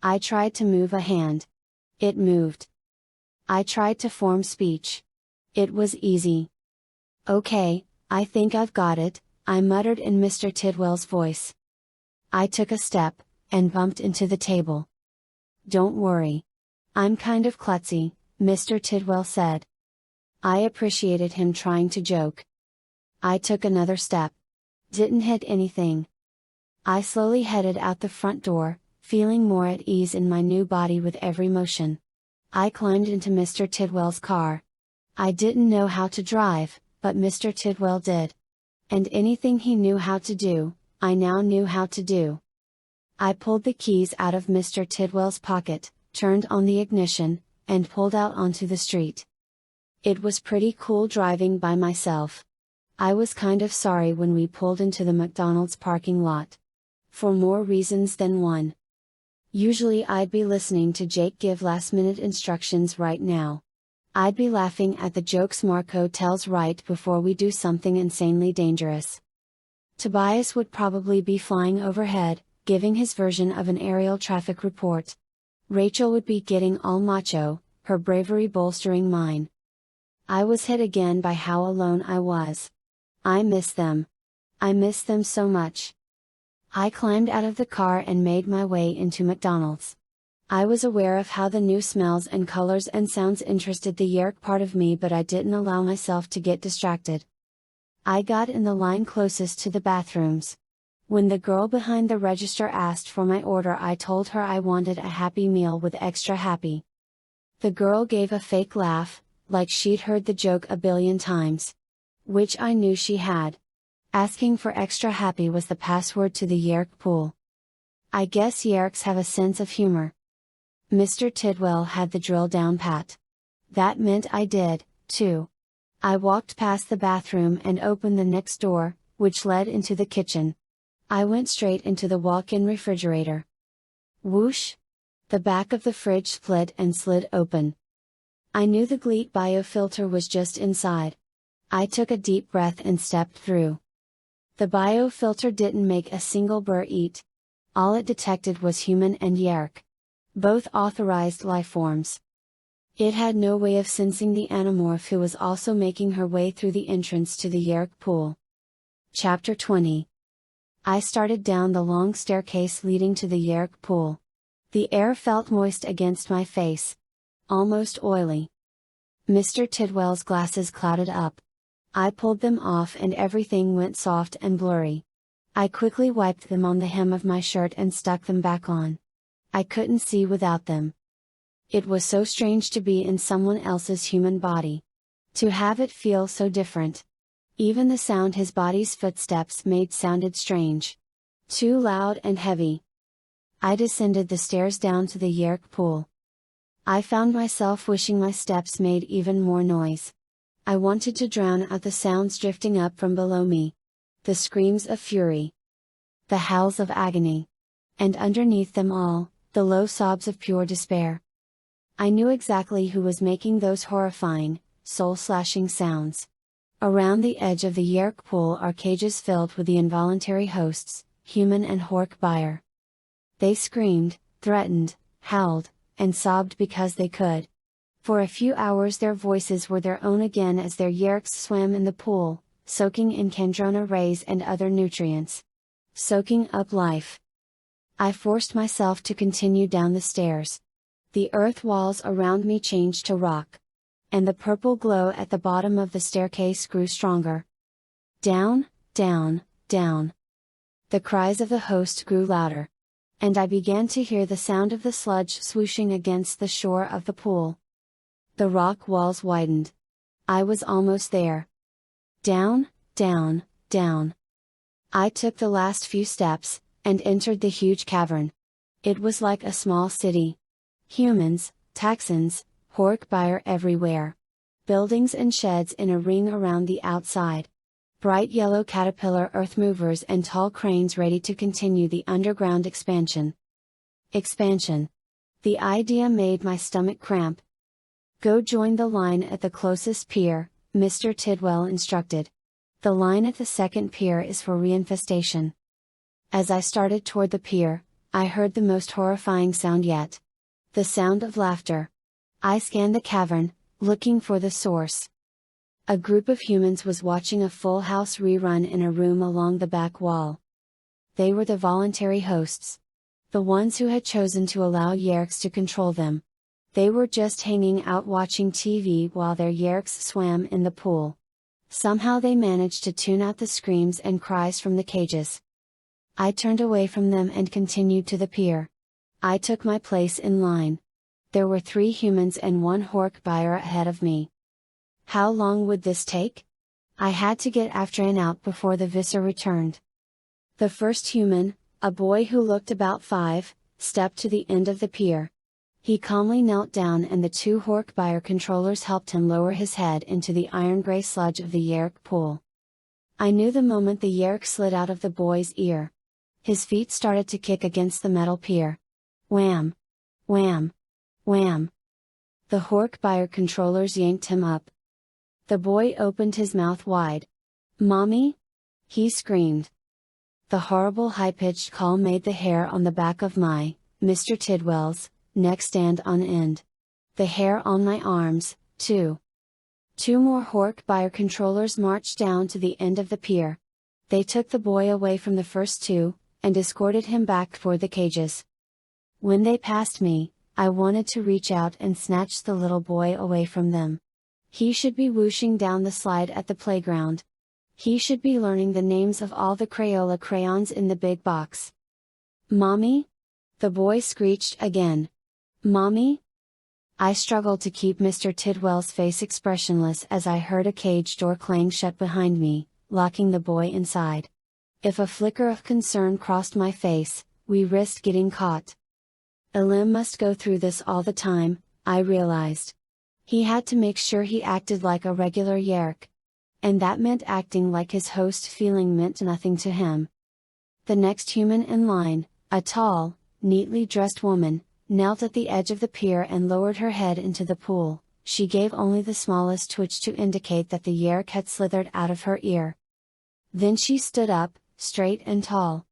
I tried to move a hand. It moved. I tried to form speech. It was easy. Okay, I think I've got it, I muttered in Mr. Tidwell's voice. I took a step, and bumped into the table. Don't worry. I'm kind of klutzy, Mr. Tidwell said. I appreciated him trying to joke. I took another step. Didn't hit anything. I slowly headed out the front door, feeling more at ease in my new body with every motion. I climbed into Mr. Tidwell's car. I didn't know how to drive, but Mr. Tidwell did. And anything he knew how to do, I now knew how to do. I pulled the keys out of Mr. Tidwell's pocket, turned on the ignition, and pulled out onto the street. It was pretty cool driving by myself. I was kind of sorry when we pulled into the McDonald's parking lot. For more reasons than one. Usually I'd be listening to Jake give last-minute instructions right now. I'd be laughing at the jokes Marco tells right before we do something insanely dangerous. Tobias would probably be flying overhead, giving his version of an aerial traffic report. Rachel would be getting all macho, her bravery bolstering mine. I was hit again by how alone I was. I miss them. I miss them so much. I climbed out of the car and made my way into McDonald's. I was aware of how the new smells and colors and sounds interested the Yeerk part of me, but I didn't allow myself to get distracted. I got in the line closest to the bathrooms. When the girl behind the register asked for my order, I told her I wanted a Happy Meal with extra happy. The girl gave a fake laugh, like she'd heard the joke a billion times. Which I knew she had. Asking for extra happy was the password to the Yeerk pool. I guess Yeerks have a sense of humor. Mr. Tidwell had the drill down pat. That meant I did, too. I walked past the bathroom and opened the next door, which led into the kitchen. I went straight into the walk-in refrigerator. Whoosh! The back of the fridge split and slid open. I knew the Gleet biofilter was just inside. I took a deep breath and stepped through. The biofilter didn't make a single burr eat. All it detected was human and Yeerk. Both authorized lifeforms. It had no way of sensing the Animorph who was also making her way through the entrance to the Yeerk pool. Chapter 20. I started down the long staircase leading to the Yeerk pool. The air felt moist against my face. Almost oily. Mr. Tidwell's glasses clouded up. I pulled them off and everything went soft and blurry. I quickly wiped them on the hem of my shirt and stuck them back on. I couldn't see without them. It was so strange to be in someone else's human body. To have it feel so different. Even the sound his body's footsteps made sounded strange. Too loud and heavy. I descended the stairs down to the Yeerk pool. I found myself wishing my steps made even more noise. I wanted to drown out the sounds drifting up from below me. The screams of fury. The howls of agony. And underneath them all, the low sobs of pure despair. I knew exactly who was making those horrifying, soul-slashing sounds. Around the edge of the Yeerk pool are cages filled with the involuntary hosts, human and Hork buyer. They screamed, threatened, howled, and sobbed because they could. For a few hours their voices were their own again as their Yeerks swam in the pool, soaking in Kandrona rays and other nutrients. Soaking up life. I forced myself to continue down the stairs. The earth walls around me changed to rock. And the purple glow at the bottom of the staircase grew stronger. Down, down, down. The cries of the host grew louder. and I began to hear the sound of the sludge swooshing against the shore of the pool. The rock walls widened. I was almost there. Down, down, down. I took the last few steps, and entered the huge cavern. It was like a small city. Humans, Texans, Hork-Byer everywhere. Buildings and sheds in a ring around the outside. Bright yellow caterpillar earth movers and tall cranes ready to continue the underground expansion. Expansion. The idea made my stomach cramp. Go join the line at the closest pier, Mr. Tidwell instructed. The line at the second pier is for reinfestation. As I started toward the pier, I heard the most horrifying sound yet. The sound of laughter. I scanned the cavern, looking for the source. A group of humans was watching a Full House rerun in a room along the back wall. They were the voluntary hosts. The ones who had chosen to allow Yeerks to control them. They were just hanging out watching TV while their Yeerks swam in the pool. Somehow they managed to tune out the screams and cries from the cages. I turned away from them and continued to the pier. I took my place in line. There were 3 humans and 1 Hork-Byer ahead of me. How long would this take? I had to get after and out before the Visser returned. The first human, a boy who looked about 5, stepped to the end of the pier. He calmly knelt down and the 2 Hork-Byer controllers helped him lower his head into the iron-gray sludge of the Yeerk pool. I knew the moment the Yeerk slid out of the boy's ear. His feet started to kick against the metal pier. Wham! Wham! Wham! The Hork-Byer controllers yanked him up. The boy opened his mouth wide. "Mommy?" he screamed. The horrible high-pitched call made the hair on the back of my, Mr. Tidwell's, neck stand on end. The hair on my arms, too. 2 more Hork-Byer controllers marched down to the end of the pier. They took the boy away from the first 2, and escorted him back toward the cages. When they passed me, I wanted to reach out and snatch the little boy away from them. He should be whooshing down the slide at the playground. He should be learning the names of all the Crayola crayons in the big box. "Mommy?" the boy screeched again. "Mommy?" I struggled to keep Mr. Tidwell's face expressionless as I heard a cage door clang shut behind me, locking the boy inside. If a flicker of concern crossed my face, we risked getting caught. Elim must go through this all the time, I realized. He had to make sure he acted like a regular Yeerk. And that meant acting like his host feeling meant nothing to him. The next human in line, a tall, neatly dressed woman, knelt at the edge of the pier and lowered her head into the pool. She gave only the smallest twitch to indicate that the Yeerk had slithered out of her ear. Then she stood up, straight and tall.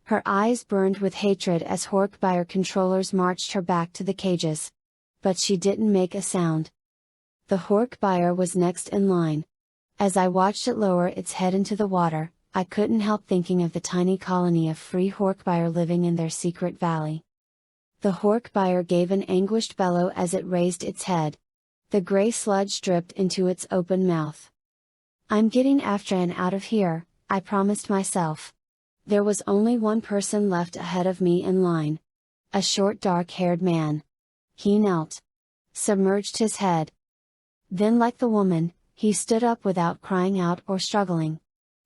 Her eyes burned with hatred as Hork-Byer controllers marched her back to the cages. But she didn't make a sound. The Hork-Byer was next in line. As I watched it lower its head into the water, I couldn't help thinking of the tiny colony of free Hork-Byer living in their secret valley. The Hork-Byer gave an anguished bellow as it raised its head. The gray sludge dripped into its open mouth. "I'm getting after and out of here," I promised myself. There was only one person left ahead of me in line. A short dark-haired man. He knelt. Submerged his head. Then, like the woman, he stood up without crying out or struggling.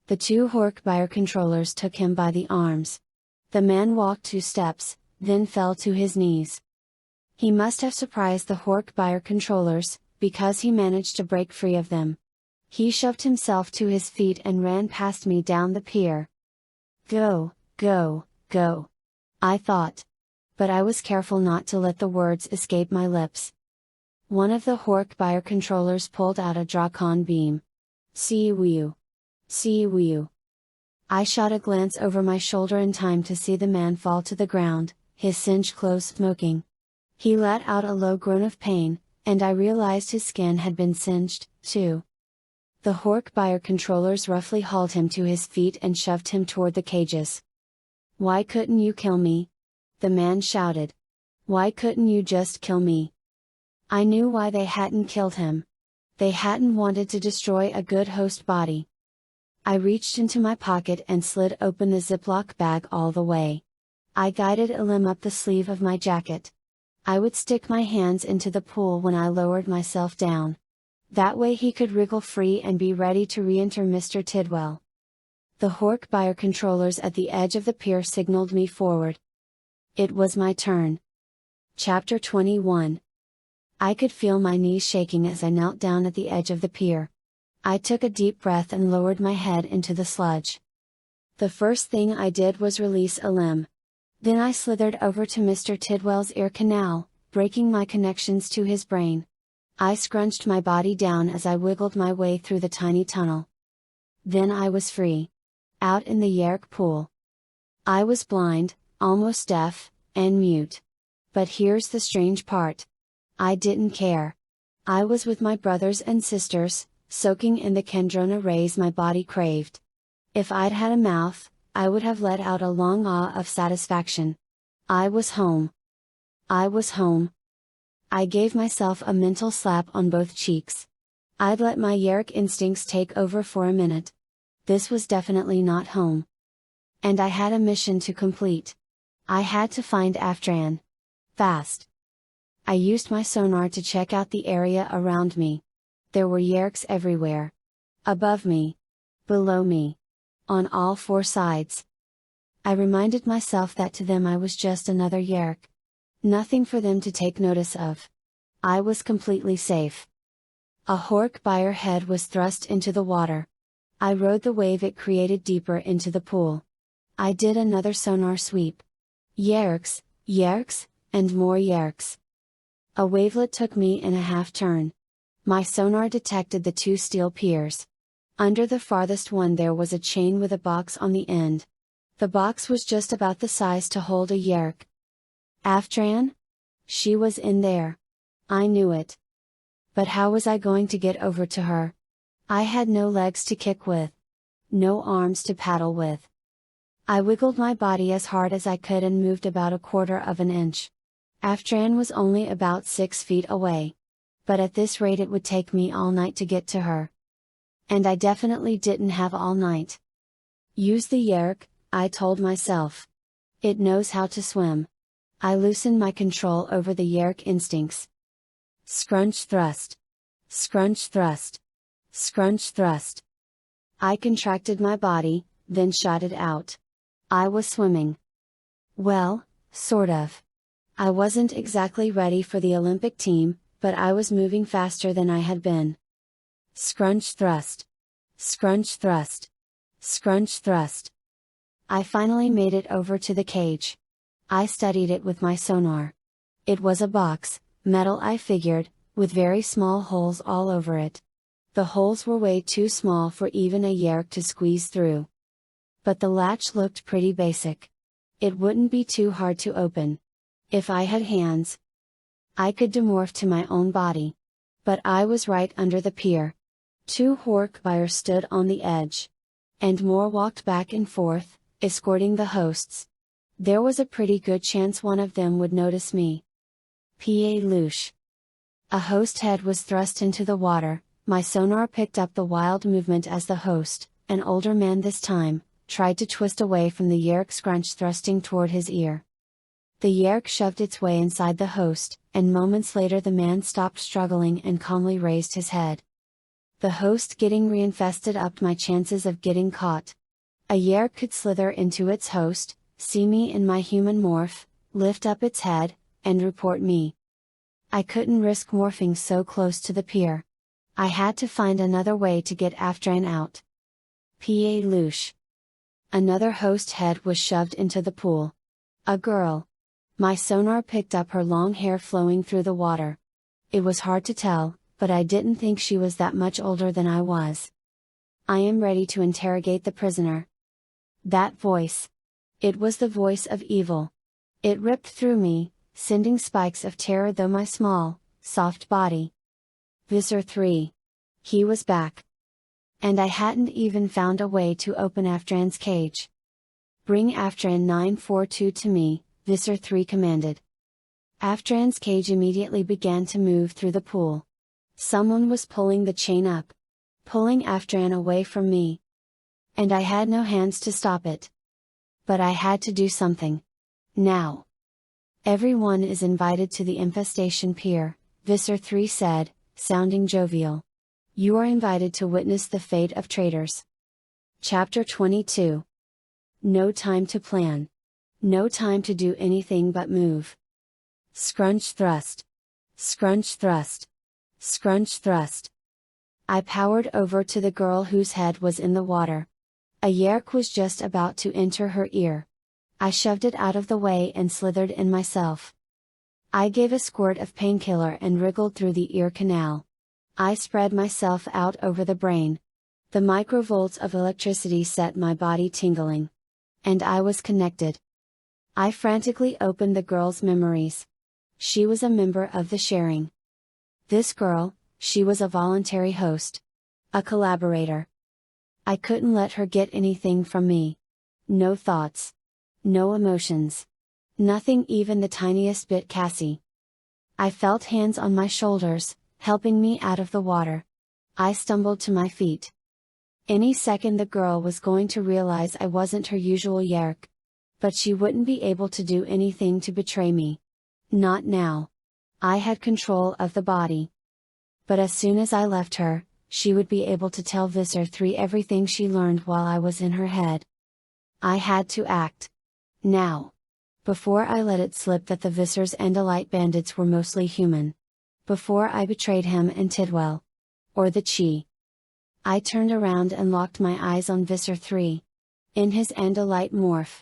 The 2 Hork-Byer controllers took him by the arms. The man walked 2 steps, then fell to his knees. He must have surprised the Hork-Byer controllers, because he managed to break free of them. He shoved himself to his feet and ran past me down the pier. Go, go, go, I thought. But I was careful not to let the words escape my lips. One of the Hork-Byer controllers pulled out a Drakon beam. "See you. See you." I shot a glance over my shoulder in time to see the man fall to the ground, his singed clothes smoking. He let out a low groan of pain, and I realized his skin had been singed, too. The Hork-Byer controllers roughly hauled him to his feet and shoved him toward the cages. "Why couldn't you kill me?" the man shouted. "Why couldn't you just kill me?" I knew why they hadn't killed him. They hadn't wanted to destroy a good host body. I reached into my pocket and slid open the Ziploc bag all the way. I guided Elim up the sleeve of my jacket. I would stick my hands into the pool when I lowered myself down. That way he could wriggle free and be ready to re-enter Mr. Tidwell. The Hork buyer controllers at the edge of the pier signaled me forward. It was my turn. Chapter 21. I could feel my knees shaking as I knelt down at the edge of the pier. I took a deep breath and lowered my head into the sludge. The first thing I did was release Elim. Then I slithered over to Mr. Tidwell's ear canal, breaking my connections to his brain. I scrunched my body down as I wiggled my way through the tiny tunnel. Then I was free. Out in the Yeerk pool. I was blind, almost deaf, and mute. But here's the strange part. I didn't care. I was with my brothers and sisters, soaking in the Kendrona rays my body craved. If I'd had a mouth, I would have let out a long ah of satisfaction. I was home. I was home. I gave myself a mental slap on both cheeks. I'd let my Yeerk instincts take over for a minute. This was definitely not home. And I had a mission to complete. I had to find Aftran. Fast. I used my sonar to check out the area around me. There were Yeerks everywhere. Above me. Below me. On all four sides. I reminded myself that to them I was just another Yeerk. Nothing for them to take notice of. I was completely safe. A Hork buyer head was thrust into the water. I rode the wave it created deeper into the pool. I did another sonar sweep. Yeerks, Yeerks, and more Yeerks. A wavelet took me in a half turn. My sonar detected the two steel piers. Under the farthest one there was a chain with a box on the end. The box was just about the size to hold a Yeerk. Aftran? She was in there. I knew it. But how was I going to get over to her? I had no legs to kick with. No arms to paddle with. I wiggled my body as hard as I could and moved about a quarter of an inch. Aftran was only about 6 feet away. But at this rate it would take me all night to get to her. And I definitely didn't have all night. Use the Yeerk, I told myself. It knows how to swim. I loosened my control over the Yeerk instincts. Scrunch thrust. Scrunch thrust. Scrunch thrust. I contracted my body, then shot it out. I was swimming. Well, sort of. I wasn't exactly ready for the Olympic team, but I was moving faster than I had been. Scrunch thrust. Scrunch thrust. Scrunch thrust. I finally made it over to the cage. I studied it with my sonar. It was a box, metal I figured, with very small holes all over it. The holes were way too small for even a Yeerk to squeeze through. But the latch looked pretty basic. It wouldn't be too hard to open. If I had hands, I could demorph to my own body. But I was right under the pier. 2 Hork buyers stood on the edge. And more walked back and forth, escorting the hosts. There was a pretty good chance one of them would notice me. K.A Louche. A host head was thrust into the water. My sonar picked up the wild movement as the host, an older man this time, tried to twist away from the Yeerk scrunch thrusting toward his ear. The Yeerk shoved its way inside the host, and moments later the man stopped struggling and calmly raised his head. The host getting reinfested upped my chances of getting caught. A Yeerk could slither into its host, see me in my human morph, lift up its head, and report me. I couldn't risk morphing so close to the pier. I had to find another way to get Aftran out. K.A Louche. Another host head was shoved into the pool. A girl. My sonar picked up her long hair flowing through the water. It was hard to tell, but I didn't think she was that much older than I was. I am ready to interrogate the prisoner. That voice. It was the voice of evil. It ripped through me, sending spikes of terror through my small, soft body. Visser 3. He was back. And I hadn't even found a way to open Aftran's cage. Bring Aftran 942 to me, Visser 3 commanded. Aftran's cage immediately began to move through the pool. Someone was pulling the chain up. Pulling Aftran away from me. And I had no hands to stop it. But I had to do something. Now. Everyone is invited to the infestation pier, Visser 3 said, sounding jovial. You are invited to witness the fate of traitors. Chapter 22. No time to plan. No time to do anything but move. Scrunch thrust. Scrunch thrust. Scrunch thrust. I powered over to the girl whose head was in the water. A Yeerk was just about to enter her ear. I shoved it out of the way and slithered in myself. I gave a squirt of painkiller and wriggled through the ear canal. I spread myself out over the brain. The microvolts of electricity set my body tingling. And I was connected. I frantically opened the girl's memories. She was a member of the sharing. This girl, she was a voluntary host. A collaborator. I couldn't let her get anything from me. No thoughts. No emotions. Nothing even the tiniest bit Cassie. I felt hands on my shoulders, helping me out of the water. I stumbled to my feet. Any second the girl was going to realize I wasn't her usual Yeerk. But she wouldn't be able to do anything to betray me. Not now. I had control of the body. But as soon as I left her, she would be able to tell Visser 3 everything she learned while I was in her head. I had to act. Now. Before I let it slip that the Visser's Andalite bandits were mostly human. Before I betrayed him and Tidwell. Or the Chi. I turned around and locked my eyes on Visser 3. In his Andalite morph.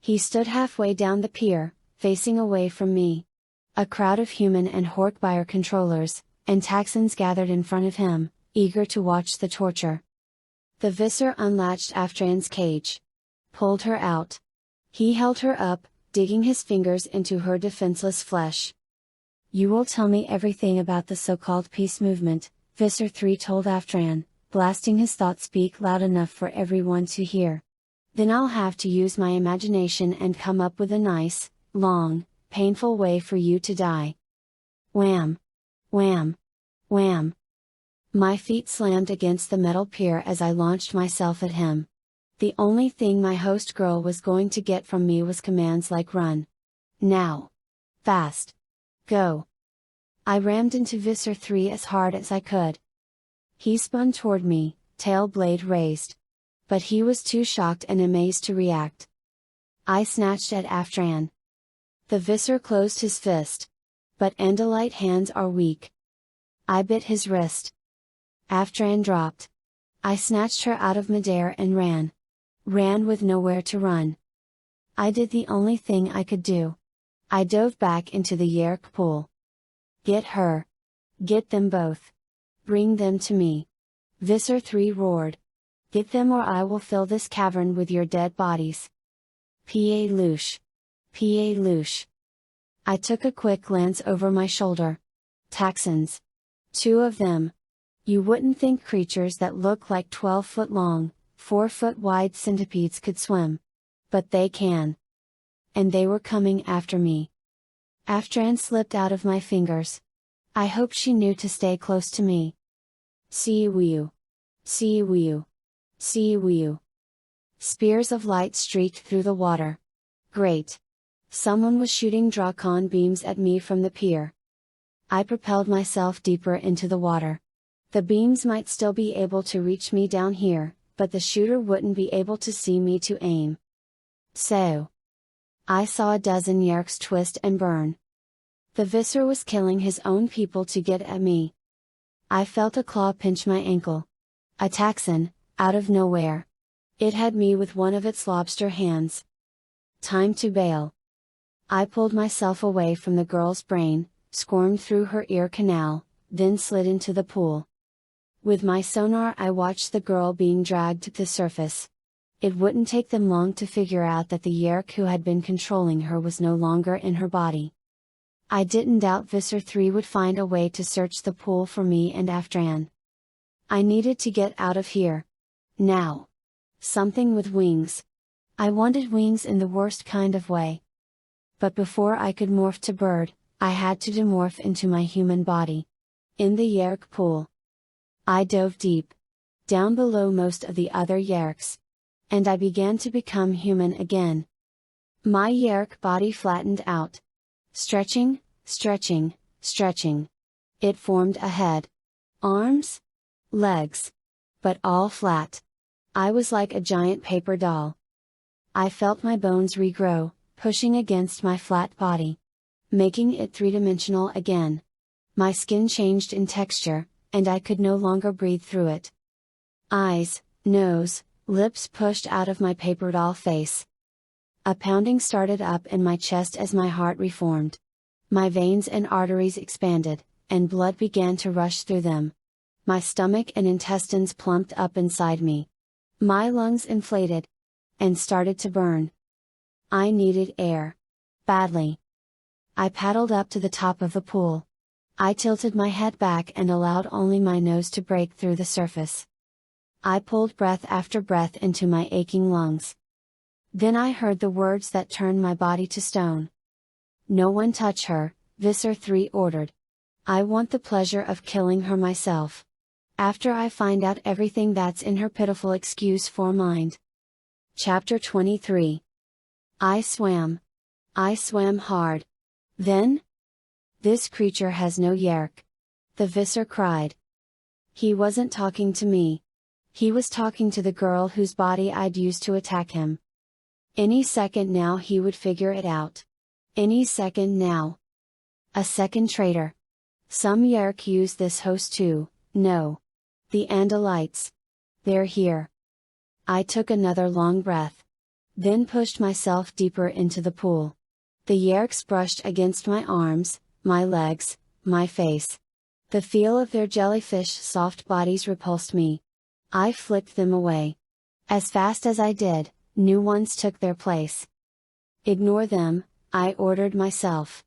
He stood halfway down the pier, facing away from me. A crowd of human and Horkbuyer controllers, and Taxons gathered in front of him, eager to watch the torture. The Visser unlatched Aftran's cage. Pulled her out. He held her up, digging his fingers into her defenseless flesh. You will tell me everything about the so-called peace movement, Visser 3 told Aftran, blasting his thought speak loud enough for everyone to hear. Then I'll have to use my imagination and come up with a nice, long, painful way for you to die. Wham! Wham! Wham! My feet slammed against the metal pier as I launched myself at him. The only thing my host girl was going to get from me was commands like run. Now. Fast. Go. I rammed into Visser 3 as hard as I could. He spun toward me, tail blade raised. But he was too shocked and amazed to react. I snatched at Aftran. The Visser closed his fist. But Andalite hands are weak. I bit his wrist. Aftran dropped. I snatched her out of midair and ran. Ran with nowhere to run. I did the only thing I could do. I dove back into the Yeerk pool. Get her. Get them both. Bring them to me. Visser 3 roared. Get them or I will fill this cavern with your dead bodies. P.A. Louche. P.A. Louche. I took a quick glance over my shoulder. Taxons. 2 of them. You wouldn't think creatures that look like 12-foot long, 4-foot wide centipedes could swim. But they can. And they were coming after me. Aftran slipped out of my fingers. I hoped she knew to stay close to me. See you. See you. See you. Spears of light streaked through the water. Great. Someone was shooting Drakon beams at me from the pier. I propelled myself deeper into the water. The beams might still be able to reach me down here, but the shooter wouldn't be able to see me to aim. So. I saw a dozen Yeerks twist and burn. The Visser was killing his own people to get at me. I felt a claw pinch my ankle. A Taxon, out of nowhere. It had me with one of its lobster hands. Time to bail. I pulled myself away from the girl's brain, squirmed through her ear canal, then slid into the pool. With my sonar I watched the girl being dragged to the surface. It wouldn't take them long to figure out that the Yeerk who had been controlling her was no longer in her body. I didn't doubt Visser 3 would find a way to search the pool for me and Aftran. I needed to get out of here. Now. Something with wings. I wanted wings in the worst kind of way. But before I could morph to bird, I had to demorph into my human body. In the Yeerk pool. I dove deep. Down below most of the other Yeerks. And I began to become human again. My Yeerk body flattened out. Stretching, stretching, stretching. It formed a head. Arms? Legs. But all flat. I was like a giant paper doll. I felt my bones regrow, pushing against my flat body, making it three-dimensional again. My skin changed in texture, and I could no longer breathe through it. Eyes, nose, lips pushed out of my paper doll face. A pounding started up in my chest as my heart reformed. My veins and arteries expanded, and blood began to rush through them. My stomach and intestines plumped up inside me. My lungs inflated and started to burn. I needed air. Badly. I paddled up to the top of the pool. I tilted my head back and allowed only my nose to break through the surface. I pulled breath after breath into my aching lungs. Then I heard the words that turned my body to stone. "No one touch her," Visser 3 ordered. "I want the pleasure of killing her myself. After I find out everything that's in her pitiful excuse for mind." Chapter 23. I swam. I swam hard. Then? "This creature has no Yeerk," the Visser cried. He wasn't talking to me. He was talking to the girl whose body I'd used to attack him. Any second now he would figure it out. Any second now. A second traitor. Some Yeerk use this host too, no. The Andalites. They're here. I took another long breath. Then pushed myself deeper into the pool. The Yeerks brushed against my arms, my legs, my face. The feel of their jellyfish soft bodies repulsed me. I flicked them away. As fast as I did, new ones took their place. "Ignore them," I ordered myself.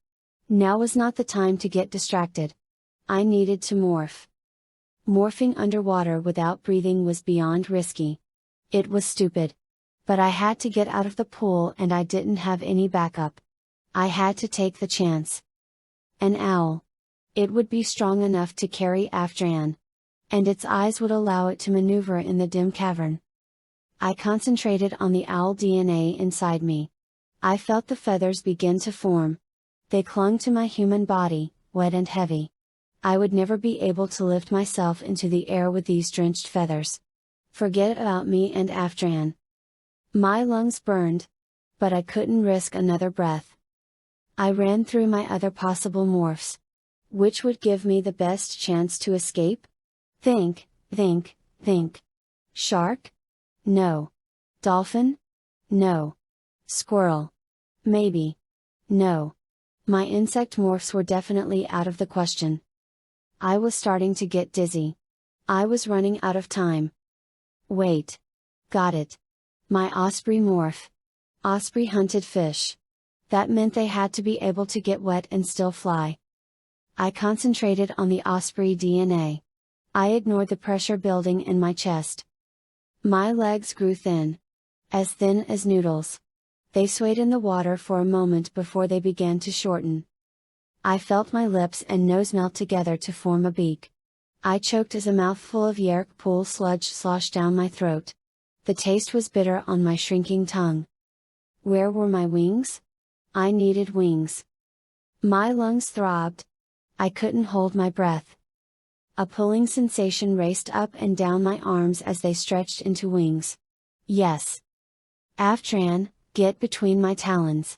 Now was not the time to get distracted. I needed to morph. Morphing underwater without breathing was beyond risky. It was stupid. But I had to get out of the pool and I didn't have any backup. I had to take the chance. An owl. It would be strong enough to carry Afdran. And its eyes would allow it to maneuver in the dim cavern. I concentrated on the owl DNA inside me. I felt the feathers begin to form. They clung to my human body, wet and heavy. I would never be able to lift myself into the air with these drenched feathers. Forget about me and Afdran. My lungs burned. But I couldn't risk another breath. I ran through my other possible morphs. Which would give me the best chance to escape? Think, think, think. Shark? No. Dolphin? No. Squirrel? Maybe. No. My insect morphs were definitely out of the question. I was starting to get dizzy. I was running out of time. Wait. Got it. My osprey morph. Osprey hunted fish. That meant they had to be able to get wet and still fly. I concentrated on the osprey DNA. I ignored the pressure building in my chest. My legs grew thin as noodles. They swayed in the water for a moment before they began to shorten. I felt my lips and nose melt together to form a beak. I choked as a mouthful of Yeerk pool sludge sloshed down my throat. The taste was bitter on my shrinking tongue. Where were my wings? I needed wings. My lungs throbbed. I couldn't hold my breath. A pulling sensation raced up and down my arms as they stretched into wings. Yes. Afdran, get between my talons.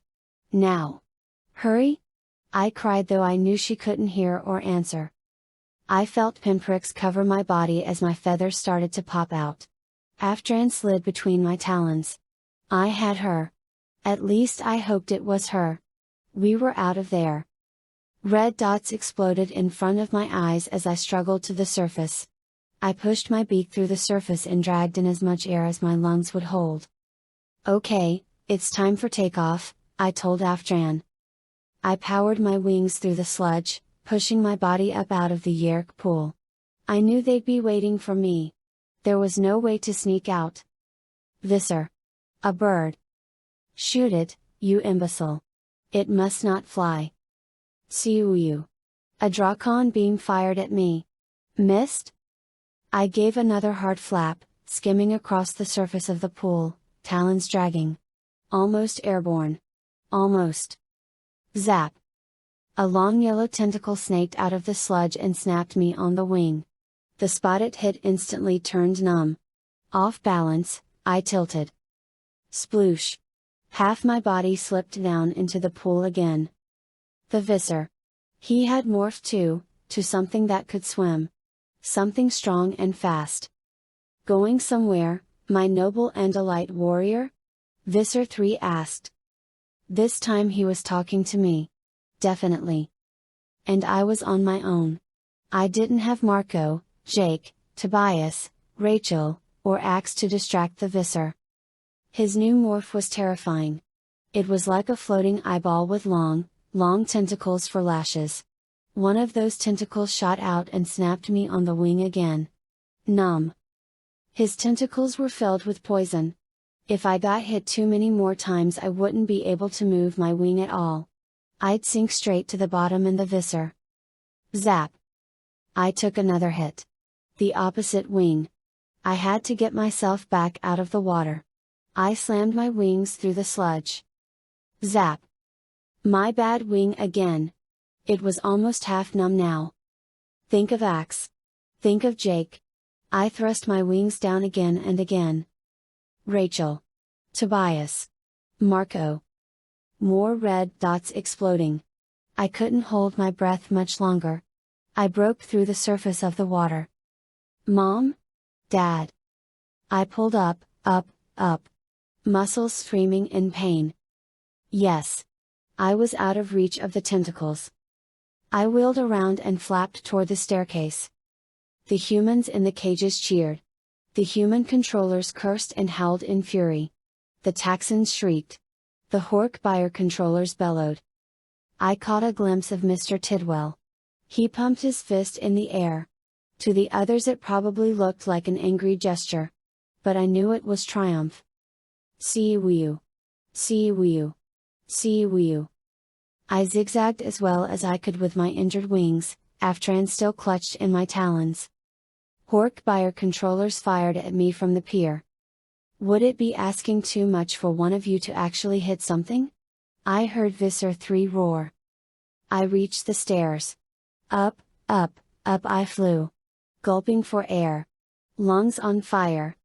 Now. Hurry! I cried though I knew she couldn't hear or answer. I felt pinpricks cover my body as my feathers started to pop out. Afdran slid between my talons. I had her. At least I hoped it was her. We were out of there. Red dots exploded in front of my eyes as I struggled to the surface. I pushed my beak through the surface and dragged in as much air as my lungs would hold. "Okay, it's time for takeoff," I told Afdran. I powered my wings through the sludge, pushing my body up out of the Yeerk pool. I knew they'd be waiting for me. There was no way to sneak out. Visser. A bird. Shoot it, you imbecile. It must not fly. Siuyu. A Drakon beam fired at me. Missed? I gave another hard flap, skimming across the surface of the pool, talons dragging. Almost airborne. Almost. Zap! A long yellow tentacle snaked out of the sludge and snapped me on the wing. The spot it hit instantly turned numb. Off balance, I tilted. Sploosh! Half my body slipped down into the pool again. The visor. He had morphed too, to something that could swim. Something strong and fast. Going somewhere, my noble Andalite warrior? Visor 3 asked. This time he was talking to me. Definitely. And I was on my own. I didn't have Marco, Jake, Tobias, Rachel, or Axe to distract the visor. His new morph was terrifying. It was like a floating eyeball with long tentacles for lashes. One of those tentacles shot out and snapped me on the wing again. Numb. His tentacles were filled with poison. If I got hit too many more times I wouldn't be able to move my wing at all. I'd sink straight to the bottom in the visor. Zap! I took another hit. The opposite wing. I had to get myself back out of the water. I slammed my wings through the sludge. Zap! My bad wing again. It was almost half numb now. Think of Axe. Think of Jake. I thrust my wings down again and again. Rachel. Tobias. Marco. More red dots exploding. I couldn't hold my breath much longer. I broke through the surface of the water. Mom? Dad? I pulled up. Muscles screaming in pain. Yes. I was out of reach of the tentacles. I wheeled around and flapped toward the staircase. The humans in the cages cheered. The human controllers cursed and howled in fury. The Taxons shrieked. The Hork buyer controllers bellowed. I caught a glimpse of Mr. Tidwell. He pumped his fist in the air. To the others it probably looked like an angry gesture. But I knew it was triumph. See you. See you. See you. I zigzagged as well as I could with my injured wings, Aftran still clutched in my talons. Hork buyer controllers fired at me from the pier. Would it be asking too much for one of you to actually hit something? I heard Visor 3 roar. I reached the stairs. Up I flew. Gulping for air. Lungs on fire.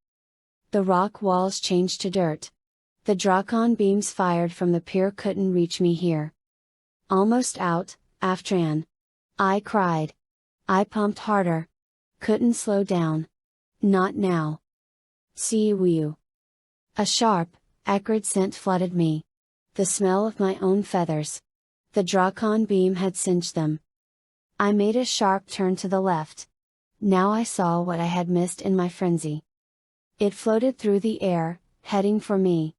The rock walls changed to dirt. The Drakon beams fired from the pier couldn't reach me here. Almost out, Aftran. I cried. I pumped harder. Couldn't slow down. Not now. See you. A sharp, acrid scent flooded me. The smell of my own feathers. The Drakon beam had singed them. I made a sharp turn to the left. Now I saw what I had missed in my frenzy. It floated through the air, heading for me.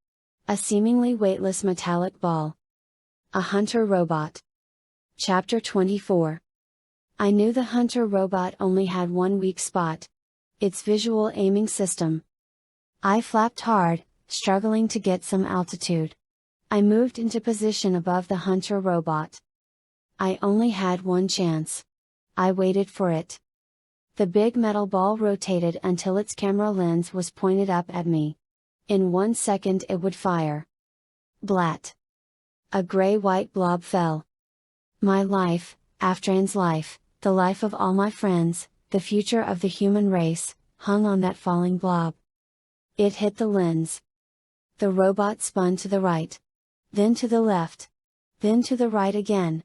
A seemingly weightless metallic ball. A hunter robot. Chapter 24. I knew the hunter robot only had one weak spot. Its visual aiming system. I flapped hard, struggling to get some altitude. I moved into position above the hunter robot. I only had one chance. I waited for it. The big metal ball rotated until its camera lens was pointed up at me. In 1 second it would fire. Blat. A gray-white blob fell. My life, Aftran's life, the life of all my friends, the future of the human race, hung on that falling blob. It hit the lens. The robot spun to the right. Then to the left. Then to the right again.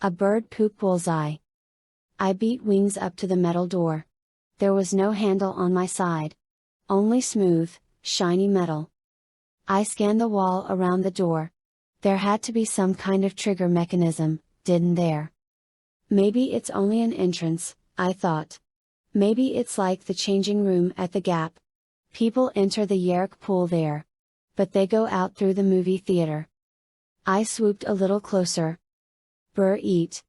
A bird poop bullseye. I beat wings up to the metal door. There was no handle on my side. Only smooth, shiny metal. I scanned the wall around the door. There had to be some kind of trigger mechanism, didn't there? Maybe it's only an entrance, I thought. Maybe it's like the changing room at the Gap. People enter the Yeerk pool there. But they go out through the movie theater. I swooped a little closer. Burr eat.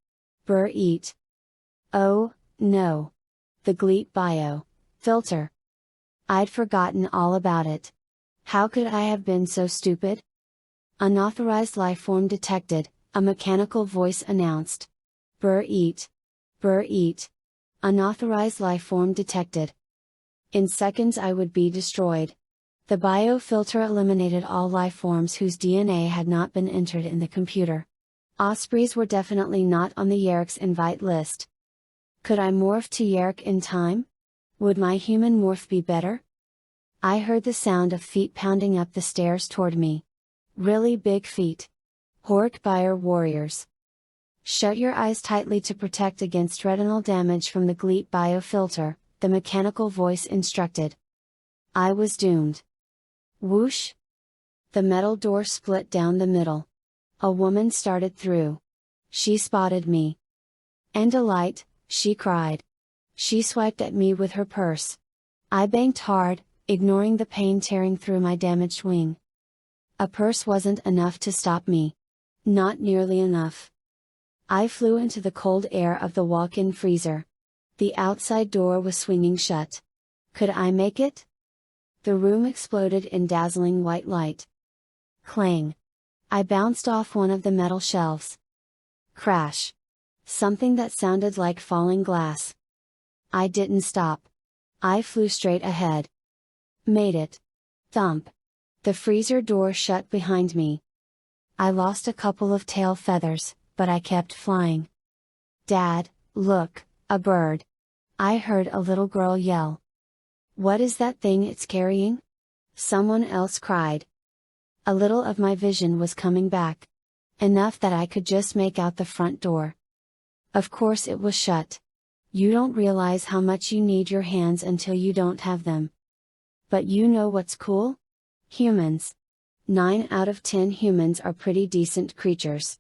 Burr eat. Oh, no. The Gleep bio filter. I'd forgotten all about it. How could I have been so stupid? Unauthorized lifeform detected, a mechanical voice announced. Burr eat. Burr eat. Unauthorized lifeform detected. In seconds I would be destroyed. The biofilter eliminated all life forms whose DNA had not been entered in the computer. Ospreys were definitely not on the Yeerk's invite list. Could I morph to Yeerk in time? Would my human morph be better? I heard the sound of feet pounding up the stairs toward me. Really big feet. Hork Buyer warriors. Shut your eyes tightly to protect against retinal damage from the GLEET biofilter, the mechanical voice instructed. I was doomed. Whoosh! The metal door split down the middle. A woman started through. She spotted me. Andalite, she cried. She swiped at me with her purse. I banked hard, ignoring the pain tearing through my damaged wing. A purse wasn't enough to stop me. Not nearly enough. I flew into the cold air of the walk-in freezer. The outside door was swinging shut. Could I make it? The room exploded in dazzling white light. Clang! I bounced off one of the metal shelves. Crash! Something that sounded like falling glass. I didn't stop. I flew straight ahead. Made it. Thump! The freezer door shut behind me. I lost a couple of tail feathers, but I kept flying. Dad, look, a bird! I heard a little girl yell. What is that thing it's carrying? Someone else cried. A little of my vision was coming back. Enough that I could just make out the front door. Of course it was shut. You don't realize how much you need your hands until you don't have them. But you know what's cool? Humans. 9 out of 10 humans are pretty decent creatures.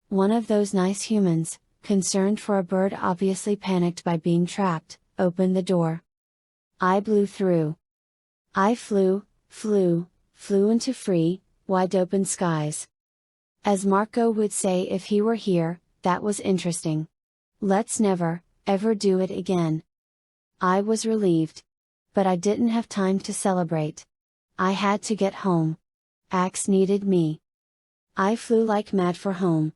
One of those nice humans, concerned for a bird obviously panicked by being trapped, opened the door. I blew through. I flew into free, wide open skies. As Marco would say if he were here, that was interesting. Let's never, ever do it again. I was relieved. But I didn't have time to celebrate. I had to get home. Axe needed me. I flew like mad for home.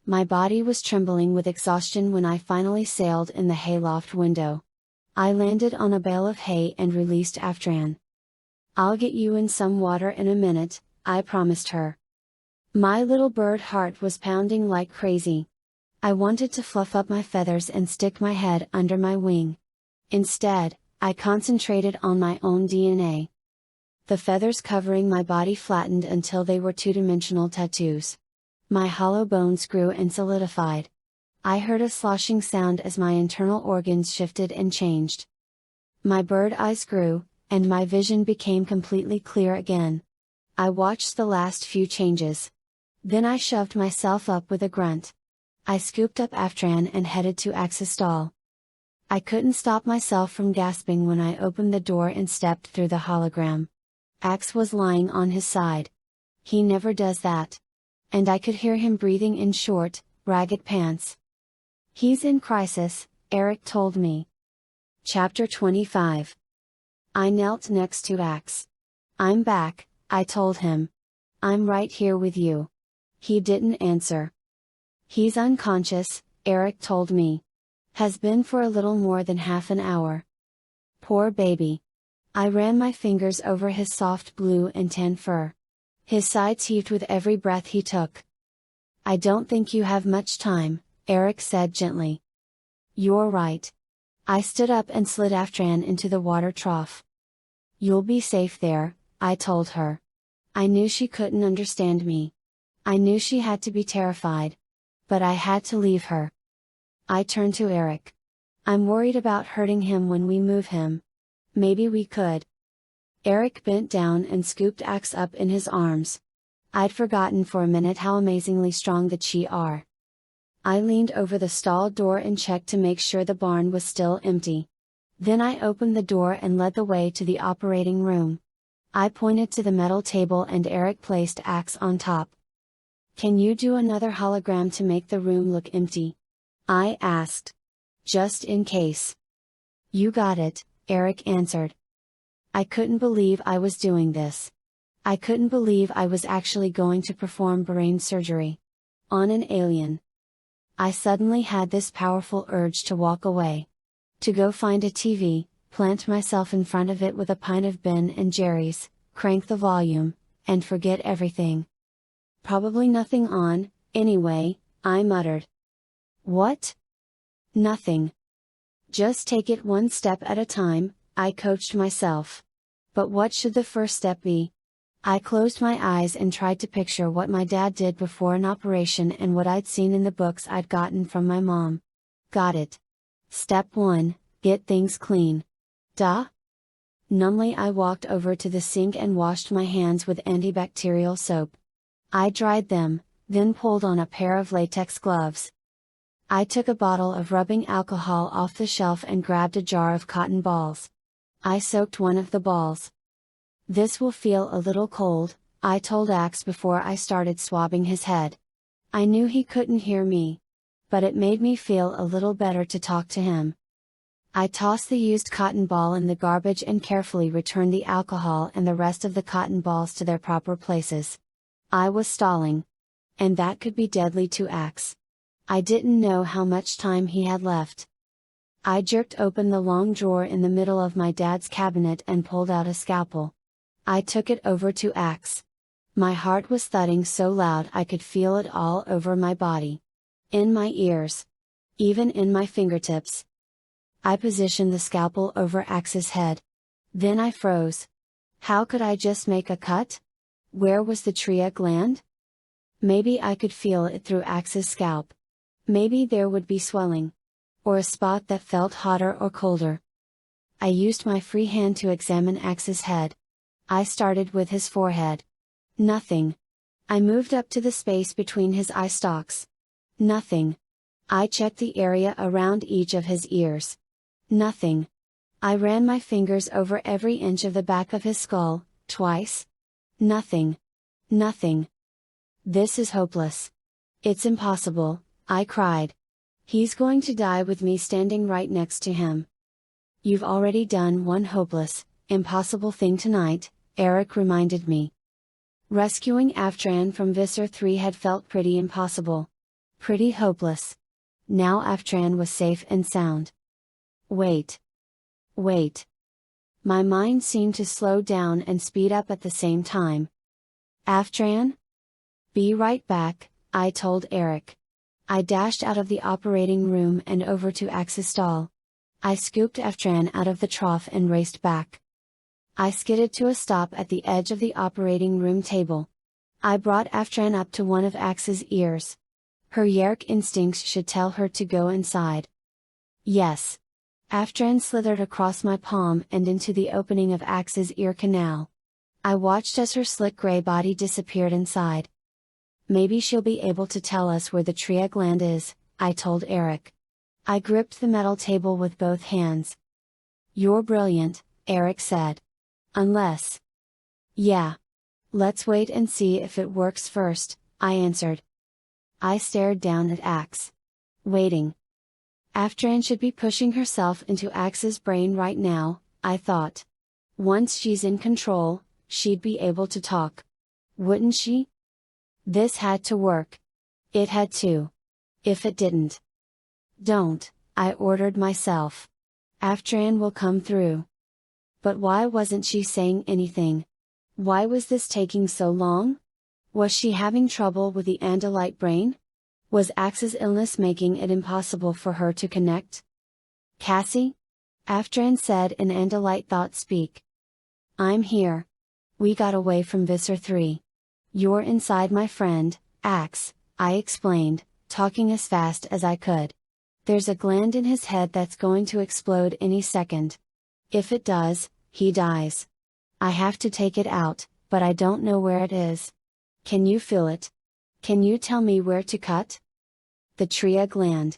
My body was trembling with exhaustion when I finally sailed in the hayloft window. I landed on a bale of hay and released Aftran. I'll get you in some water in a minute, I promised her. My little bird heart was pounding like crazy. I wanted to fluff up my feathers and stick my head under my wing. Instead, I concentrated on my own DNA. The feathers covering my body flattened until they were two-dimensional tattoos. My hollow bones grew and solidified. I heard a sloshing sound as my internal organs shifted and changed. My bird eyes grew, and my vision became completely clear again. I watched the last few changes. Then I shoved myself up with a grunt. I scooped up Aftran and headed to Axe's stall. I couldn't stop myself from gasping when I opened the door and stepped through the hologram. Axe was lying on his side. He never does that. And I could hear him breathing in short, ragged pants. He's in crisis, Eric told me. Chapter 25. I knelt next to Axe. I'm back, I told him. I'm right here with you. He didn't answer. He's unconscious, Eric told me. Has been for a little more than half an hour. Poor baby. I ran my fingers over his soft blue and tan fur. His sides heaved with every breath he took. I don't think you have much time, Eric said gently. You're right. I stood up and slid Aftran into the water trough. You'll be safe there, I told her. I knew she couldn't understand me. I knew she had to be terrified. But I had to leave her. I turned to Eric. I'm worried about hurting him when we move him. Maybe we could. Eric bent down and scooped Axe up in his arms. I'd forgotten for a minute how amazingly strong the Chi are. I leaned over the stall door and checked to make sure the barn was still empty. Then I opened the door and led the way to the operating room. I pointed to the metal table and Eric placed Axe on top. Can you do another hologram to make the room look empty? I asked. Just in case. You got it, Eric answered. I couldn't believe I was doing this. I couldn't believe I was actually going to perform brain surgery on an alien. I suddenly had this powerful urge to walk away. To go find a TV, plant myself in front of it with a pint of Ben and Jerry's, crank the volume, and forget everything. Probably nothing on, anyway, I muttered. What? Nothing. Just take it one step at a time, I coached myself. But what should the first step be? I closed my eyes and tried to picture what my dad did before an operation and what I'd seen in the books I'd gotten from my mom. Got it. Step 1, get things clean. Duh? Numbly I walked over to the sink and washed my hands with antibacterial soap. I dried them, then pulled on a pair of latex gloves. I took a bottle of rubbing alcohol off the shelf and grabbed a jar of cotton balls. I soaked one of the balls. This will feel a little cold, I told Axe before I started swabbing his head. I knew he couldn't hear me. But it made me feel a little better to talk to him. I tossed the used cotton ball in the garbage and carefully returned the alcohol and the rest of the cotton balls to their proper places. I was stalling. And that could be deadly to Axe. I didn't know how much time he had left. I jerked open the long drawer in the middle of my dad's cabinet and pulled out a scalpel. I took it over to Axe. My heart was thudding so loud I could feel it all over my body. In my ears. Even in my fingertips. I positioned the scalpel over Axe's head. Then I froze. How could I just make a cut? Where was the tria gland? Maybe I could feel it through Axe's scalp. Maybe there would be swelling. Or a spot that felt hotter or colder. I used my free hand to examine Axe's head. I started with his forehead. Nothing. I moved up to the space between his eye stalks. Nothing. I checked the area around each of his ears. Nothing. I ran my fingers over every inch of the back of his skull, twice. Nothing. Nothing. This is hopeless. It's impossible, I cried. He's going to die with me standing right next to him. You've already done one hopeless, impossible thing tonight, Eric reminded me. Rescuing Aftran from Visser 3 had felt pretty impossible. Pretty hopeless. Now Aftran was safe and sound. Wait. Wait. My mind seemed to slow down and speed up at the same time. Aftran? Be right back, I told Eric. I dashed out of the operating room and over to Axe's stall. I scooped Aftran out of the trough and raced back. I skidded to a stop at the edge of the operating room table. I brought Aftran up to one of Axe's ears. Her Yeerk instincts should tell her to go inside. Yes. Aftran slithered across my palm and into the opening of Axe's ear canal. I watched as her slick gray body disappeared inside. Maybe she'll be able to tell us where the tria gland is, I told Eric. I gripped the metal table with both hands. You're brilliant, Eric said. Unless. Yeah. Let's wait and see if it works first, I answered. I stared down at Axe. Waiting. Aftran should be pushing herself into Axe's brain right now, I thought. Once she's in control, she'd be able to talk. Wouldn't she? This had to work. It had to. If it didn't. Don't, I ordered myself. Aftran will come through. But why wasn't she saying anything? Why was this taking so long? Was she having trouble with the Andalite brain? Was Axe's illness making it impossible for her to connect? Cassie? Aftran said in Andalite thought speak. I'm here. We got away from Visser 3. You're inside my friend, Axe, I explained, talking as fast as I could. There's a gland in his head that's going to explode any second. If it does, he dies. I have to take it out, but I don't know where it is. Can you feel it? Can you tell me where to cut? The tria gland.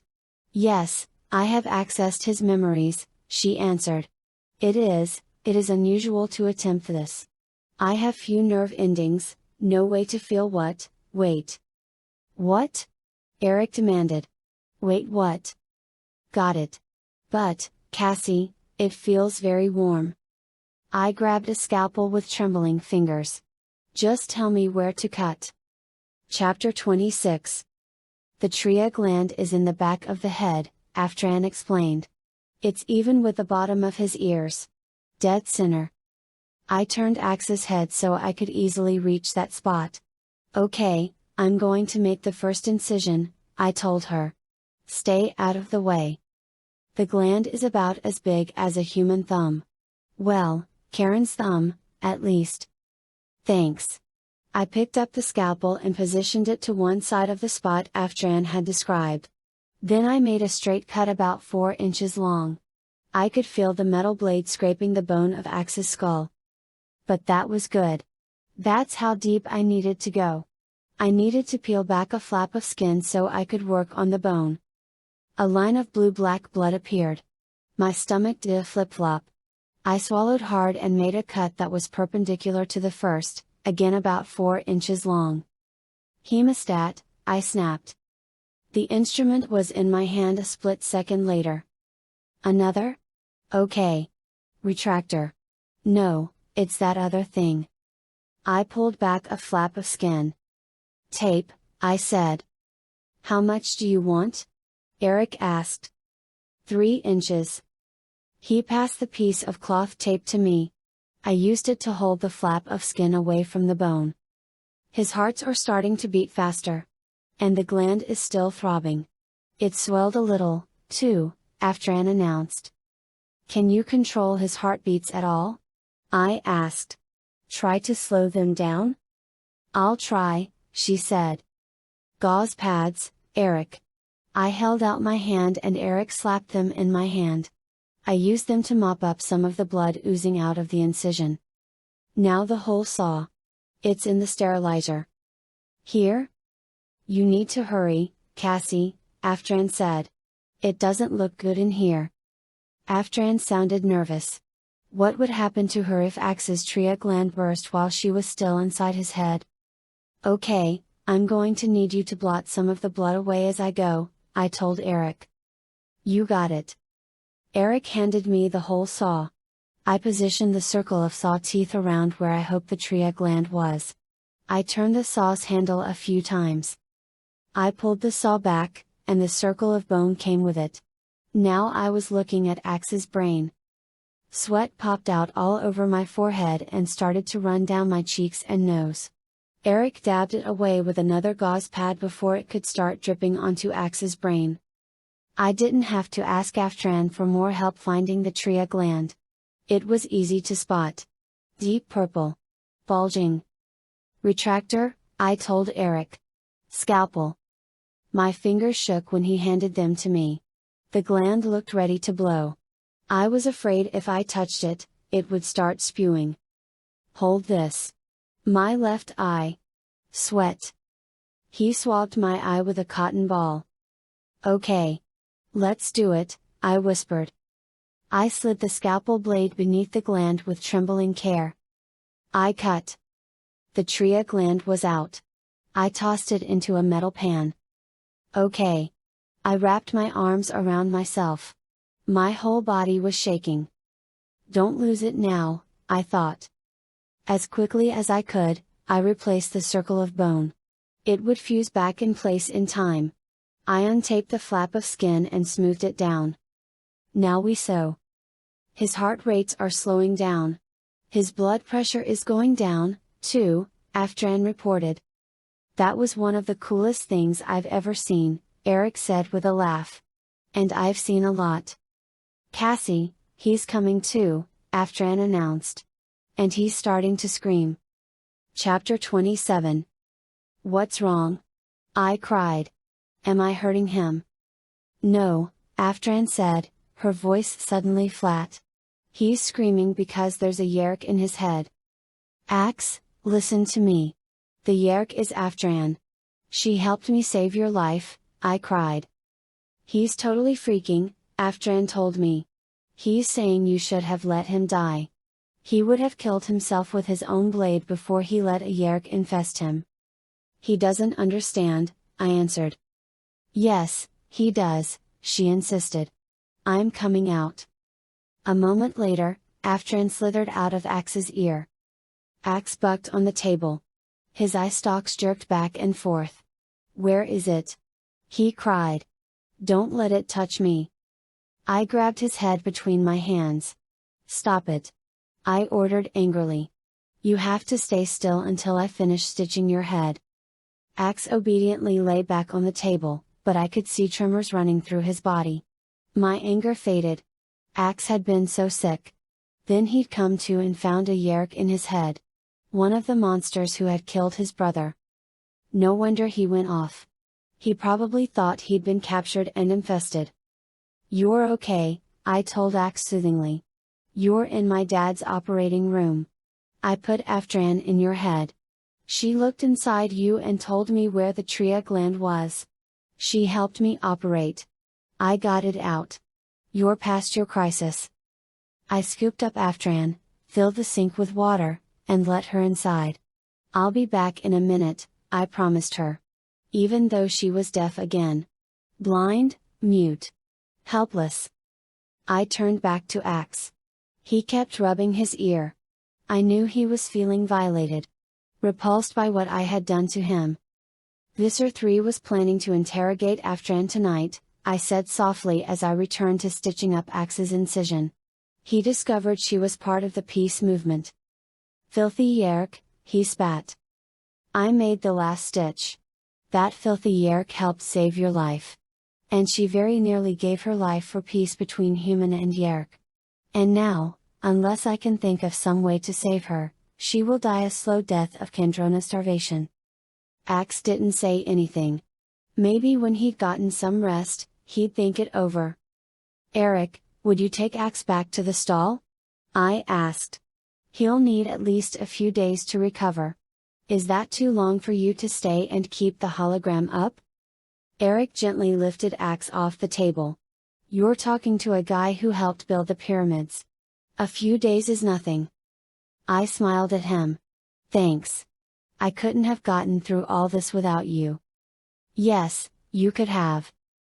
Yes, I have accessed his memories, she answered. It is unusual to attempt this. I have few nerve endings, no way to feel what, wait. What? Eric demanded. Wait what? Got it. But, Cassie, it feels very warm. I grabbed a scalpel with trembling fingers. Just tell me where to cut. Chapter 26. The tria gland is in the back of the head, Aftran explained. It's even with the bottom of his ears. Dead center. I turned Axe's head so I could easily reach that spot. Okay, I'm going to make the first incision, I told her. Stay out of the way. The gland is about as big as a human thumb. Well, Karen's thumb, at least. Thanks. I picked up the scalpel and positioned it to one side of the spot Aftran had described. Then I made a straight cut about 4 inches long. I could feel the metal blade scraping the bone of Axe's skull. But that was good. That's how deep I needed to go. I needed to peel back a flap of skin so I could work on the bone. A line of blue-black blood appeared. My stomach did a flip-flop. I swallowed hard and made a cut that was perpendicular to the first, again about 4 inches long. Hemostat, I snapped. The instrument was in my hand a split second later. Another? Okay. Retractor. No, it's that other thing. I pulled back a flap of skin. Tape, I said. How much do you want? Eric asked. 3 inches. He passed the piece of cloth tape to me. I used it to hold the flap of skin away from the bone. His hearts are starting to beat faster. And the gland is still throbbing. It swelled a little, too, Aftran announced. Can you control his heartbeats at all? I asked. Try to slow them down? I'll try, she said. Gauze pads, Eric. I held out my hand and Eric slapped them in my hand. I used them to mop up some of the blood oozing out of the incision. Now the whole saw. It's in the sterilizer. Here? You need to hurry, Cassie, Aftran said. It doesn't look good in here. Aftran sounded nervous. What would happen to her if Axe's trachea gland burst while she was still inside his head? Okay, I'm going to need you to blot some of the blood away as I go, I told Eric. You got it. Eric handed me the whole saw. I positioned the circle of saw teeth around where I hoped the trachea gland was. I turned the saw's handle a few times. I pulled the saw back, and the circle of bone came with it. Now I was looking at Axe's brain. Sweat popped out all over my forehead and started to run down my cheeks and nose. Eric dabbed it away with another gauze pad before it could start dripping onto Axe's brain. I didn't have to ask Aftran for more help finding the trachea gland. It was easy to spot. Deep purple. Bulging. Retractor, I told Eric. Scalpel. My fingers shook when he handed them to me. The gland looked ready to blow. I was afraid if I touched it, it would start spewing. Hold this. My left eye. Sweat. He swabbed my eye with a cotton ball. Okay. Let's do it, I whispered. I slid the scalpel blade beneath the gland with trembling care. I cut. The trachea gland was out. I tossed it into a metal pan. Okay. I wrapped my arms around myself. My whole body was shaking. Don't lose it now, I thought. As quickly as I could, I replaced the circle of bone. It would fuse back in place in time. I untaped the flap of skin and smoothed it down. Now we sew. His heart rates are slowing down. His blood pressure is going down, too, Aftran reported. That was one of the coolest things I've ever seen, Eric said with a laugh. And I've seen a lot. Cassie, he's coming too, Aftran announced. And he's starting to scream. Chapter 27. What's wrong? I cried. Am I hurting him? No, Aftran said, her voice suddenly flat. He's screaming because there's a Yeerk in his head. Axe, listen to me. The Yeerk is Aftran. She helped me save your life, I cried. He's totally freaking, Aftran told me. He's saying you should have let him die. He would have killed himself with his own blade before he let a Yeerk infest him. He doesn't understand, I answered. Yes, he does, she insisted. I'm coming out. A moment later, Aftran slithered out of Axe's ear. Axe bucked on the table. His eye stalks jerked back and forth. Where is it? He cried. Don't let it touch me. I grabbed his head between my hands. Stop it. I ordered angrily. You have to stay still until I finish stitching your head. Axe obediently lay back on the table, but I could see tremors running through his body. My anger faded. Axe had been so sick. Then he'd come to and found a Yeerk in his head. One of the monsters who had killed his brother. No wonder he went off. He probably thought he'd been captured and infested. You're okay, I told Axe soothingly. You're in my dad's operating room. I put Aftran in your head. She looked inside you and told me where the tria gland was. She helped me operate. I got it out. You're past your crisis. I scooped up Aftran, filled the sink with water, and let her inside. I'll be back in a minute, I promised her. Even though she was deaf again. Blind, mute. Helpless. I turned back to Axe. He kept rubbing his ear. I knew he was feeling violated. Repulsed by what I had done to him. Visser 3 was planning to interrogate Aftran tonight, I said softly as I returned to stitching up Axe's incision. He discovered she was part of the peace movement. Filthy Yeerk, he spat. I made the last stitch. That filthy Yeerk helped save your life. And she very nearly gave her life for peace between human and Yeerk. And now, unless I can think of some way to save her, she will die a slow death of Kandrona starvation. Axe didn't say anything. Maybe when he'd gotten some rest, he'd think it over. Eric, would you take Axe back to the stall? I asked. He'll need at least a few days to recover. Is that too long for you to stay and keep the hologram up? Eric gently lifted Axe off the table. You're talking to a guy who helped build the pyramids. A few days is nothing. I smiled at him. Thanks. I couldn't have gotten through all this without you. Yes, you could have.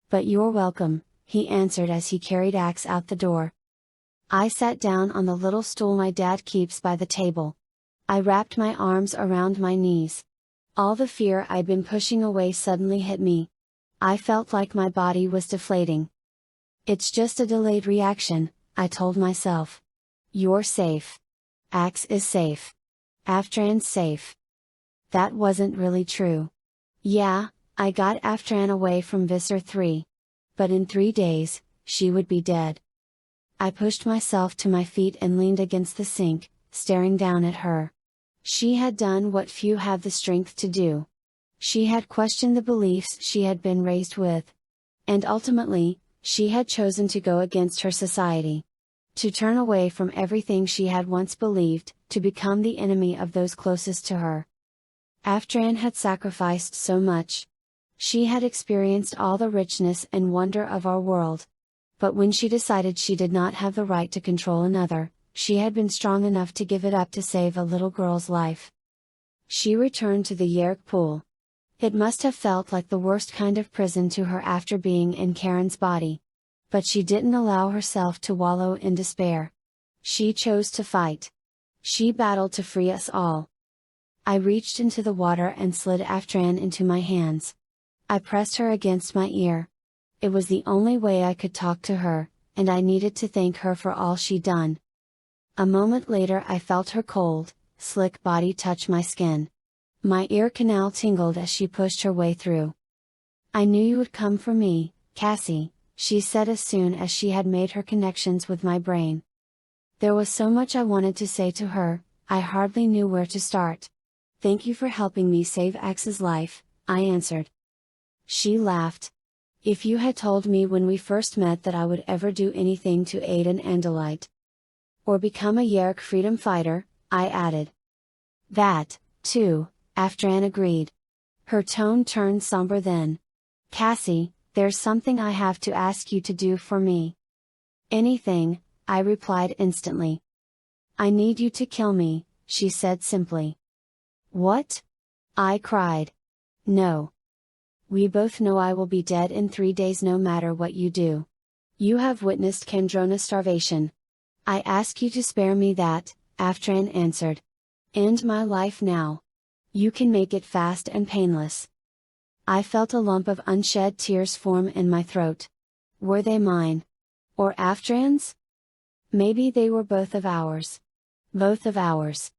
But you're welcome, he answered as he carried Axe out the door. I sat down on the little stool my dad keeps by the table. I wrapped my arms around my knees. All the fear I'd been pushing away suddenly hit me. I felt like my body was deflating. It's just a delayed reaction, I told myself. You're safe. Axe is safe. Aftran's safe. That wasn't really true. Yeah, I got Aftran away from Visser 3. But in 3 days, she would be dead. I pushed myself to my feet and leaned against the sink, staring down at her. She had done what few have the strength to do. She had questioned the beliefs she had been raised with. And ultimately, she had chosen to go against her society. To turn away from everything she had once believed, to become the enemy of those closest to her. Aftran had sacrificed so much. She had experienced all the richness and wonder of our world. But when she decided she did not have the right to control another, she had been strong enough to give it up to save a little girl's life. She returned to the Yeerk pool. It must have felt like the worst kind of prison to her after being in Karen's body. But she didn't allow herself to wallow in despair. She chose to fight. She battled to free us all. I reached into the water and slid Aftran into my hands. I pressed her against my ear. It was the only way I could talk to her, and I needed to thank her for all she'd done. A moment later I felt her cold, slick body touch my skin. My ear canal tingled as she pushed her way through. I knew you would come for me, Cassie, she said as soon as she had made her connections with my brain. There was so much I wanted to say to her, I hardly knew where to start. Thank you for helping me save Axe's life, I answered. She laughed. If you had told me when we first met that I would ever do anything to aid an Andalite. Or become a Yeerk freedom fighter, I added. That, too, Aftran agreed. Her tone turned somber then. Cassie, there's something I have to ask you to do for me. Anything, I replied instantly. I need you to kill me, she said simply. What? I cried. No. We both know I will be dead in 3 days no matter what you do. You have witnessed Kandrona starvation. I ask you to spare me that, Aftran answered. End my life now. You can make it fast and painless. I felt a lump of unshed tears form in my throat. Were they mine? Or Aftran's? Maybe they were both of ours. Both of ours.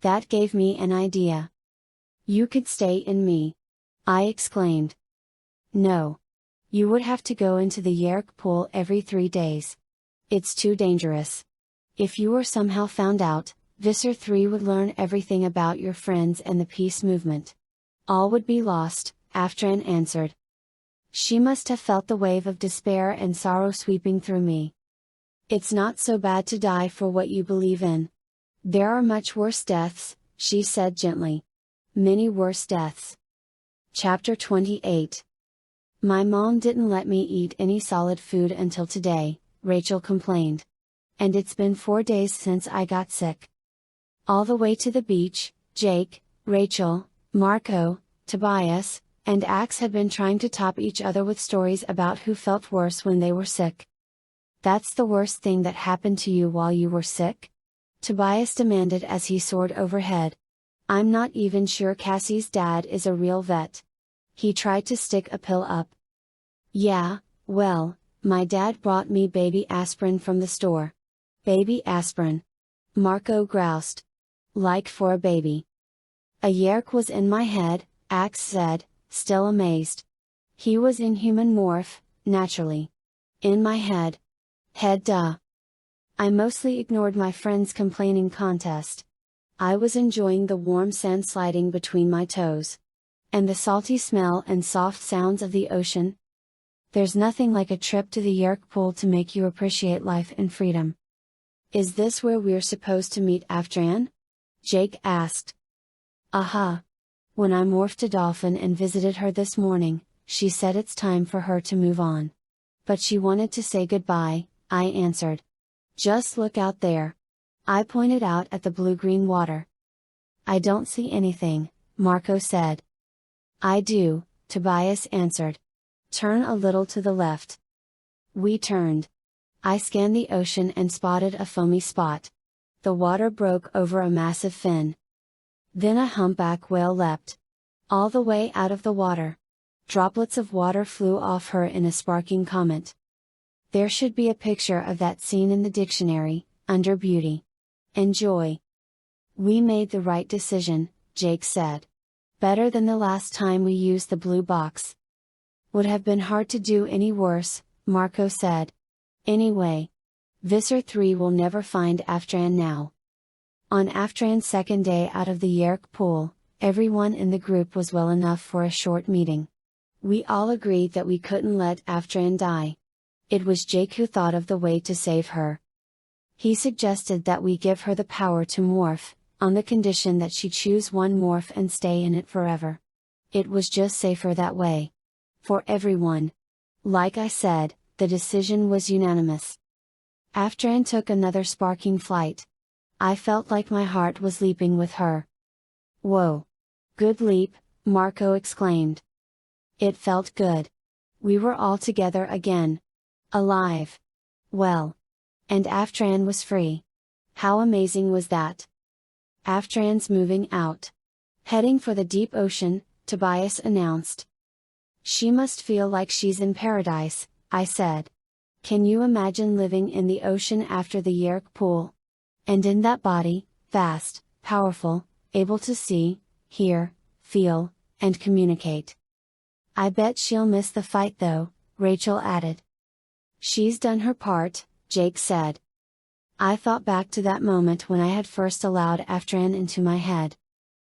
That gave me an idea. You could stay in me. I exclaimed. No. You would have to go into the Yeerk pool every 3 days. It's too dangerous. If you were somehow found out, Visser 3 would learn everything about your friends and the peace movement. All would be lost, Aftran answered. She must have felt the wave of despair and sorrow sweeping through me. It's not so bad to die for what you believe in. There are much worse deaths, she said gently. Many worse deaths. Chapter 28. My mom didn't let me eat any solid food until today, Rachel complained. And it's been 4 days since I got sick. All the way to the beach, Jake, Rachel, Marco, Tobias, and Axe had been trying to top each other with stories about who felt worse when they were sick. That's the worst thing that happened to you while you were sick? Tobias demanded as he soared overhead. I'm not even sure Cassie's dad is a real vet. He tried to stick a pill up. Yeah, well, my dad brought me baby aspirin from the store. Baby aspirin. Marco groused. Like for a baby. A Yeerk was in my head, Axe said, still amazed. He was in human morph, naturally. In my head. Head duh. I mostly ignored my friend's complaining contest. I was enjoying the warm sand sliding between my toes. And the salty smell and soft sounds of the ocean. There's nothing like a trip to the Yeerk pool to make you appreciate life and freedom. Is this where we're supposed to meet Aftran? Jake asked. Aha. When I morphed a dolphin and visited her this morning, she said it's time for her to move on. But she wanted to say goodbye, I answered. Just look out there. I pointed out at the blue-green water. I don't see anything, Marco said. I do, Tobias answered. Turn a little to the left. We turned. I scanned the ocean and spotted a foamy spot. The water broke over a massive fin. Then a humpback whale leapt. All the way out of the water. Droplets of water flew off her in a sparking comet. There should be a picture of that scene in the dictionary, under beauty. Enjoy. We made the right decision, Jake said. Better than the last time we used the blue box. Would have been hard to do any worse, Marco said. Anyway. Visser 3 will never find Aftran now. On Aftran's second day out of the Yeerk pool, everyone in the group was well enough for a short meeting. We all agreed that we couldn't let Aftran die. It was Jake who thought of the way to save her. He suggested that we give her the power to morph, on the condition that she choose one morph and stay in it forever. It was just safer that way. For everyone. Like I said, the decision was unanimous. Aftran took another sparking flight. I felt like my heart was leaping with her. Whoa! Good leap, Marco exclaimed. It felt good. We were all together again. Alive. Well. And Aftran was free. How amazing was that? Aftran's moving out. Heading for the deep ocean, Tobias announced. She must feel like she's in paradise, I said. Can you imagine living in the ocean after the Yeerk pool? And in that body, fast, powerful, able to see, hear, feel, and communicate. I bet she'll miss the fight though, Rachel added. She's done her part, Jake said. I thought back to that moment when I had first allowed Aftran into my head.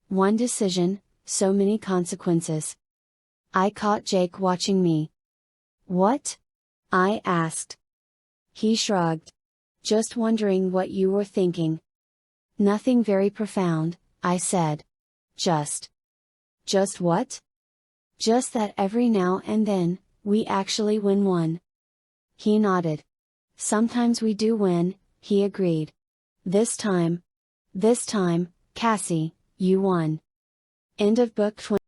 One decision, so many consequences. I caught Jake watching me. What? I asked. He shrugged. Just wondering what you were thinking. Nothing very profound, I said. Just what? Just that every now and then, we actually win one. He nodded. Sometimes we do win, he agreed. This time, Cassie, you won. End of book 20.